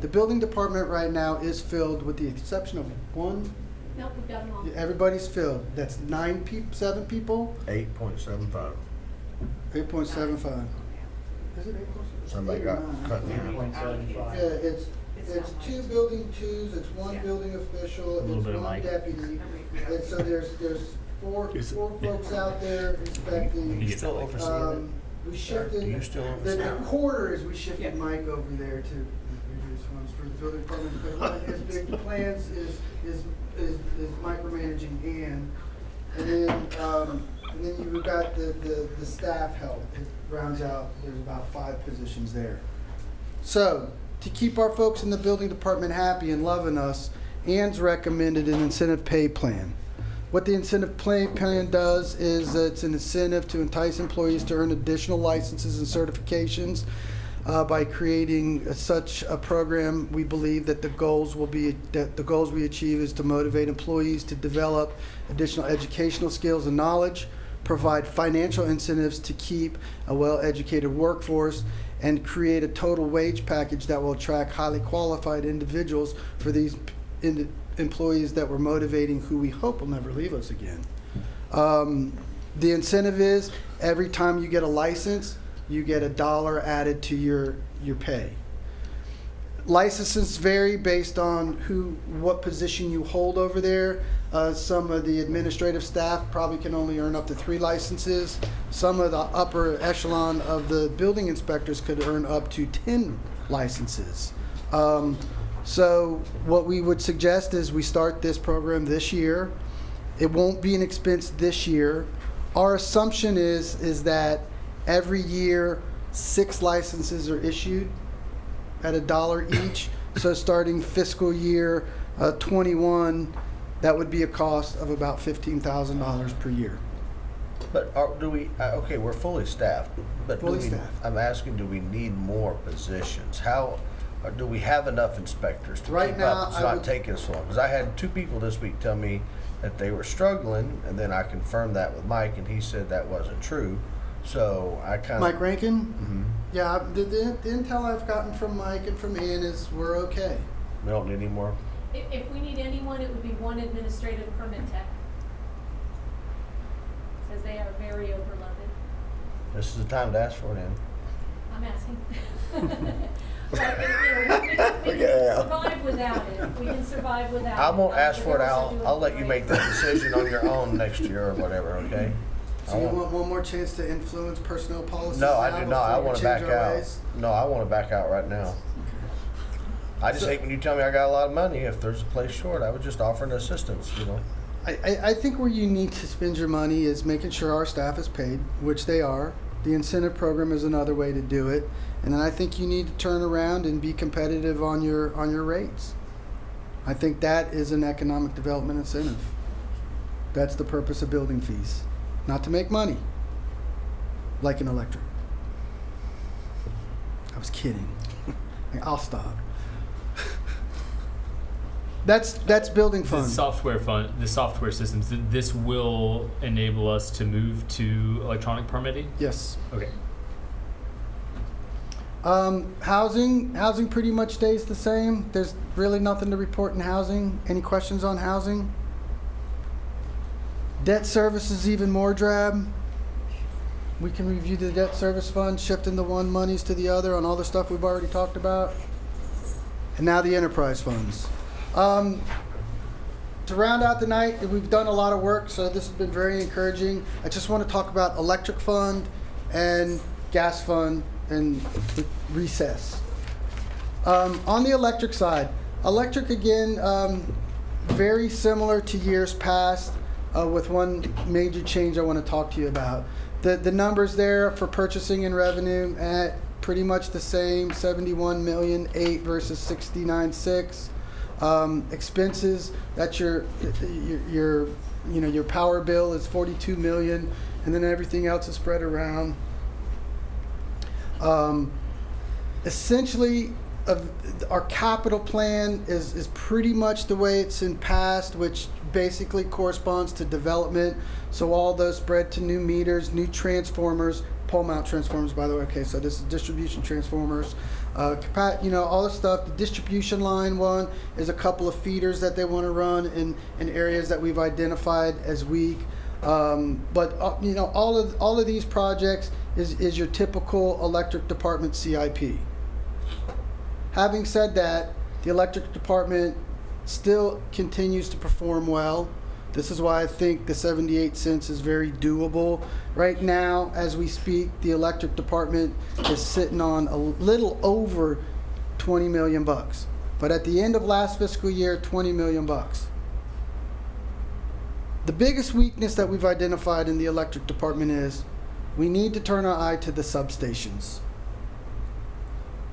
The building department right now is filled with the exception of one.
Nope, we've got them all.
Everybody's filled. That's 7 people.
8.75.
8.75. Is it 8.75?
Somebody got cut here.
Yeah, it's 2 building twos, it's 1 building official, it's 1 deputy. And so there's four folks out there inspecting.
You still overseeing
We shifted,
Do you still
the quarter is we shifted Mike over there to reduce funds for the building department. But one of his big plans is micromanaging Ann. And then you've got the staff help. It rounds out, there's about 5 positions there. So, to keep our folks in the building department happy and loving us, Ann's recommended an incentive pay plan. What the incentive pay plan does is it's an incentive to entice employees to earn additional licenses and certifications. By creating such a program, we believe that the goals we achieve is to motivate employees to develop additional educational skills and knowledge, provide financial incentives to keep a well-educated workforce, and create a total wage package that will attract highly qualified individuals for these employees that we're motivating, who we hope will never leave us again. The incentive is every time you get a license, you get $1 added to your pay. Licenses vary based on what position you hold over there. Some of the administrative staff probably can only earn up to 3 licenses. Some of the upper echelon of the building inspectors could earn up to 10 licenses. So what we would suggest is we start this program this year. It won't be an expense this year. Our assumption is that every year 6 licenses are issued at $1 each. So starting fiscal year 21, that would be a cost of about $15,000 per year.
But okay, we're fully staffed, but
Fully staffed.
I'm asking, do we need more positions? Do we have enough inspectors to
Right
keep
now,
up? It's
I
not
would-
taking so long. Because I had 2 people this week tell me that they were struggling, and then I confirmed that with Mike, and he said that wasn't true. So I kind of...
Mike Rankin?
Mhm.
Yeah, the intel I've gotten from Mike and from Ian is we're okay.
We don't need any more?
If we need anyone, it would be 1 administrative permit tech. Says they are very overloaded.
This is the time to ask for it, then.
I'm asking. But, we can survive without it. We can survive without it.
I won't ask for it,
They're also
Al.
doing
I'll let you
great.
make that decision on your own next year or whatever, okay?
So you want one more chance to influence personnel policies?
No, I
now
do not. I
before we
want to
change
back
our
out.
ways?
No, I want to back out right now. I just hate when you tell me I got a lot of money. If there's a place short, I would just offer an assistance, you know?
I think where you need to spend your money is making sure our staff is paid, which they are. The incentive program is another way to do it. And then I think you need to turn around and be competitive on your rates. I think that is an economic development incentive. That's the purpose of building fees. Not to make money, like an electric. I was kidding. I'll stop. That's building
The
funds.
the software systems, this will enable us to move to electronic permitting?
Yes.
Okay.
Housing pretty much stays the same. There's really nothing to report in housing. Any questions on housing? Debt service is even more drab. We can review the debt service fund, shifting the one monies to the other on all the stuff we've already talked about. And now the enterprise funds. To round out the night, we've done a lot of work, so this has been very encouraging. I just want to talk about electric fund and gas fund and the recess. On the electric side, electric again, very similar to years past, with one major change I want to talk to you about. The numbers there for purchasing and revenue at pretty much the same, 71,000,008 versus 69,600. Expenses, that's your power bill is 42 million, and then everything else is spread around. Essentially, our capital plan is pretty much the way it's in past, which basically corresponds to development. So all those spread to new meters, new transformers, pole mount transformers, by the way. Okay, so this is distribution transformers. All the stuff. The distribution line one is a couple of feeders that they want to run in areas that we've identified as weak. But all of these projects is your typical electric department CIP. Having said that, the electric department still continues to perform well. This is why I think the 78 cents is very doable. Right now, as we speak, the electric department is sitting on a little over 20 million bucks. But at the end of last fiscal year, 20 million bucks. The biggest weakness that we've identified in the electric department is we need to turn our eye to the substations.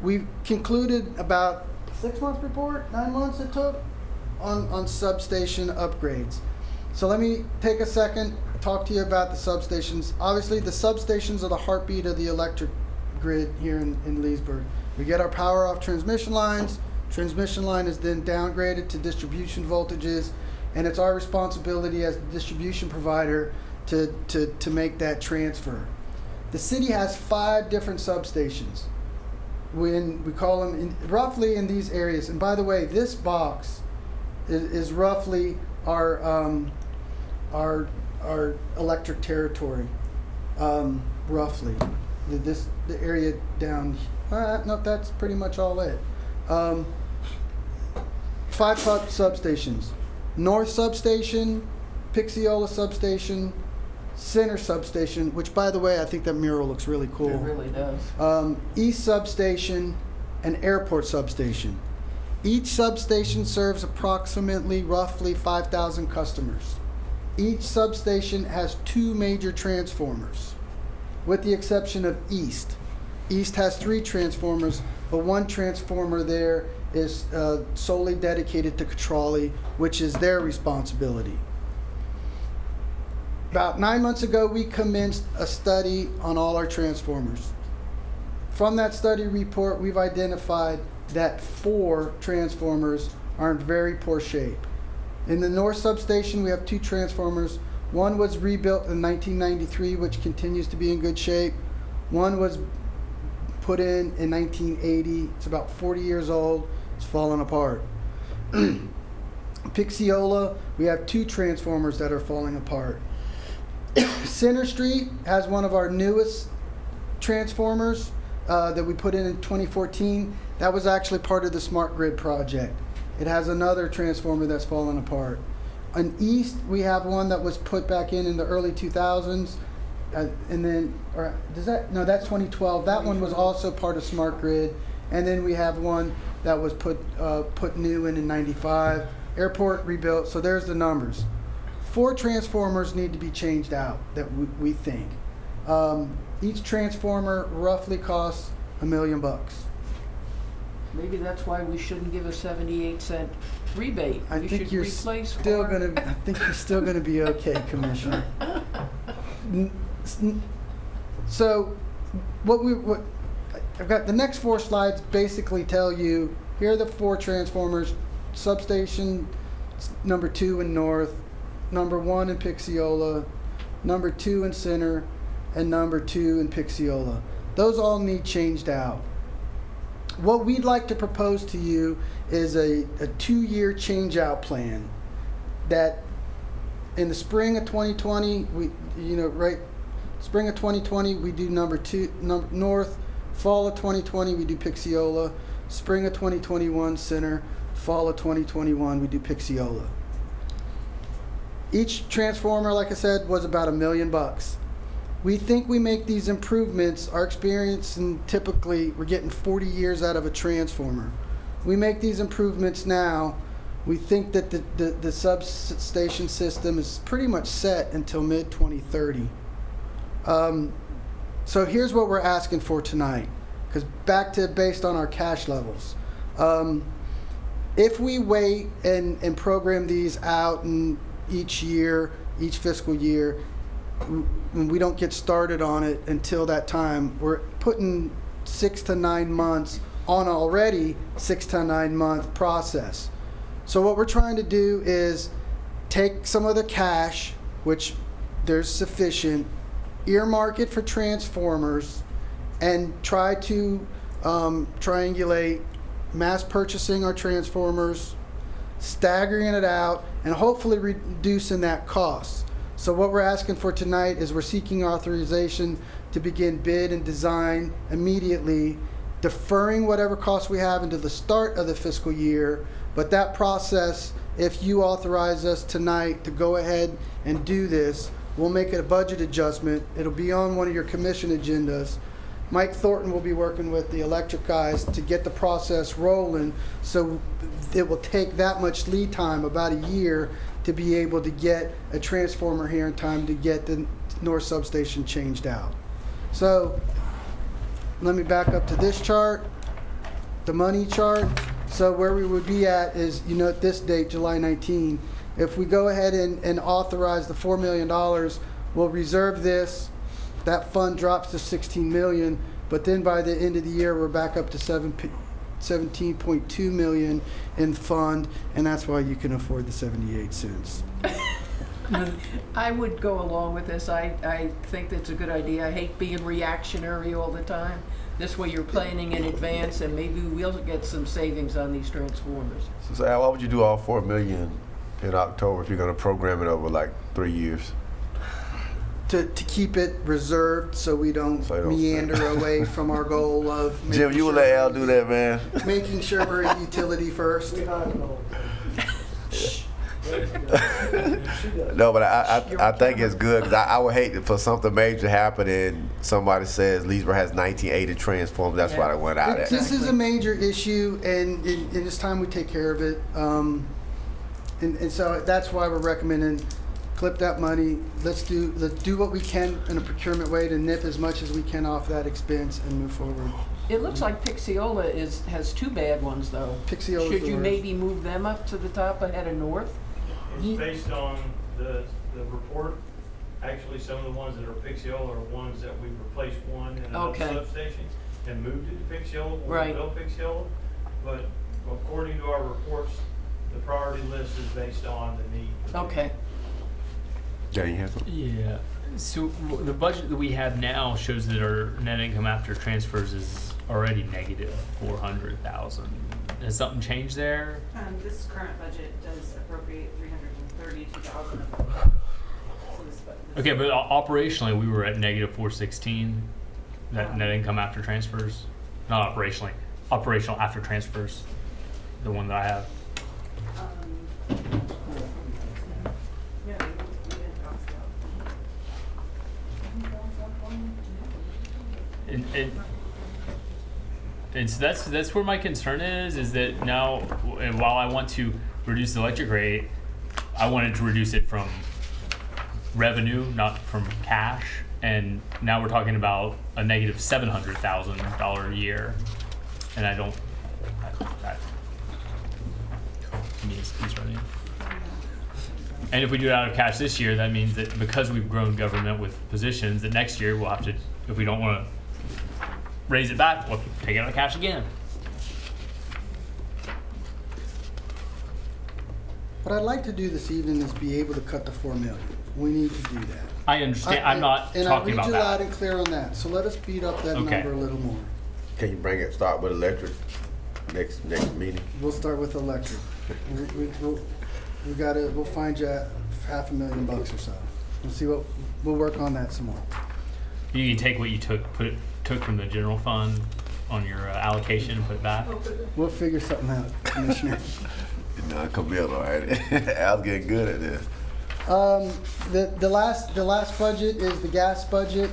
We've concluded about 6 months report, 9 months it took on substation upgrades. So let me take a second, talk to you about the substations. Obviously, the substations are the heartbeat of the electric grid here in Leesburg. We get our power off transmission lines. Transmission line is then downgraded to distribution voltages, and it's our responsibility as the distribution provider to make that transfer. The city has 5 different substations. When we call them roughly in these areas, and by the way, this box is roughly our electric territory, roughly. The area down. No, that's pretty much all it. 5 substations: North Substation, Pixiola Substation, Center Substation, which, by the way, I think that mural looks really cool.
It really does.
East Substation, and Airport Substation. Each substation serves approximately roughly 5,000 customers. Each substation has 2 major transformers, with the exception of East. East has 3 transformers, but 1 transformer there is solely dedicated to Catrali, which is their responsibility. About 9 months ago, we commenced a study on all our transformers. From that study report, we've identified that 4 transformers are in very poor shape. In the North Substation, we have 2 transformers. One was rebuilt in 1993, which continues to be in good shape. One was put in 1980. It's about 40 years old. It's fallen apart. Pixiola, we have 2 transformers that are falling apart. Center Street has one of our newest transformers that we put in 2014. That was actually part of the Smart Grid project. It has another transformer that's fallen apart. On East, we have one that was put back in the early 2000s. And then, that's 2012. That one was also part of Smart Grid. And then we have one that was put new in 95. Airport rebuilt, so there's the numbers. 4 transformers need to be changed out that we think. Each transformer roughly costs $1 million.
Maybe that's why we shouldn't give a 78-cent rebate.
I think you're still gonna be okay, Commissioner. So, what I've got the next 4 slides basically tell you here are the 4 transformers: substation number 2 in North, number 1 in Pixiola, number 2 in Center, and number 2 in Pixiola. Those all need changed out. What we'd like to propose to you is a 2-year change-out plan that in the spring of 2020, spring of 2020, we do number 2, North. Fall of 2020, we do Pixiola. Spring of 2021, Center. Fall of 2021, we do Pixiola. Each transformer, like I said, was about $1 million. We think we make these improvements, our experience, and typically we're getting 40 years out of a transformer. We make these improvements now. We think that the substation system is pretty much set until mid-2030. So here's what we're asking for tonight, because based on our cash levels. If we wait and program these out in each year, each fiscal year, when we don't get started on it until that time, we're putting 6 to 9 months on already 6 to 9 month process. So what we're trying to do is take some of the cash, which there's sufficient, earmark it for transformers, and try to triangulate mass purchasing our transformers, staggering it out, and hopefully reducing that cost. So what we're asking for tonight is we're seeking authorization to begin bid and design immediately, deferring whatever costs we have into the start of the fiscal year. But that process, if you authorize us tonight to go ahead and do this, we'll make it a budget adjustment. It'll be on one of your commission agendas. Mike Thornton will be working with the electric guys to get the process rolling, so it will take that much lead time, about a year, to be able to get a transformer here in time to get the North Substation changed out. So let me back up to this chart, the money chart. So where we would be at is, at this date, July 19, if we go ahead and authorize the $4 million, we'll reserve this. that fund drops to 16 million, but then by the end of the year, we're back up to 17.2 million in fund, and that's why you can afford the 78 cents.
I would go along with this. I think that's a good idea. I hate being reactionary all the time. This way you're planning in advance, and maybe we'll get some savings on these transformers.
So Al, why would you do all $4 million in October if you're going to program it over like 3 years?
To keep it reserved so we don't
So you don't
meander away from our goal of
Jim, you would let Al do that, man?
making sure we're a utility first.
No, but I think it's good because I would hate for something major to happen and somebody says Leesburg has 1980 transformers. That's why they went out at.
This is a major issue, and it's time we take care of it. And so that's why we're recommending clip that money. Let's do what we can in a procurement way to nip as much as we can off that expense and move forward.
It looks like Pixiola has two bad ones, though.
Pixiola.
Should you maybe move them up to the top ahead of North?
It's based on the report. Actually, some of the ones that are Pixiola are ones that we replaced one in another substation and moved it to Pixiola.
Right.
Built Pixiola. But according to our reports, the priority list is based on the need.
Okay.
Yeah, you have something?
Yeah. So the budget that we have now shows that our net income after transfers is already negative 400,000. Has something changed there?
This current budget does appropriate 332,000.
Okay, but operationally we were at negative 416. That net income after transfers, not operationally, operational after transfers. The one that I have. And so that's where my concern is that now, and while I want to reduce the electric rate, I wanted to reduce it from revenue, not from cash. And now we're talking about a negative $700,000 a year, and I don't. He's running. And if we do it out of cash this year, that means that because we've grown government with positions, that next year we'll have to, if we don't want to raise it back, we'll take it out of cash again.
What I'd like to do this evening is be able to cut the 4 million. We need to do that.
I understand. I'm not talking about that.
And I read you loud and clear on that. So let us speed up that number a little more.
Can you start with electric next meeting?
We'll start with electric. We'll find you at $500,000 or so. We'll work on that some more.
You can take what you took from the general fund on your allocation and put it back.
We'll figure something out, Commissioner.
Non-committal, all right? Al's getting good at this.
The last budget is the gas budget.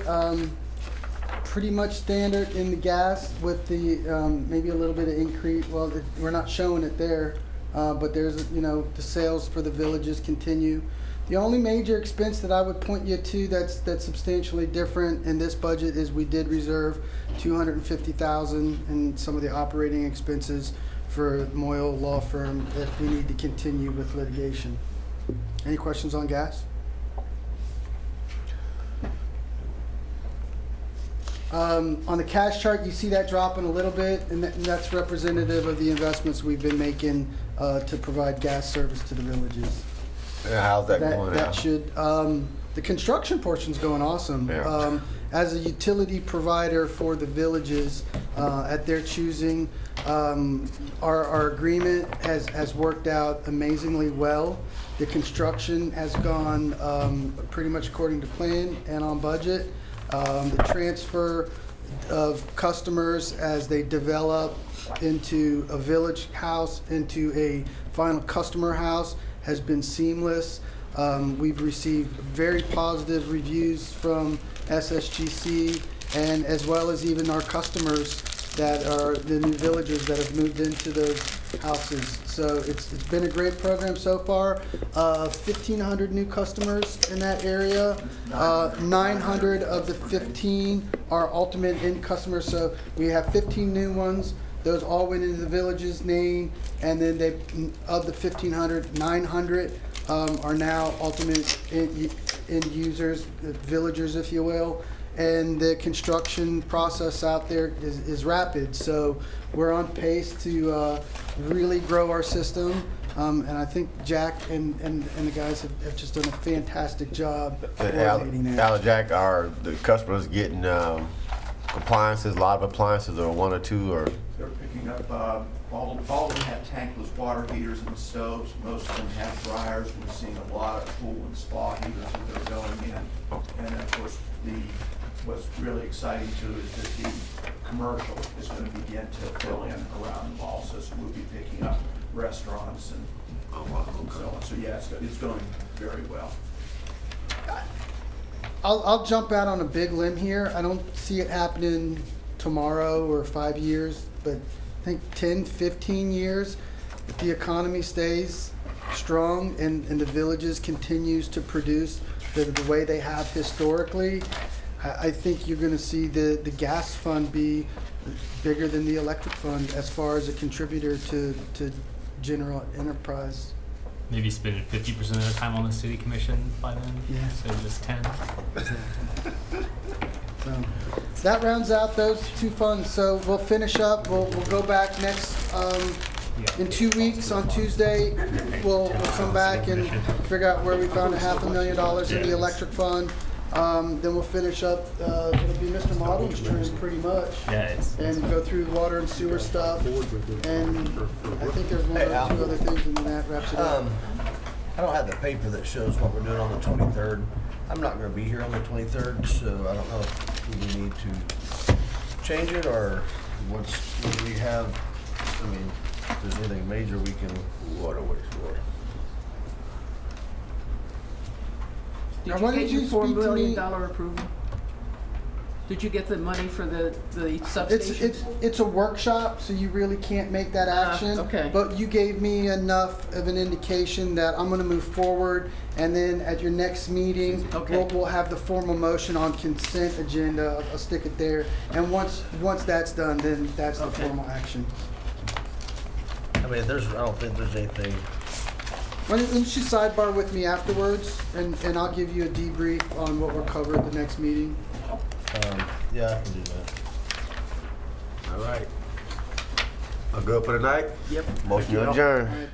Pretty much standard in the gas with the maybe a little bit of increase. Well, we're not showing it there, but there's the sales for the villages continue. The only major expense that I would point you to that's substantially different in this budget is we did reserve $250,000 in some of the operating expenses for Moyle Law Firm if we need to continue with litigation. Any questions on gas? On the cash chart, you see that dropping a little bit, and that's representative of the investments we've been making to provide gas service to the villages.
Yeah, how's that going
That
now?
should, the construction portion's going awesome.
Yeah.
As a utility provider for the villages, at their choosing, our agreement has worked out amazingly well. The construction has gone pretty much according to plan and on budget. The transfer of customers as they develop into a village house, into a final customer house, has been seamless. We've received very positive reviews from SSGC, and as well as even our customers that are the new villagers that have moved into those houses. So it's been a great program so far. 1,500 new customers in that area. 900 of the 15 are ultimate end customers. So we have 15 new ones. Those all went into the village's name, and then of the 1,500, 900 are now ultimate end users, villagers, if you will. and the construction process out there is rapid. So we're on pace to really grow our system. And I think Jack and the guys have just done a fantastic job coordinating that.
Al and Jack, are the customers getting appliances, a lot of appliances, or one or two, or?
They're picking up, all of them have tankless water heaters and stoves. Most of them have dryers. We're seeing a lot of pool and spa heaters that are going in. And of course, what's really exciting too is that the commercial is going to begin to fill in around the mall. So we'll be picking up restaurants and so on. So yeah, it's going very well.
I'll jump out on a big limb here. I don't see it happening tomorrow or 5 years, but I think 10, 15 years, if the economy stays strong and the villages continues to produce the way they have historically, I think you're going to see the gas fund be bigger than the electric fund as far as a contributor to general enterprise.
Maybe spending 50% of the time on the city commission by then.
Yeah.
So just 10.
So that rounds out those two funds. So we'll finish up. We'll go back next in 2 weeks on Tuesday. We'll come back and figure out where we found $500,000 in the electric fund. Then we'll finish up. It'll be Mr. Model's turn pretty much.
Yeah,
and go through the water and sewer stuff. And I think there's one or two other things, and then that wraps it up.
I don't have the paper that shows what we're doing on the 23rd. I'm not going to be here on the 23rd, so I don't know if we need to change it or what we have. I mean, if there's anything major we can waterways for.
Did
Now,
you get your
speak
$4
to
million
me?
approval? Did you get the money for the substations?
It's a workshop, so you really can't make that action.
Okay.
But you gave me enough of an indication that I'm going to move forward, and then at your next meeting,
Okay.
we'll have the formal motion on consent agenda. I'll stick it there, and once that's done, then that's the formal action.
I mean, I don't think there's anything.
Why don't you sidebar with me afterwards, and I'll give you a debrief on what we're covering at the next meeting.
Yeah, I can do that.
All right. All good for tonight?
Yep.
Motion to adjourn.
All right.